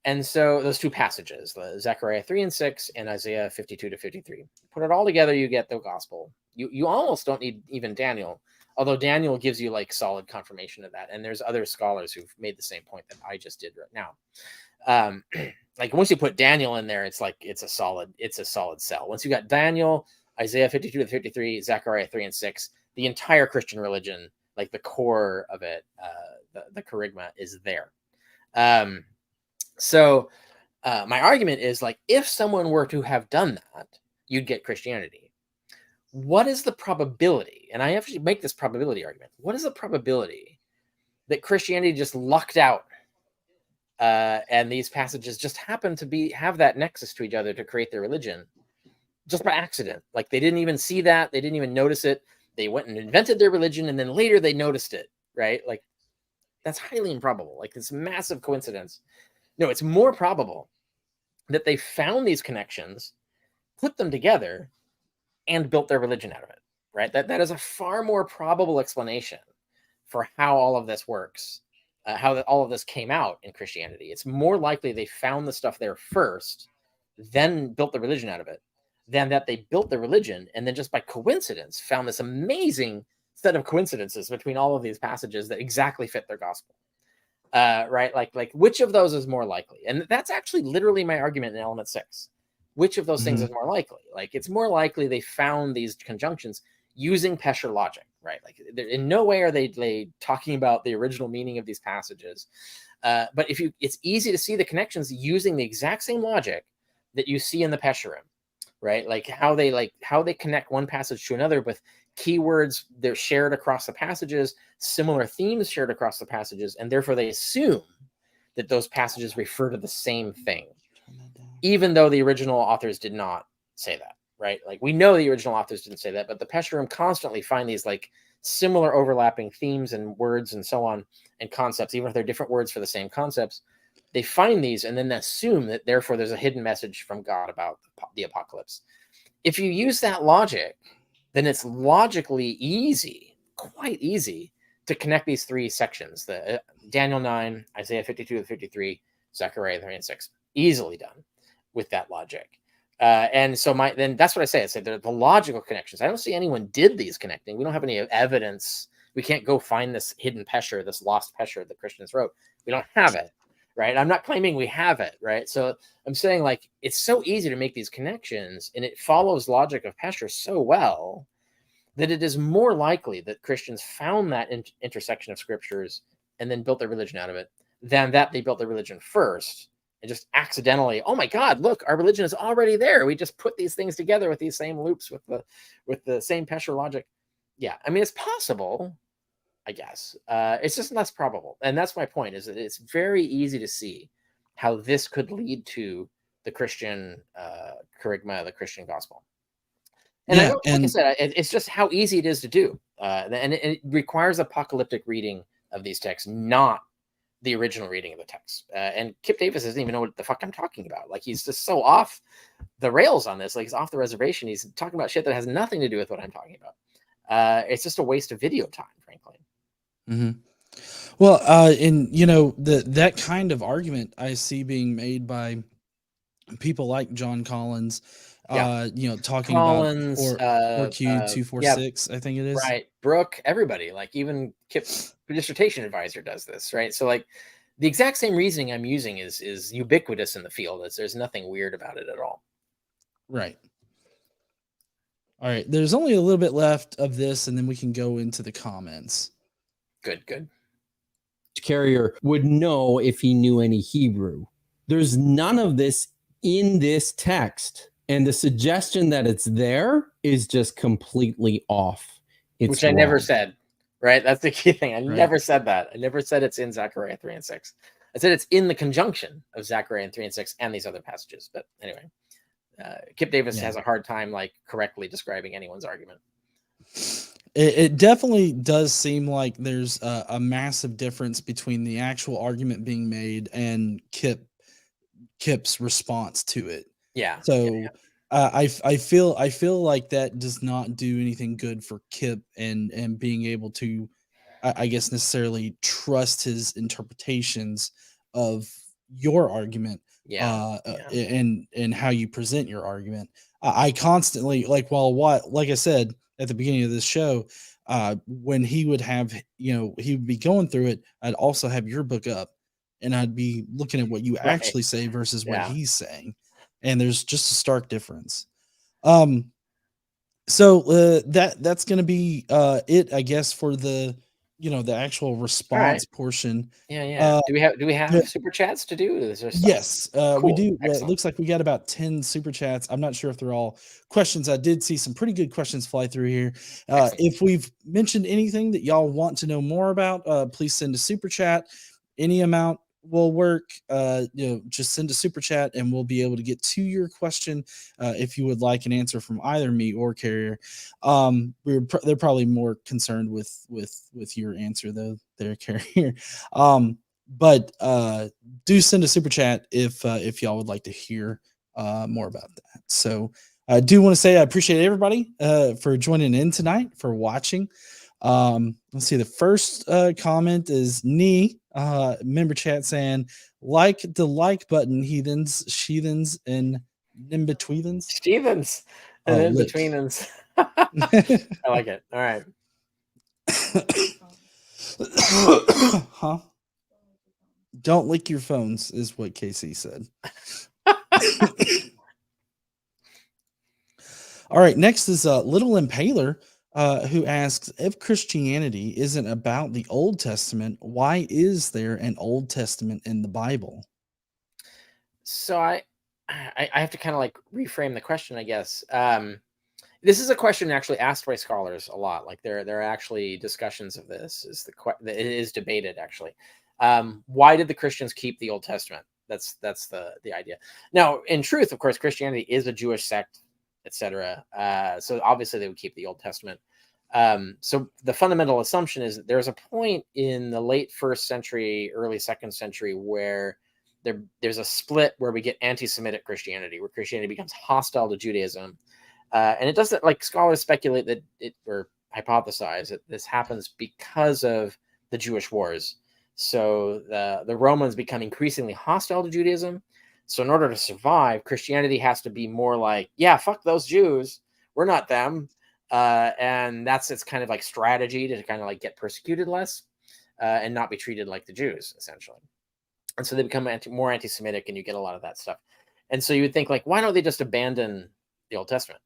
And so those two passages, Zechariah 3 and 6 and Isaiah 52 to 53, put it all together, you get the gospel. You almost don't need even Daniel, although Daniel gives you like solid confirmation of that. And there's other scholars who've made the same point that I just did right now. Like once you put Daniel in there, it's like it's a solid sell. Once you got Daniel, Isaiah 52 to 53, Zechariah 3 and 6, the entire Christian religion, like the core of it, the charisma is there. So My argument is like, if someone were to have done that, you'd get Christianity. What is the probability? And I actually make this probability argument. What is the probability that Christianity just lucked out, and these passages just happen to have that nexus to each other to create their religion just by accident? Like, they didn't even see that, they didn't even notice it. They went and invented their religion, and then later they noticed it, right? Like, that's highly improbable. Like, this massive coincidence. No, it's more probable that they found these connections, put them together, and built their religion out of it, right? That is a far more probable explanation for how all of this works, how all of this came out in Christianity. It's more likely they found the stuff there first, then built the religion out of it, than that they built the religion and then just by coincidence found this amazing set of coincidences between all of these passages that exactly fit their gospel. Right? Like which of those is more likely? And that's actually literally my argument in element 6. Which of those things is more likely? Like, it's more likely they found these conjunctions using Pesher logic, right? Like, in no way are they talking about the original meaning of these passages. But it's easy to see the connections using the exact same logic that you see in the Pesherim, right? Like how they connect one passage to another with keywords they're shared across the passages, similar themes shared across the passages, and therefore they assume that those passages refer to the same thing, even though the original authors did not say that, right? Like, we know the original authors didn't say that, but the Pesherim constantly find these like similar overlapping themes and words and so on, and concepts, even if they're different words for the same concepts. They find these and then assume that therefore there's a hidden message from God about the apocalypse. If you use that logic, then it's logically easy, quite easy, to connect these three sections: the Daniel 9, Isaiah 52 to 53, Zechariah 3 and 6, easily done with that logic. And so then that's what I say. I say they're the logical connections. I don't see anyone did these connecting. We don't have any evidence. We can't go find this hidden Pesher, this lost Pesher that Christians wrote. We don't have it, right? I'm not claiming we have it, right? So I'm saying, like, it's so easy to make these connections, and it follows logic of Pesher so well that it is more likely that Christians found that intersection of scriptures and then built their religion out of it, than that they built their religion first and just accidentally, oh my God, look, our religion is already there. We just put these things together with these same loops, with the same Pesher logic. Yeah, I mean, it's possible, I guess. It's just less probable. And that's my point, is that it's very easy to see how this could lead to the Christian charisma, the Christian gospel. And Yeah, I don't, like I said, it's just how easy it is to do. And it requires apocalyptic reading of these texts, not the original reading of the text. And Kipp Davis doesn't even know what the fuck I'm talking about. Like, he's just so off the rails on this. Like, he's off the reservation. He's talking about shit that has nothing to do with what I'm talking about. It's just a waste of video time, frankly. Mm-hmm. Well, and you know, that kind of argument I see being made by people like John Collins, you know, talking Collins, about Q246, I think it is. Right. Brooke, everybody, like even Kipp's dissertation advisor does this, right? So, like, the exact same reasoning I'm using is ubiquitous in the field. There's nothing weird about it at all. Right. All right. There's only a little bit left of this, and then we can go into the comments. Good. Carrier would know if he knew any Hebrew. There's none of this in this text, and the suggestion that it's there is just completely off. Which I never said, right? That's the key thing. I never said that. I never said it's in Zechariah 3 and 6. I said it's in the conjunction of Zechariah 3 and 6 and these other passages. But anyway, Kipp Davis has a hard time like correctly describing anyone's argument. It definitely does seem like there's a massive difference between the actual argument being made and Kipp's response to it. Yeah. So I feel like that does not do anything good for Kipp and being able to, I guess, necessarily trust his interpretations of your argument. And how you present your argument. I constantly, like I said at the beginning of this show, when he would have, he would be going through it, I'd also have your book up and I'd be looking at what you actually say versus what he's saying. And there's just a stark difference. So that's going to be it, I guess, for the the actual response portion. Yeah. Do we have yeah. super chats to do? Is there stuff? Yes, we Cool. do. It Excellent. looks like we got about 10 super chats. I'm not sure if they're all questions. I did see some pretty good questions fly through here. If we've mentioned anything that y'all want to know more about, please send a super chat. Any amount will work. Just send a super chat and we'll be able to get to your question if you would like an answer from either me or Carrier. They're probably more concerned with your answer though, there, Carrier. But do send a super chat if y'all would like to hear more about that. So I do want to say I appreciate everybody for joining in tonight, for watching. Let's see. The first comment is Nee, member chat saying, like the like button, heathens, sheathens, and in-betweethens. Stevens and in-betweenens. I like it. All right. Huh? Don't lick your phones, is what KC said. All right, next is Little Impaler, who asks, if Christianity isn't about the Old Testament, why is there an Old Testament in the Bible? So I have to kind of like reframe the question, I guess. This is a question actually asked by scholars a lot. Like there are actually discussions of this. It is debated actually. Why did the Christians keep the Old Testament? That's the idea. Now, in truth, of course, Christianity is a Jewish sect, etc. So obviously they would keep the Old Testament. So the fundamental assumption is that there's a point in the late 1st century, early 2nd century where there's a split where we get anti-Semitic Christianity, where Christianity becomes hostile to Judaism. And it doesn't, like, scholars speculate that or hypothesize that this happens because of the Jewish wars. So the Romans become increasingly hostile to Judaism. So in order to survive, Christianity has to be more like, yeah, fuck those Jews. We're not them. And that's its kind of like strategy to kind of like get persecuted less and not be treated like the Jews, essentially. And so they become more anti-Semitic, and you get a lot of that stuff. And so you would think, like, why don't they just abandon the Old Testament?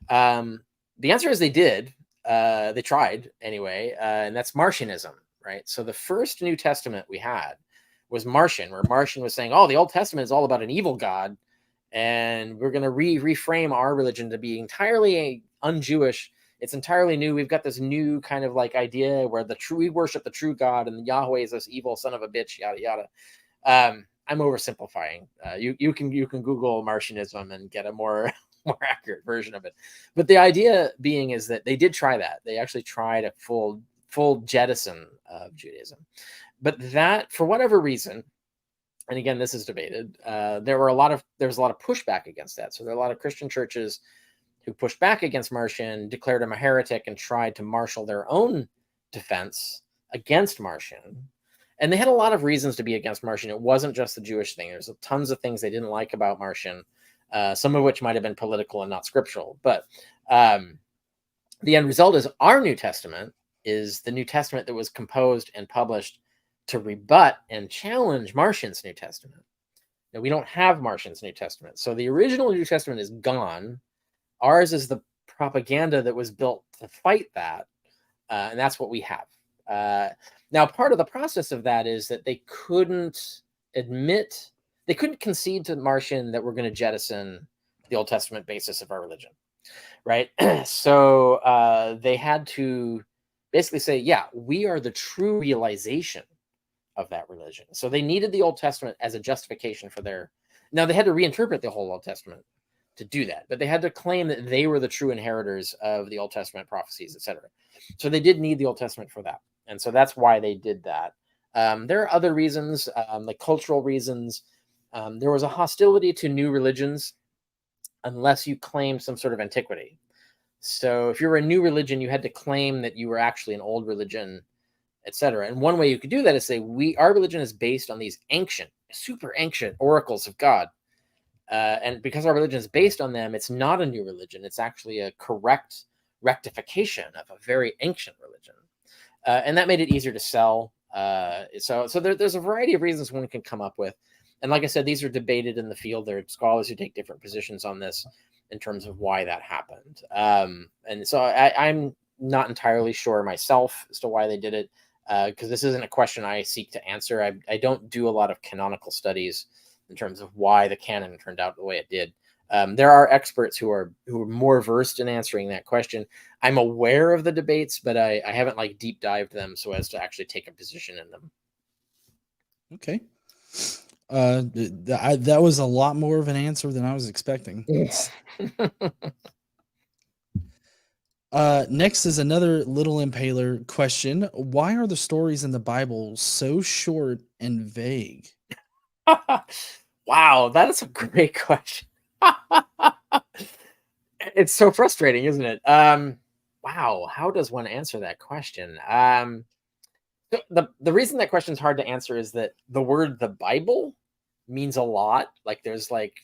The answer is they did. They tried anyway, and that's Marcionism, right? So the first New Testament we had was Marcion, where Marcion was saying, oh, the Old Testament is all about an evil God, and we're going to reframe our religion to be entirely un-Jewish. It's entirely new. We've got this new kind of like idea where we worship the true God, and Yahweh is this evil son of a bitch, yada yada. I'm oversimplifying. You can Google Marcionism and get a more accurate version of it. But the idea being is that they did try that. They actually tried a full jettison of Judaism. But that, for whatever reason, and again, this is debated, there was a lot of pushback against that. So there are a lot of Christian churches who pushed back against Marcion, declared him a heretic, and tried to marshal their own defense against Marcion. And they had a lot of reasons to be against Marcion. It wasn't just the Jewish thing. There's tons of things they didn't like about Marcion, some of which might have been political and not scriptural. But the end result is our New Testament is the New Testament that was composed and published to rebut and challenge Marcion's New Testament. Now, we don't have Marcion's New Testament. So the original New Testament is gone. Ours is the propaganda that was built to fight that. And that's what we have. Now, part of the process of that is that they couldn't concede to Marcion that we're going to jettison the Old Testament basis of our religion, right? So they had to basically say, yeah, we are the true realization of that religion. So they needed the Old Testament as a justification for now they had to reinterpret the whole Old Testament to do that, but they had to claim that they were the true inheritors of the Old Testament prophecies, etc. So they did need the Old Testament for that. And so that's why they did that. There are other reasons, like cultural reasons. There was a hostility to new religions unless you claimed some sort of antiquity. So if you were a new religion, you had to claim that you were actually an old religion, etc. And one way you could do that is say, our religion is based on these super ancient oracles of God. And because our religion is based on them, it's not a new religion. It's actually a correct rectification of a very ancient religion. And that made it easier to sell. So there's a variety of reasons one can come up with. And like I said, these are debated in the field. There are scholars who take different positions on this in terms of why that happened. And so I'm not entirely sure myself as to why they did it. because this isn't a question I seek to answer. I don't do a lot of canonical studies in terms of why the canon turned out the way it did. There are experts who are more versed in answering that question. I'm aware of the debates, but I haven't like deep dived them so as to actually take a position in them. Okay. That was a lot more of an answer than I was expecting. Next is another Little Impaler question. Why are the stories in the Bible so short and vague? Wow, that is a great question. It's so frustrating, isn't it? Wow, how does one answer that question? The reason that question is hard to answer is that the word the Bible means a lot. Like there's like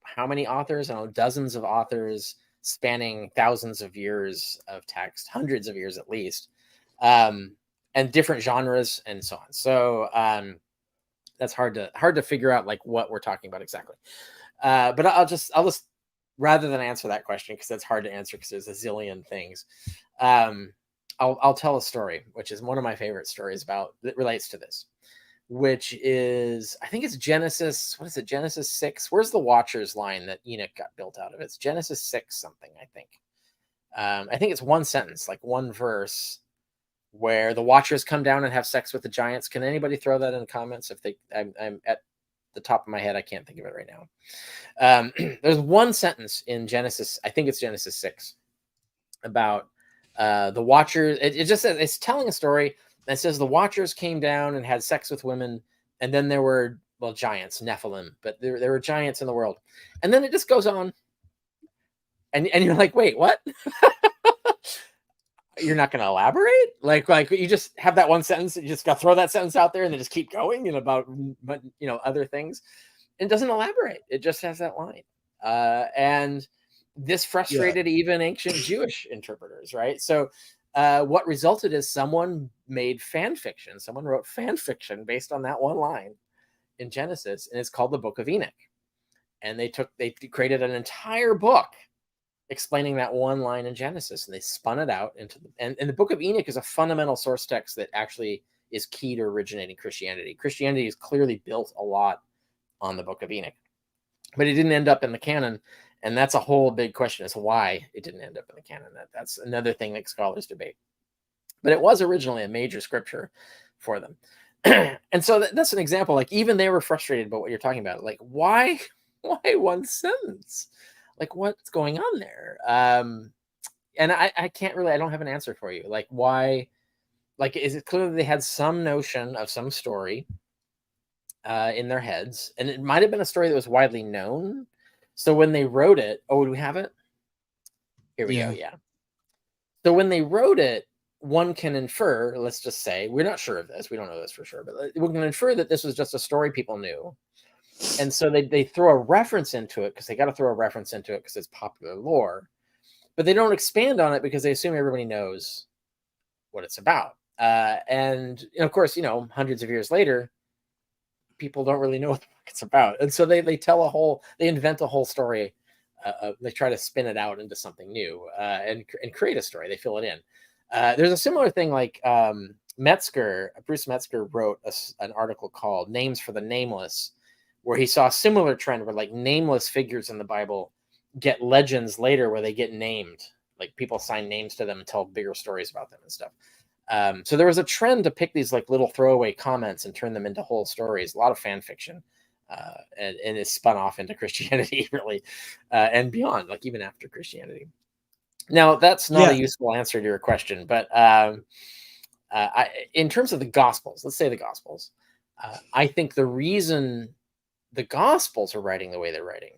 how many authors? I don't know, dozens of authors spanning thousands of years of text, hundreds of years at least, and different genres and so on. So that's hard to figure out like what we're talking about exactly. But I'll just rather than answer that question because that's hard to answer because there's a zillion things. I'll tell a story, which is one of my favorite stories about that relates to this, which is I think it's Genesis. What is it? Genesis 6. Where's the Watchers line that Enoch got built out of? It's Genesis 6 something, I think. I think it's one sentence, like one verse, where the Watchers come down and have sex with the giants. Can anybody throw that in the comments? If they, I'm at the top of my head, I can't think of it right now. There's one sentence in Genesis, I think it's Genesis 6, about the Watchers. It just says it's telling a story that says the Watchers came down and had sex with women, and then there were giants, Nephilim, but there were giants in the world, and then it just goes on, and you're like, wait, what? You're not going to elaborate? Like you just have that one sentence, you just got to throw that sentence out there and then just keep going and about other things. It doesn't elaborate. It just has that line. And this frustrated even ancient Jewish interpreters, right? So what resulted is someone made fan fiction. Someone wrote fan fiction based on that one line in Genesis, and it's called the Book of Enoch. And they created an entire book explaining that one line in Genesis, and they spun it out into and the Book of Enoch is a fundamental source text that actually is key to originating Christianity. Christianity is clearly built a lot on the Book of Enoch, but it didn't end up in the canon, and that's a whole big question as to why it didn't end up in the canon. That's another thing that scholars debate, but it was originally a major scripture for them. And so that's an example. Like even they were frustrated about what you're talking about. Like why one sentence? Like what's going on there? And I can't really, I don't have an answer for you. Like why, like, is it clear that they had some notion of some story in their heads, and it might've been a story that was widely known. So when they wrote it, do we have it? Here we go. Yeah. So when they wrote it, one can infer, let's just say, we're not sure of this. We don't know this for sure, but we can infer that this was just a story people knew. And so they throw a reference into it because they got to throw a reference into it because it's popular lore, but they don't expand on it because they assume everybody knows what it's about. And of course, hundreds of years later, people don't really know what the fuck it's about, and so they invent a whole story. They try to spin it out into something new and create a story. They fill it in. There's a similar thing like Bruce Metzger wrote an article called "Names for the Nameless," where he saw a similar trend where like nameless figures in the Bible get legends later where they get named, like people assign names to them and tell bigger stories about them and stuff. So there was a trend to pick these like little throwaway comments and turn them into whole stories, a lot of fan fiction, and it's spun off into Christianity really, and beyond, like even after Christianity. Now that's not a useful answer to your question, but in terms of the Gospels, let's say the Gospels, I think the reason the Gospels are writing the way they're writing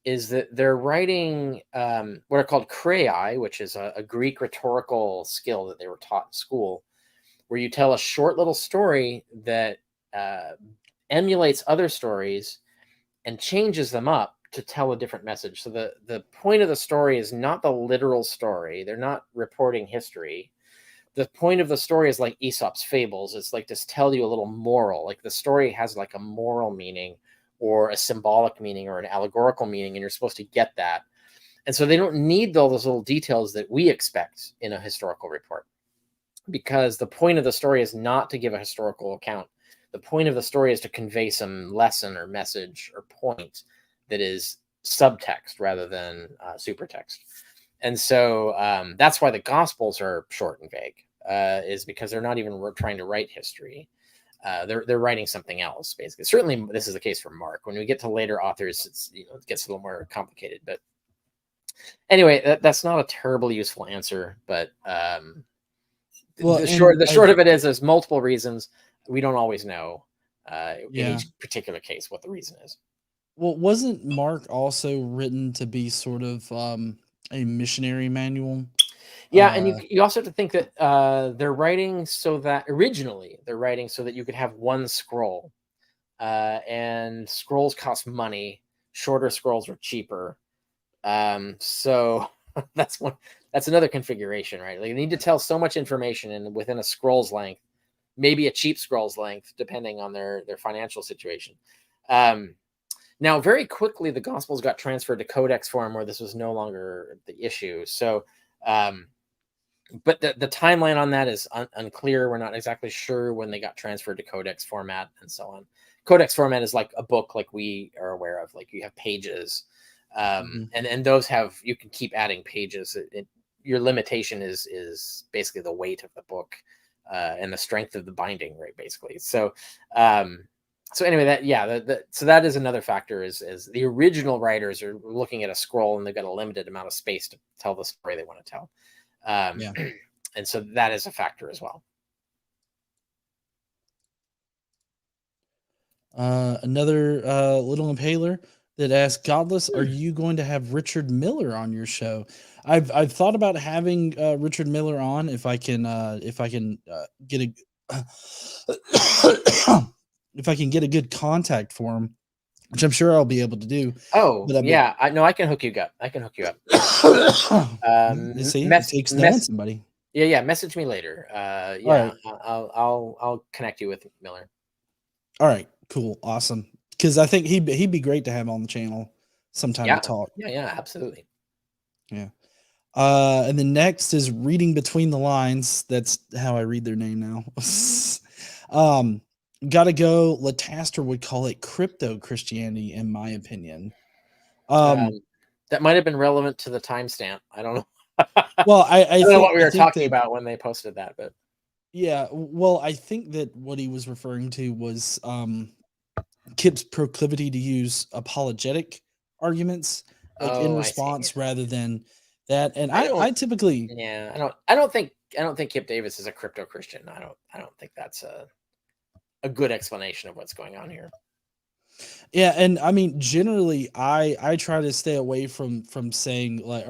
is that they're writing what are called krei, which is a Greek rhetorical skill that they were taught in school, where you tell a short little story that emulates other stories and changes them up to tell a different message. So the point of the story is not the literal story. They're not reporting history. The point of the story is like Aesop's fables. It's like to tell you a little moral. Like the story has like a moral meaning or a symbolic meaning or an allegorical meaning, and you're supposed to get that. And so they don't need all those little details that we expect in a historical report. because the point of the story is not to give a historical account. The point of the story is to convey some lesson or message or point that is subtext rather than supertext. And so that's why the Gospels are short and vague, is because they're not even trying to write history. They're writing something else, basically. Certainly, this is the case for Mark. When we get to later authors, it gets a little more complicated. But anyway, that's not a terribly useful answer. But the short of it is, there's multiple reasons. We don't always know in each particular case what the reason is. Well, wasn't Mark also written to be sort of a missionary manual? Yeah, and you also have to think that they're writing so that you could have one scroll, and scrolls cost money. Shorter scrolls are cheaper, so that's another configuration, right? Like, you need to tell so much information within a scroll's length, maybe a cheap scroll's length, depending on their financial situation. Now, very quickly, the Gospels got transferred to codex form, where this was no longer the issue. So, but the timeline on that is unclear. We're not exactly sure when they got transferred to codex format and so on. Codex format is like a book, like we are aware of. Like, you have pages, and those you can keep adding pages. Your limitation is basically the weight of the book and the strength of the binding, right? Basically, so. So anyway, so that is another factor, is the original writers are looking at a scroll and they've got a limited amount of space to tell the story they want to tell. And so that is a factor as well. Another little impaler that asked, Godless, are you going to have Richard Miller on your show? I've thought about having Richard Miller on if I can get a if I can get a good contact for him, which I'm sure I'll be able to do. Oh, yeah. I can hook you up. See, it takes knowing somebody. Yeah. Message me later. Right. I'll connect you with Miller. All right. Cool. Awesome. Because I think he'd be great to have on the channel sometime to talk. Yeah. Absolutely. Yeah. And the next is Reading Between the Lines. That's how I read their name now. Gotta go. Lataster would call it crypto Christianity, in my opinion. That might have been relevant to the timestamp. I don't know. Well, I don't know what we were talking about when they posted that, but yeah. Well, I think that what he was referring to was Kipp's proclivity to use apologetic arguments, like in response, rather than that. And I typically, I don't think Kipp Davis is a crypto Christian. I don't think that's a good explanation of what's going on here. Yeah, and I mean, generally, I try to stay away from saying like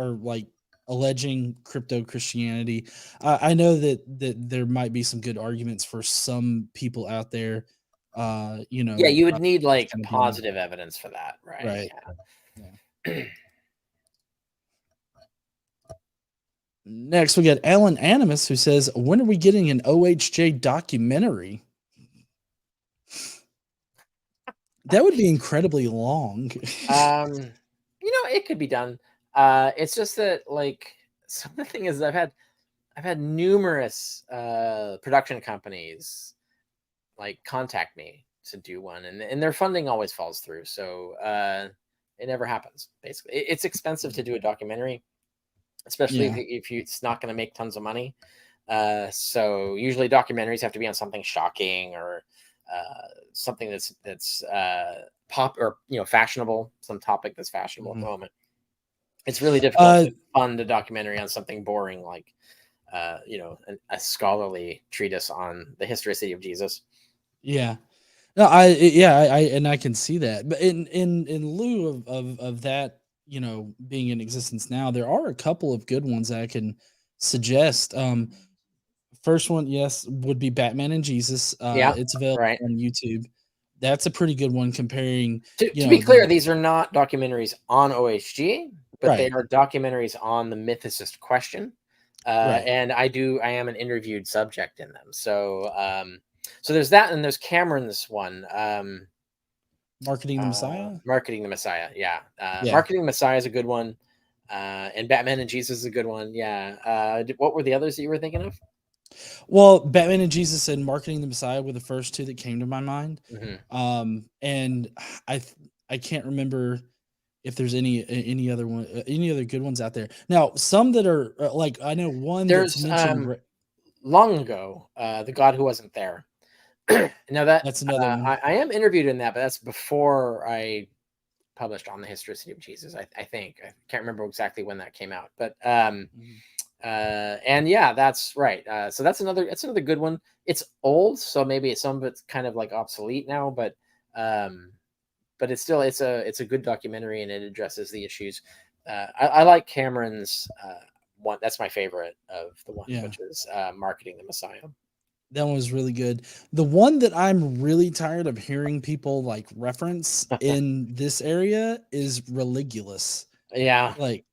alleging crypto Christianity. I know that there might be some good arguments for some people out there. Yeah, you would need like positive evidence for that, right? Right. Yeah. Next, we got Alan Animus, who says, "When are we getting an OHJ documentary?" That would be incredibly long. It could be done. It's just that, like, so the thing is, I've had numerous production companies like contact me to do one, and their funding always falls through. So it never happens. Basically, it's expensive to do a documentary, especially if it's not going to make tons of money. So usually documentaries have to be on something shocking or something that's pop or fashionable, some topic that's fashionable at the moment. It's really difficult to fund a documentary on something boring like a scholarly treatise on the historicity of Jesus. Yeah. No, I can see that. But in lieu of that, being in existence now, there are a couple of good ones I can suggest. First one, yes, would be Batman and Jesus. It's available on YouTube. That's a pretty good one comparing. To be clear, these are not documentaries on OHG, but they are documentaries on the mythicist question. And I am an interviewed subject in them. So there's that, and there's Cameron's one. Marketing the Messiah? Marketing the Messiah, yeah. Marketing the Messiah is a good one. And Batman and Jesus is a good one, yeah. What were the others that you were thinking of? Well, Batman and Jesus and Marketing the Messiah were the first two that came to my mind. Mhm. And I I can't remember if there's any other one, any other good ones out there. Now, some that are like I know one that's There's mentioned. long ago, The God Who Wasn't There. Now that That's another one. I am interviewed in that, but that's before I published on the Historicity of Jesus. I think I can't remember exactly when that came out, but Mhm. and yeah, that's right. So that's another good one. It's old, so maybe some of it's kind of like obsolete now, um, but it's still it's a good documentary and it addresses the issues. I like Cameron's one. That's my favorite of the ones, Yeah, which is Marketing the Messiah. that one was really good. The one that I'm really tired of hearing people like reference in this area is Religulous. Yeah, Like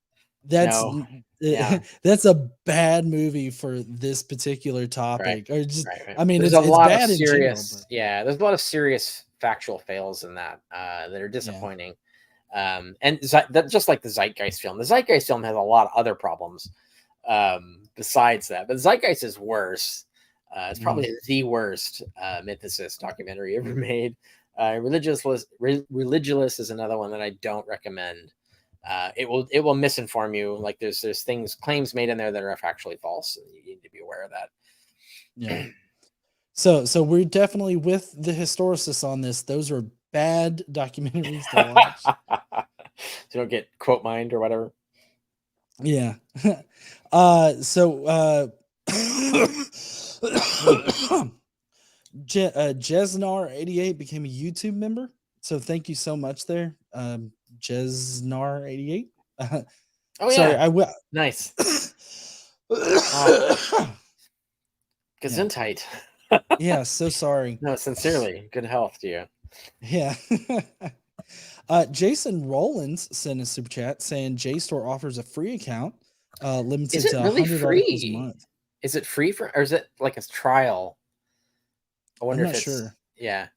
that's no, yeah, that's a bad movie for this particular right, topic. Or just right. I mean There's a it's lot of bad in general, but serious, yeah. There's a lot of serious factual fails in that that are yeah. disappointing. And that just like the Zeitgeist film. The Zeitgeist film has a lot of other problems besides that, but Zeitgeist is worse. It's Mhm. probably the worst mythicist documentary ever made. Religulous is another one that I don't recommend. It will misinform you. Like there's things claims made in there that are factually false, and you need to be aware of Yeah. So we're definitely with the historicists on this. Those are bad documentaries to watch. that. So you don't get quote mined or whatever. Yeah. So Jesnar88 became a YouTube member. So thank you so much there. Jesnar88. Oh Sorry, yeah, I will. nice. Oh, Yeah. gesundheit. Yeah, so sorry. No, sincerely, good health to you. Yeah. Jason Rollins sent a super chat saying JSTOR offers a free account, Is limited it to really 100 articles a free? month. Is it free for, or is it like a trial? I I'm wonder if not it's, sure. yeah.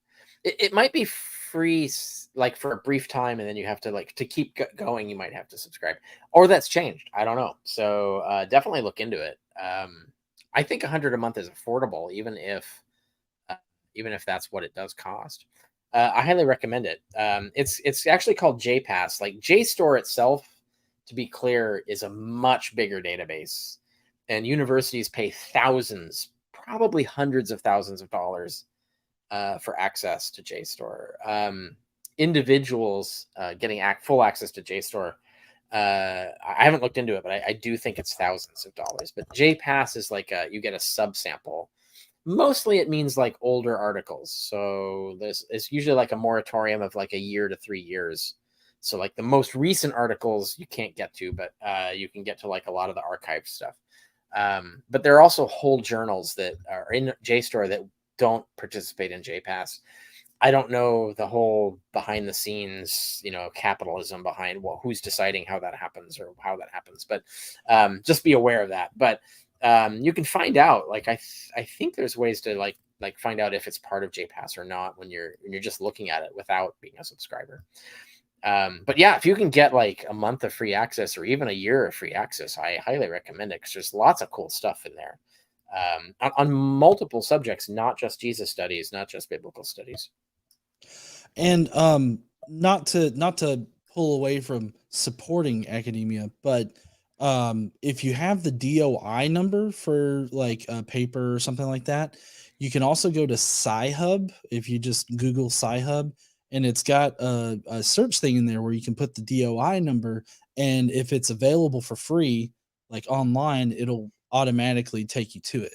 It might be free, like for a brief time, and then you have to like to keep going. You might have to subscribe, or that's changed. I don't know. So definitely look into it. I think 100 a month is affordable, uh, even if that's what it does cost. I highly recommend it. It's actually called JPass. Like JSTOR itself, to be clear, is a much bigger database, and universities pay thousands, probably hundreds of thousands of dollars for access to JSTOR. Individuals getting full access to JSTOR. I haven't looked into it, but I do think it's thousands of dollars. But JPass is like you get a subsample. Mostly it means like older articles. So this is usually like a moratorium of like a year to 3 years. So like the most recent articles you can't get to, but you can get to like a lot of the archive stuff. But there are also whole journals that are in JSTOR that don't participate in JPass. I don't know the whole behind the scenes, capitalism behind who's deciding how that happens or how that happens. But just be aware of that. But you can find out. Like I think there's ways to like find out if it's part of JPass or not when you're just looking at it without being a subscriber. But yeah, if you can get like a month of free access or even a year of free access, I highly recommend it because there's lots of cool stuff in there on multiple subjects, not just Jesus studies, not just biblical studies. And not to pull away from supporting academia, but if you have the DOI number for like a paper or something like that, you can also go to Sci-Hub. If you just Google Sci-Hub, and it's got a search thing in there where you can put the DOI number, and if it's available for free, like online, it'll automatically take you to it.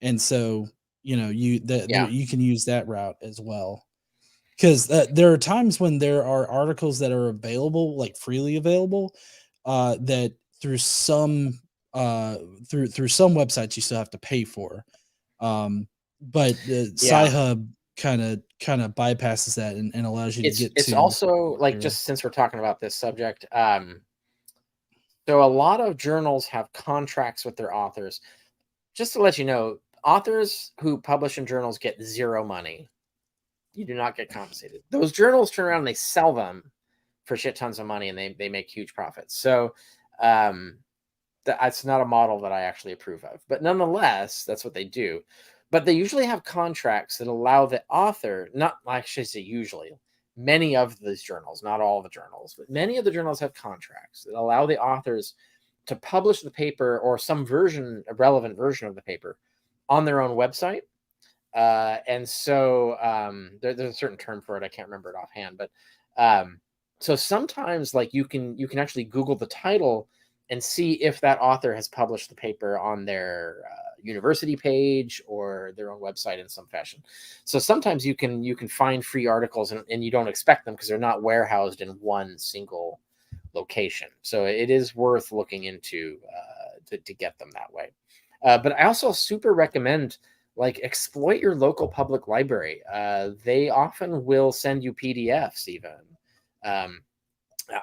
And so Yeah, you can use that route as well, because there are times when there are articles that are available, like freely available, that through some through some websites you still have to pay for. But the yeah. Sci-Hub kind of bypasses that, and allows you to get It's to also like material. just since we're talking about this subject, so a lot of journals have contracts with their authors. Just to let you know, authors who publish in journals get zero money. You do not get compensated. Those journals turn around and they sell them for shit tons of money and they make huge profits. So um, that's not a model that I actually approve of. But nonetheless, that's what they do. But they usually have contracts that allow the author, not actually say usually, many of these journals, not all the journals, but many of the journals have contracts that allow the authors to publish the paper or some version, a relevant version of the paper, on their own website. And so there's a certain term for it. I can't remember it offhand, but so sometimes like you can actually Google the title and see if that author has published the paper on their university page or their own website in some fashion. So sometimes you can find free articles and you don't expect them because they're not warehoused in one single location. So it is worth looking into to get them that way. But I also super recommend like exploit your local public library. They often will send you PDFs even.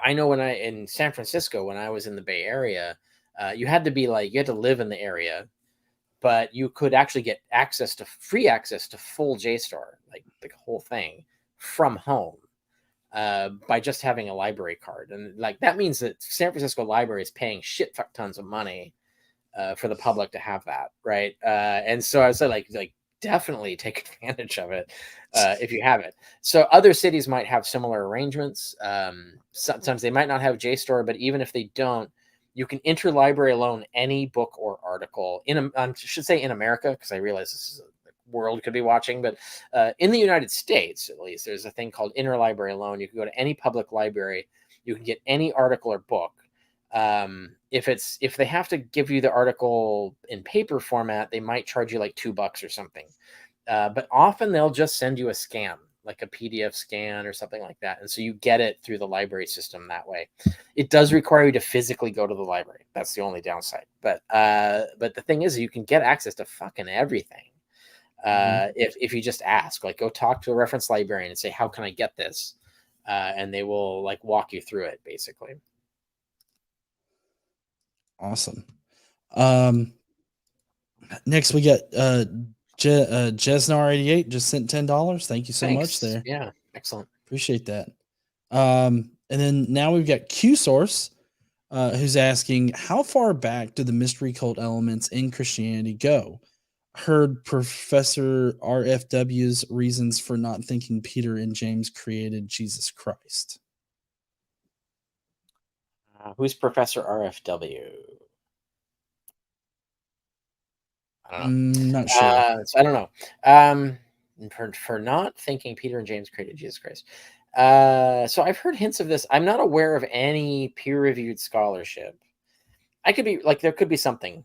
I know in San Francisco, when I was in the Bay Area, you had to live in the area, but you could actually get free access to full JSTOR, like the whole thing from home by just having a library card. And like that means that San Francisco Library is paying shit fuck tons of money for the public to have that, right? And so I would say like definitely take advantage of it if you have it. So other cities might have similar arrangements. Sometimes they might not have JSTOR, but even if they don't, you can interlibrary loan any book or article I should say in America, because I realize this is the world could be watching, but in the United States, at least, there's a thing called interlibrary loan. You can go to any public library, you can get any article or book. If they have to give you the article in paper format, they might charge you like $2 or something. But often they'll just send you a scan, like a PDF scan or something like that. And so you get it through the library system that way. It does require you to physically go to the library. That's the only downside. But the thing is, you can get access to fucking everything. If you just ask, like go talk to a reference librarian and say, how can I get this? And they will like walk you through it basically. Awesome. Next we got Jesnar88 just sent $10. Thank you so much there. Yeah, excellent. Appreciate that. And then now we've got Q Source, who's asking, how far back do the mystery cult elements in Christianity go? Heard Professor RFW's reasons for not thinking Peter and James created Jesus Christ. Who's Professor RFW? I don't know. Not sure. So I don't know. For not thinking Peter and James created Jesus Christ. So I've heard hints of this. I'm not aware of any peer-reviewed scholarship. I could be like, there could be something.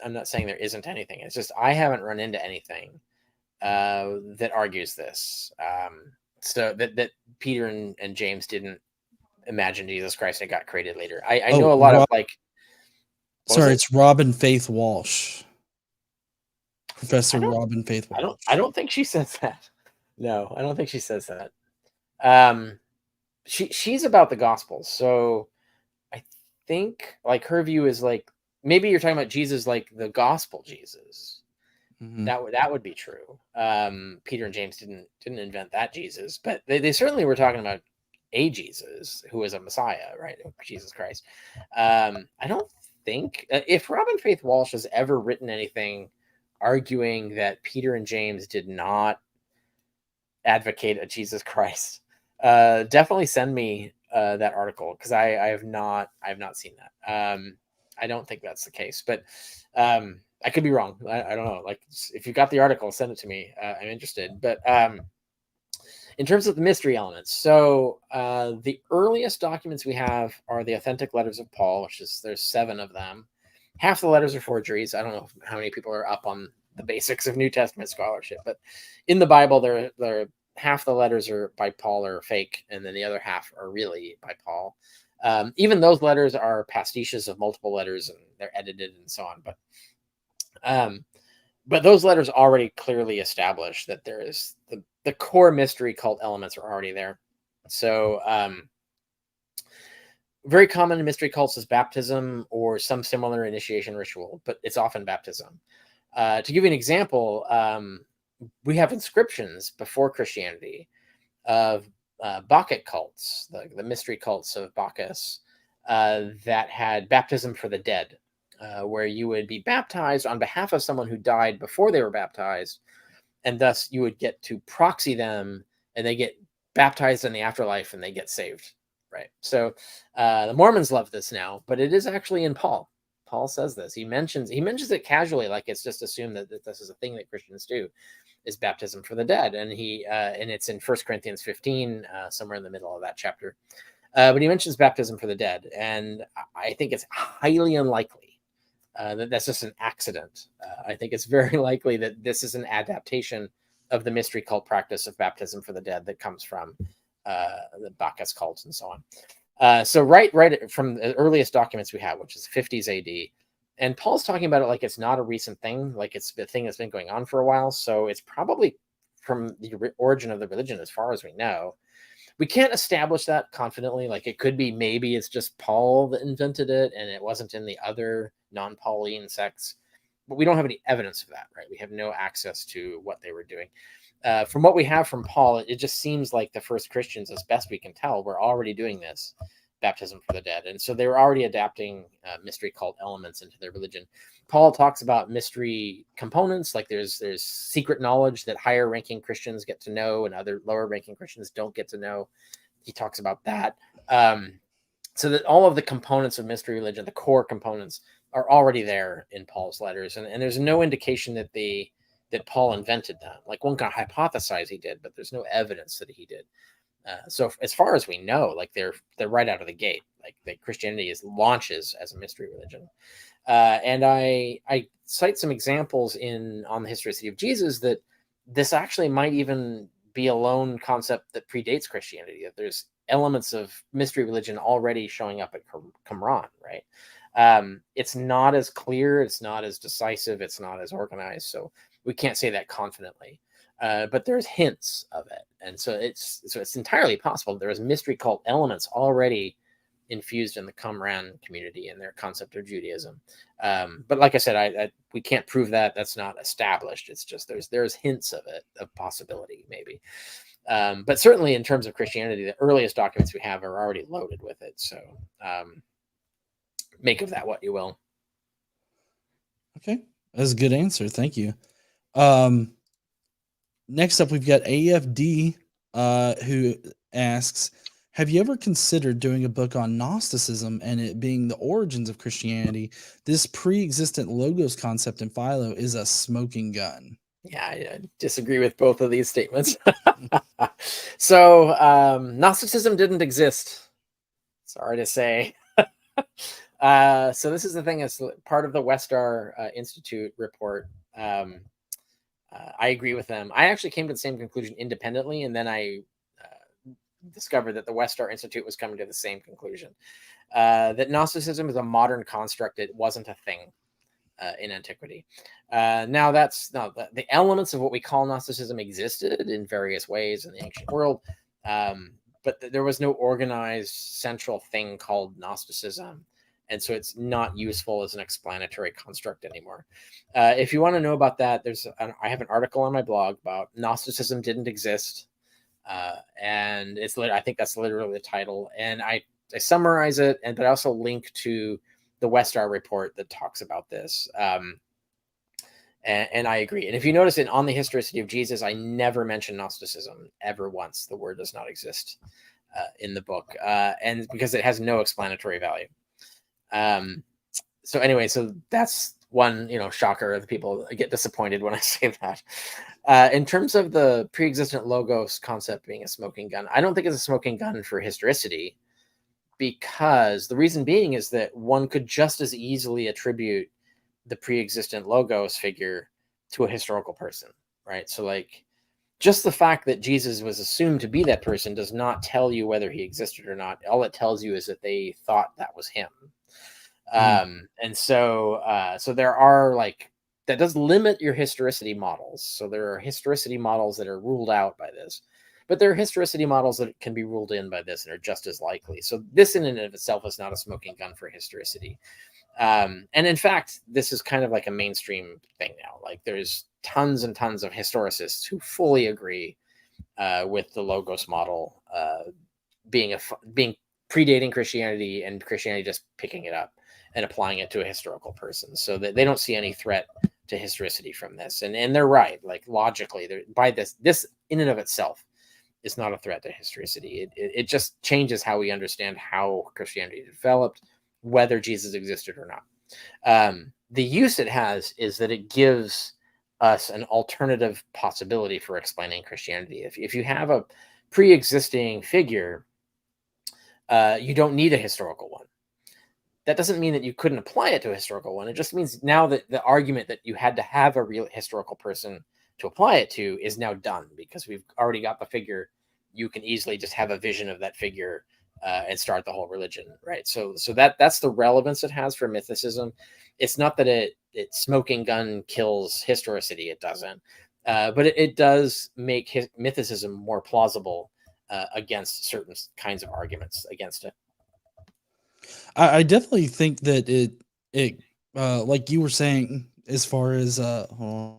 I'm not saying there isn't anything. It's just I haven't run into anything that argues this. So that Peter and James didn't imagine Jesus Christ and it got created later. I know a lot of like. Sorry, it's Robin Faith Walsh. Professor Robin Faith Walsh. I don't think she says that. No, I don't think she says that. She's about the Gospels, so I think like her view is like maybe you're talking about Jesus like the Gospel Jesus. Mm-hmm. That would be true. Peter and James didn't invent that Jesus, but they certainly were talking about a Jesus who was a Messiah, right? Jesus Christ. I don't think if Robin Faith Walsh has ever written anything arguing that Peter and James did not advocate a Jesus Christ, definitely send me that article because I have not seen that. I don't think that's the case, but I could be wrong. I don't know. Like if you got the article, send it to me. I'm interested. But in terms of the mystery elements, so the earliest documents we have are the authentic letters of Paul, which is there's 7 of them. Half the letters are forgeries. I don't know how many people are up on the basics of New Testament scholarship, but in the Bible, there half the letters are by Paul are fake, and then the other half are really by Paul. Even those letters are pastiches of multiple letters, and they're edited and so on. But those letters already clearly establish that there is the core mystery cult elements are already there. So very common in mystery cults is baptism or some similar initiation ritual, but it's often baptism. To give you an example, we have inscriptions before Christianity of Bacchic cults, the mystery cults of Bacchus, that had baptism for the dead. where you would be baptized on behalf of someone who died before they were baptized, and thus you would get to proxy them, and they get baptized in the afterlife and they get saved, right? So the Mormons love this now, but it is actually in Paul. Paul says this. He mentions it casually, like it's just assumed that this is a thing that Christians do, is baptism for the dead, and and it's in 1 Corinthians 15, somewhere in the middle of that chapter. But he mentions baptism for the dead, and I think it's highly unlikely that that's just an accident. I think it's very likely that this is an adaptation of the mystery cult practice of baptism for the dead that comes from the Bacchus cults and so on. So right from the earliest documents we have, which is 50s AD, and Paul's talking about it like it's not a recent thing, like it's the thing that's been going on for a while. So it's probably from the origin of the religion, as far as we know. We can't establish that confidently. Like it could be, maybe it's just Paul that invented it and it wasn't in the other non-Pauline sects, but we don't have any evidence of that, right? We have no access to what they were doing. From what we have from Paul, it just seems like the first Christians, as best we can tell, were already doing this baptism for the dead. And so they were already adapting mystery cult elements into their religion. Paul talks about mystery components, like there's secret knowledge that higher ranking Christians get to know and other lower ranking Christians don't get to know. He talks about that. So that all of the components of mystery religion, the core components, are already there in Paul's letters. And there's no indication that Paul invented them. Like one can hypothesize he did, but there's no evidence that he did. So as far as we know, like they're right out of the gate. Like Christianity launches as a mystery religion. And I cite some examples on the Historicity of Jesus that this actually might even be a lone concept that predates Christianity, that there's elements of mystery religion already showing up at Qumran, right? It's not as clear, it's not as decisive, it's not as organized, so we can't say that confidently. But there's hints of it, and so it's entirely possible there was mystery cult elements already infused in the Qumran community and their concept of Judaism. But like I said, we can't prove that. That's not established. It's just there's hints of it, of possibility, maybe. But certainly in terms of Christianity, the earliest documents we have are already loaded with it. So make of that what you will. Okay, that's a good answer. Thank you. Next up, we've got AFD, who asks, have you ever considered doing a book on Gnosticism and it being the origins of Christianity? This pre-existent logos concept in Philo is a smoking gun. Yeah, I disagree with both of these statements. So Gnosticism didn't exist. Sorry to say. So this is the thing, as part of the Westar Institute report. I agree with them. I actually came to the same conclusion independently, and then I discovered that the Westar Institute was coming to the same conclusion. That Gnosticism is a modern construct. It wasn't a thing in antiquity. Now the elements of what we call Gnosticism existed in various ways in the ancient world, but there was no organized central thing called Gnosticism. And so it's not useful as an explanatory construct anymore. If you want to know about that, I have an article on my blog about Gnosticism didn't exist. And I think that's literally the title. And I summarize it, but I also link to the Westar report that talks about this. And I agree. And if you notice it on the Historicity of Jesus, I never mention Gnosticism ever once. The word does not exist in the book, and because it has no explanatory value. So anyway, so that's one, shocker. The people get disappointed when I say that. In terms of the pre-existent logos concept being a smoking gun, I don't think it's a smoking gun for historicity, because the reason being is that one could just as easily attribute the pre-existent logos figure to a historical person, right? So like, just the fact that Jesus was assumed to be that person does not tell you whether he existed or not. All it tells you is that they thought that was him. And so there are that does limit your historicity models. So there are historicity models that are ruled out by this, but there are historicity models that can be ruled in by this and are just as likely. So this in and of itself is not a smoking gun for historicity. And in fact, this is kind of like a mainstream thing now. Like there's tons and tons of historicists who fully agree with the logos model being predating Christianity and Christianity just picking it up. and applying it to a historical person. So that they don't see any threat to historicity from this. And they're right. Like logically, by this in and of itself is not a threat to historicity. It just changes how we understand how Christianity developed, whether Jesus existed or not. The use it has is that it gives us an alternative possibility for explaining Christianity. If you have a pre-existing figure, you don't need a historical one. That doesn't mean that you couldn't apply it to a historical one. It just means now that the argument that you had to have a real historical person to apply it to is now done, because we've already got the figure. You can easily just have a vision of that figure and start the whole religion, right? So that's the relevance it has for mythicism. It's not that it smoking gun kills historicity. It doesn't, but it does make mythicism more plausible against certain kinds of arguments against it. I definitely think that it like you were saying, as far as hold on.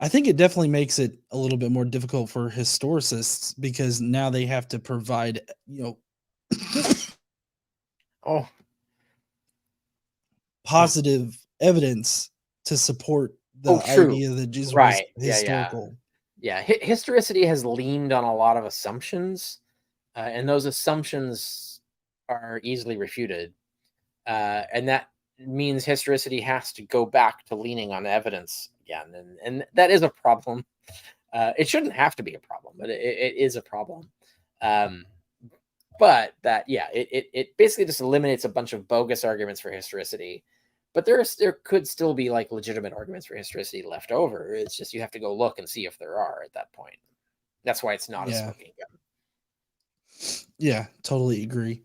I think it definitely makes it a little bit more difficult for historicists, because now they have to provide, Oh, positive evidence to support the true. idea that Jesus Right. was historical. Yeah. Historicity has leaned on a lot of assumptions, and those assumptions are easily refuted. And that means historicity has to go back to leaning on evidence again. And that is a problem. It shouldn't have to be a problem, but it is a problem. But that, yeah, it basically just eliminates a bunch of bogus arguments for historicity. But there could still be like legitimate arguments for historicity left over. It's just you have to go look and see if there are at that point. That's why it's not a smoking gun. Yeah, totally agree.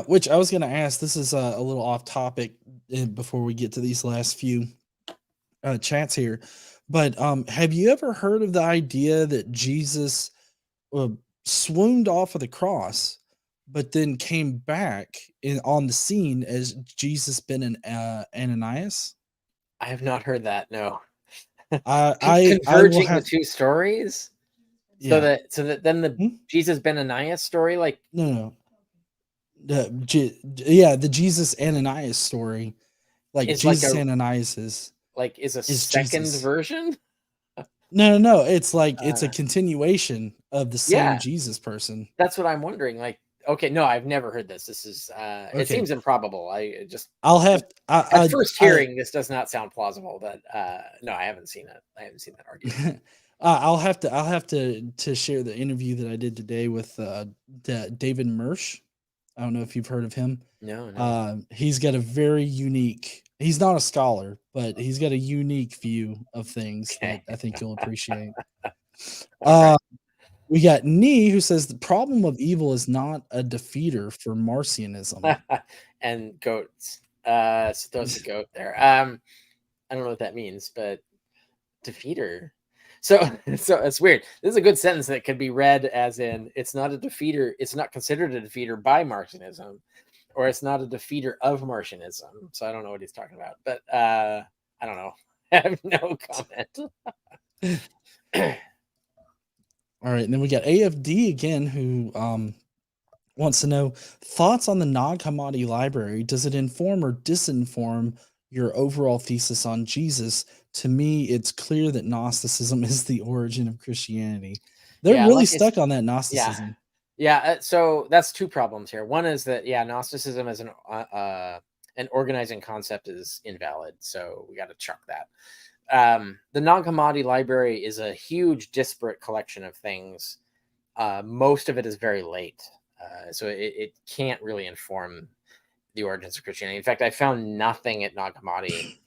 Which I was going to ask, this is a little off topic before we get to these last few chats here, but have you ever heard of the idea that Jesus swooned off of the cross, but then came back on the scene as Jesus ben Ananias? I have not heard that. No. I Converging will have the two stories. yeah. So that then the Jesus ben Ananias story, like No. The Jesus Ananias story, like is Jesus like Ananias is a second Jesus. version. No. It's like it's a continuation of the same Yeah, Jesus person. that's what I'm wondering. Like, okay, no, I've never heard this. This is it Okay. seems improbable. I just I'll have at first hearing this does not sound plausible, but no, I haven't seen it. I haven't seen that argument. I'll have to share the interview that I did today with David Mersch. I don't know if you've heard of him. No. He's got a very unique. He's not a scholar, but he's got a unique view of things that I think you'll appreciate. We got Nee, who says the problem of evil is not a defeater for Marcionism. And goats. So there's a goat there. I don't know what that means, but defeater. So it's weird. This is a good sentence that could be read as in it's not a defeater, it's not considered a defeater by Marcionism, or it's not a defeater of Marcionism. So I don't know what he's talking about, but I don't know. I have no comment. All right, and then we got AFD again, who wants to know thoughts on the Nag Hammadi library. Does it inform or disinform your overall thesis on Jesus? To me, it's clear that Gnosticism is the origin of Christianity. They're really stuck on that Gnosticism. Yeah. So that's two problems here. One is that Gnosticism as an organizing concept is invalid. So we got to chuck that. The Nag Hammadi library is a huge disparate collection of things. Most of it is very late. So it can't really inform the origins of Christianity. In fact, I found nothing at Nag Hammadi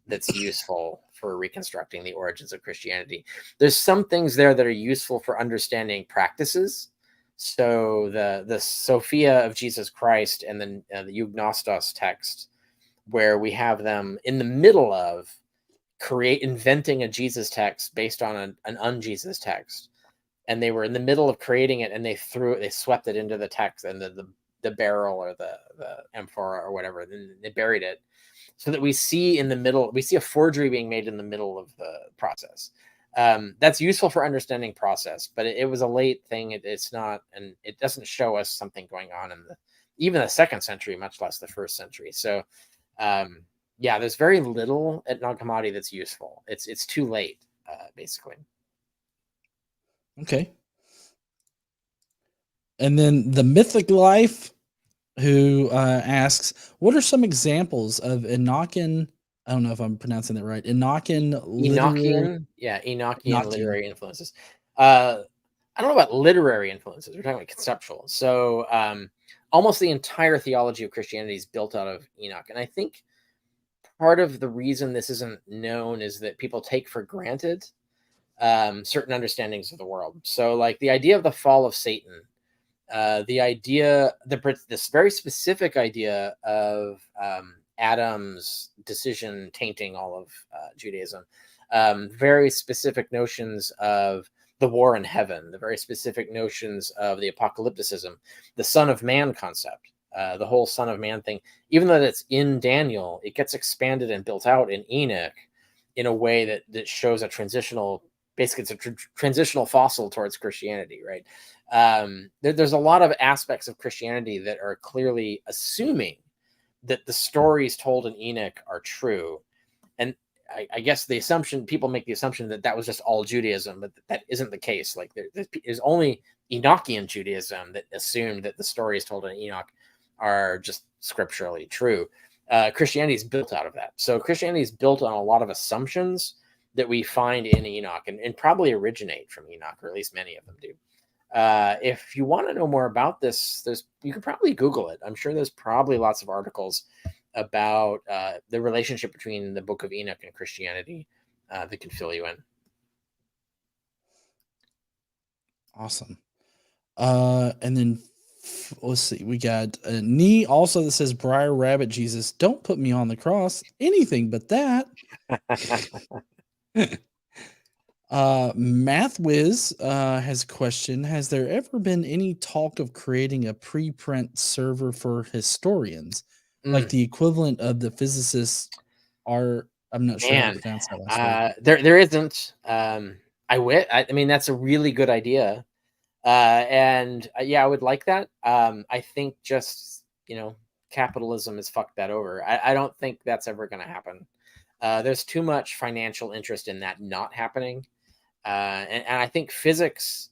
that's useful for reconstructing the origins of Christianity. There's some things there that are useful for understanding practices. So the Sophia of Jesus Christ and the Eugnostos text, where we have them in the middle of inventing a Jesus text based on an un-Jesus text. And they were in the middle of creating it, and they swept it into the text and the barrel or the amphora or whatever, and they buried it, so that we see a forgery being made in the middle of the process. That's useful for understanding process, but it was a late thing. It's not, and it doesn't show us something going on in even the 2nd century, much less the 1st century. So, yeah, there's very little at Nag Hammadi that's useful. It's too late, basically. Okay. And then the Mythic Life, who asks, what are some examples of Enochian? I don't know if I'm pronouncing that right. Enochian literary. Enochian literary influences. I don't know about literary influences. We're talking about conceptual. So almost the entire theology of Christianity is built out of Enoch. And I think part of the reason this isn't known is that people take for granted certain understandings of the world. So like the idea of the fall of Satan, this very specific idea of Adam's decision tainting all of Judaism, very specific notions of the war in heaven, the very specific notions of the apocalypticism, the Son of Man concept, the whole Son of Man thing. Even though it's in Daniel, it gets expanded and built out in Enoch in a way that shows a transitional, basically it's a transitional fossil towards Christianity, right? There's a lot of aspects of Christianity that are clearly assuming that the stories told in Enoch are true. And I guess people make the assumption that was just all Judaism, but that isn't the case. Like there's only Enochian Judaism that assumed that the stories told in Enoch are just scripturally true. Christianity is built out of that. So Christianity is built on a lot of assumptions that we find in Enoch and probably originate from Enoch, or at least many of them do. If you want to know more about this, you could probably Google it. I'm sure there's probably lots of articles about the relationship between the Book of Enoch and Christianity that can fill you in. Awesome. And then let's see, we got a knee also that says Briar Rabbit Jesus, don't put me on the cross, anything but that. Math Wiz has a question. Has there ever been any talk of creating a preprint server for historians, like the equivalent of the physicists are? I'm not sure how to pronounce that last word. There isn't. I mean, that's a really good idea. And yeah, I would like that. I think just, capitalism has fucked that over. I don't think that's ever going to happen. There's too much financial interest in that not happening. And I think physics,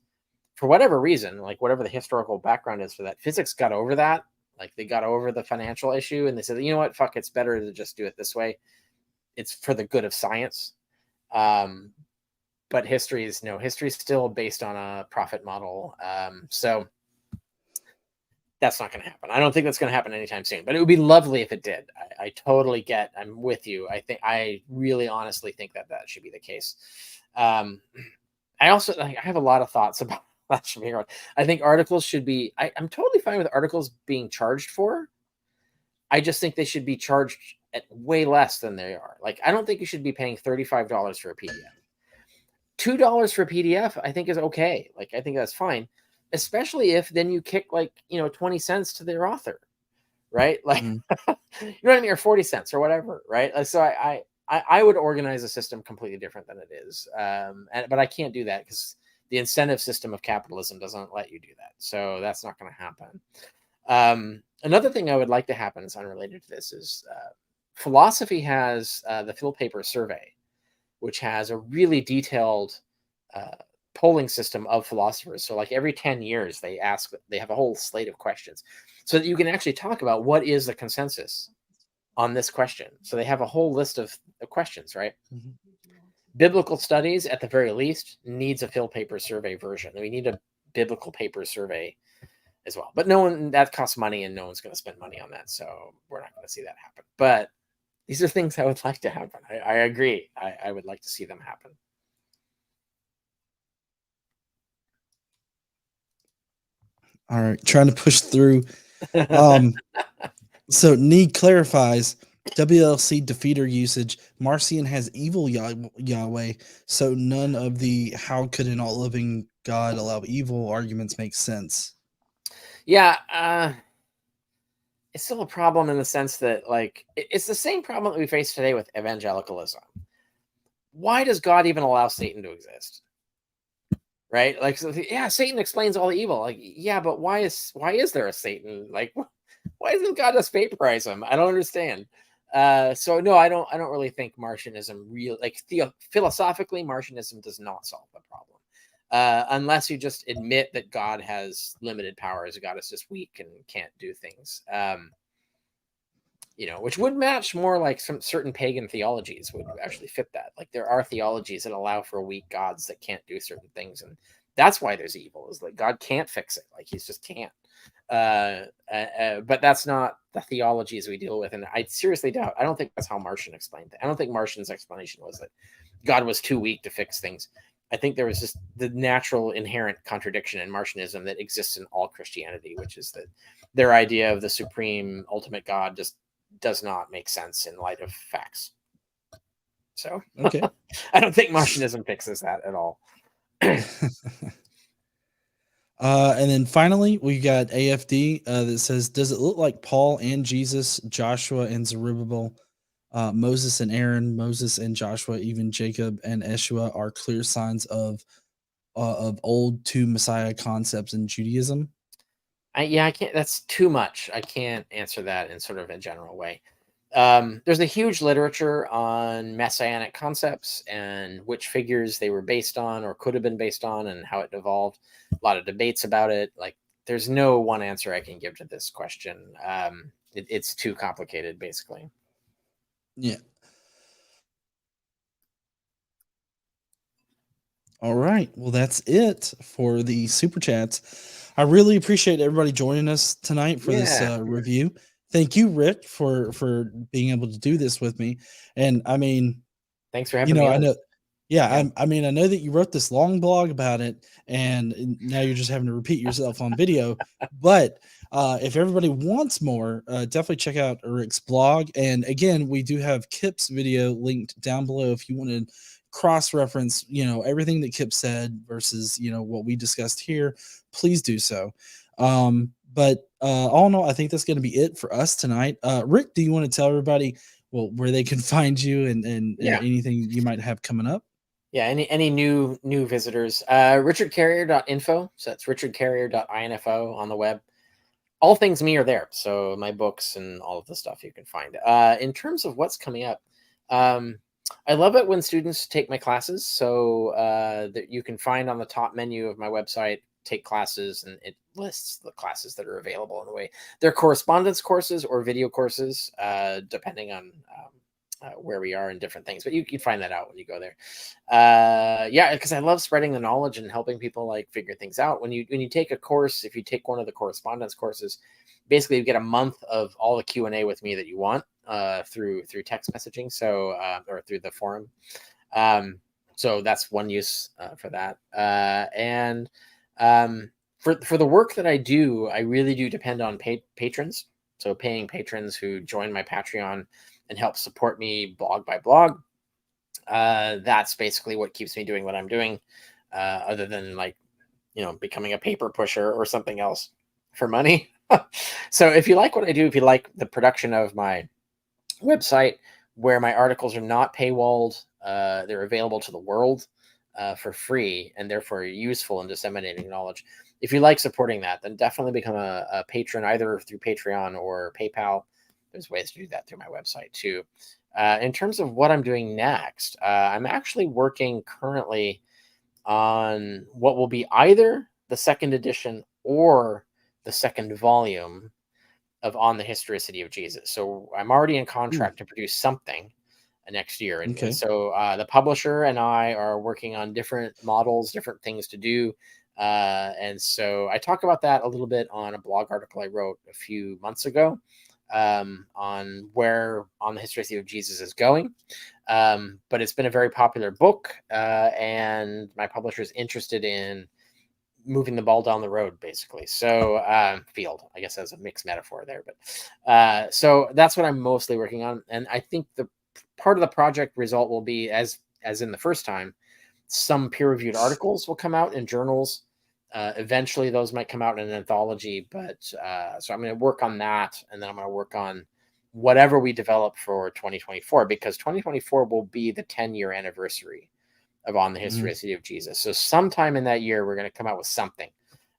for whatever reason, like whatever the historical background is for that, physics got over that. Like they got over the financial issue and they said, you know what, fuck, it's better to just do it this way. It's for the good of science. But history is still based on a profit model. So that's not going to happen. I don't think that's going to happen anytime soon, but it would be lovely if it did. I totally I'm with you. I really honestly think that should be the case. I have a lot of thoughts about that should be. I think articles should be, I'm totally fine with articles being charged for. I just think they should be charged at way less than they are. Like, I don't think you should be paying $35 for a PDF. $2 for a PDF, I think is okay. Like, I think that's fine, especially if then you kick 20 cents to their author, right? Like, you know what I mean, or 40 cents or whatever, right? So I would organize a system completely different than it is, but I can't do that because the incentive system of capitalism doesn't let you do that. So that's not going to happen. Another thing I would like to happen is unrelated to this is philosophy has the Phil Paper survey, which has a really detailed polling system of philosophers. So like every 10 years, they have a whole slate of questions so that you can actually talk about what is the consensus on this question. So they have a whole list of questions, right? Mm-hmm. Biblical studies, at the very least, needs a Phil Paper survey version. We need a biblical paper survey as well. But that costs money and no one's going to spend money on that. So we're not going to see that happen. But these are things I would like to happen. I agree. I would like to see them happen. All right. Trying to push through. So Need clarifies WLC defeater usage. Marcion has evil Yahweh. So none of the how could an all-loving God allow evil arguments make sense. Yeah. It's still a problem in the sense that it's the same problem that we face today with evangelicalism. Why does God even allow Satan to exist? Right? Satan explains all the evil. Yeah, but why is there a Satan? Why doesn't God just vaporize them? I don't understand. So no, I don't really think Martianism philosophically, Martianism does not solve the problem. Unless you just admit that God has limited powers, God is just weak and can't do things. Which would match more like some certain pagan theologies would actually fit that. Like there are theologies that allow for weak gods that can't do certain things, and that's why there's evil. Is like God can't fix it. Like he's just can't. But that's not the theologies we deal with, and I seriously doubt. I don't think that's how Martian explained it. I don't think Martian's explanation was that God was too weak to fix things. I think there was just the natural inherent contradiction in Martianism that exists in all Christianity, which is that their idea of the supreme ultimate God just does not make sense in light of facts. So Okay. I don't think Martianism fixes that at all. And then finally, we got AFD that says, does it look like Paul and Jesus, Joshua and Zerubbabel, Moses and Aaron, Moses and Joshua, even Jacob and Yeshua are clear signs of old to Messiah concepts in Judaism? I can't. That's too much. I can't answer that in sort of a general way. There's a huge literature on messianic concepts and which figures they were based on or could have been based on and how it evolved. A lot of debates about it. Like, there's no one answer I can give to this question. It's too complicated, basically. Yeah. All right. Well, that's it for the super chats. I really appreciate everybody joining us tonight for this review. Thank you, Rick, for being able to do this with me. And I mean, thanks for having me. I know. Yeah, I mean, I know that you wrote this long blog about it, and now you're just having to repeat yourself on video. But if everybody wants more, definitely check out Rick's blog. And again, we do have Kipps video linked down below if you want to cross-reference, everything that Kip said versus, what we discussed here. Please do so. But all in all, I think that's going to be it for us tonight. Rick, do you want to tell everybody where they can find you and anything you might have coming up? Yeah, any new visitors, richardcarrier.info. So that's richardcarrier.info on the web. All things me are there. So my books and all of the stuff you can find. In terms of what's coming up, I love it when students take my classes. So that you can find on the top menu of my website, take classes, and it lists the classes that are available in the way. They're correspondence courses or video courses, depending on where we are in different things, but you can find that out when you go there. Because I love spreading the knowledge and helping people like figure things out. When you take a course, if you take one of the correspondence courses, basically you get a month of all the Q&A with me that you want through text messaging, so or through the forum. So that's one use for that. For the work that I do, I really do depend on patrons. So paying patrons who join my Patreon and help support me blog by blog. That's basically what keeps me doing what I'm doing, other than becoming a paper pusher or something else for money. So if you like what I do, if you like the production of my website where my articles are not paywalled, they're available to the world for free and therefore useful in disseminating knowledge. If you like supporting that, then definitely become a patron either through Patreon or PayPal. There's ways to do that through my website too. In terms of what I'm doing next, I'm actually working currently on what will be either the second edition or the second volume of On the Historicity of Jesus. So I'm already in contract to produce something next year. And so the publisher and I are working on different models, different things to do. And so I talk about that a little bit on a blog article I wrote a few months ago on where On the Historicity of Jesus is going. But it's been a very popular book, and my publisher is interested in moving the ball down the road, basically. So field, I guess, as a mixed metaphor there. But so that's what I'm mostly working on. And I think the part of the project result will be, as in the first time, some peer-reviewed articles will come out in journals. Eventually those might come out in an anthology, but so I'm going to work on that, and then I'm going to work on whatever we develop for 2024, because 2024 will be the 10-year anniversary of On the Historicity of Jesus. So sometime in that year, we're going to come out with something.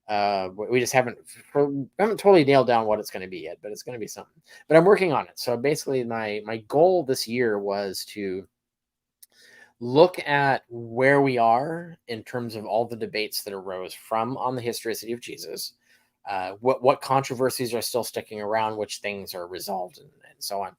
We just haven't totally nailed down what it's going to be yet, but it's going to be something. But I'm working on it. So basically, my goal this year was to look at where we are in terms of all the debates that arose from on the historicity of Jesus. What controversies are still sticking around, which things are resolved, and so on,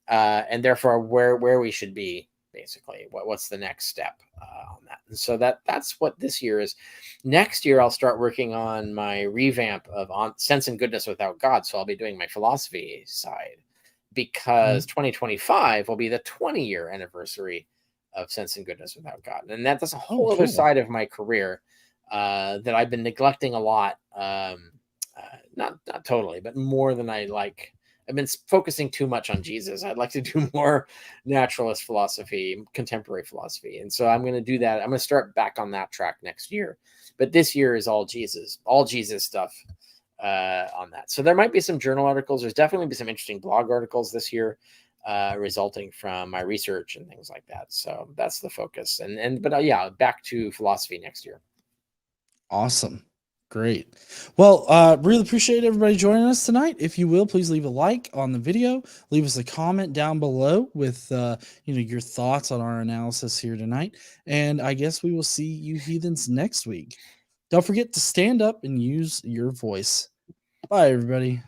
and therefore where we should be. Basically, what's the next step on that? And so that's what this year is. Next year, I'll start working on my revamp of on Sense and Goodness Without God. So I'll be doing my philosophy side, because 2025 will be the 20-year anniversary of Sense and Goodness Without God, and that's a whole other cool. side of my career that I've been neglecting a lot. Not totally, but more than I like. I've been focusing too much on Jesus. I'd like to do more naturalist philosophy, contemporary philosophy. And so I'm going to do that. I'm going to start back on that track next year. But this year is all Jesus stuff on that. So there might be some journal articles. There's definitely be some interesting blog articles this year resulting from my research and things like that. So that's the focus. But yeah, back to philosophy next year. Awesome. Great. Well, really appreciate everybody joining us tonight. If you will, please leave a like on the video. Leave us a comment down below with your thoughts on our analysis here tonight. And I guess we will see you heathens next week. Don't forget to stand up and use your voice. Bye, everybody.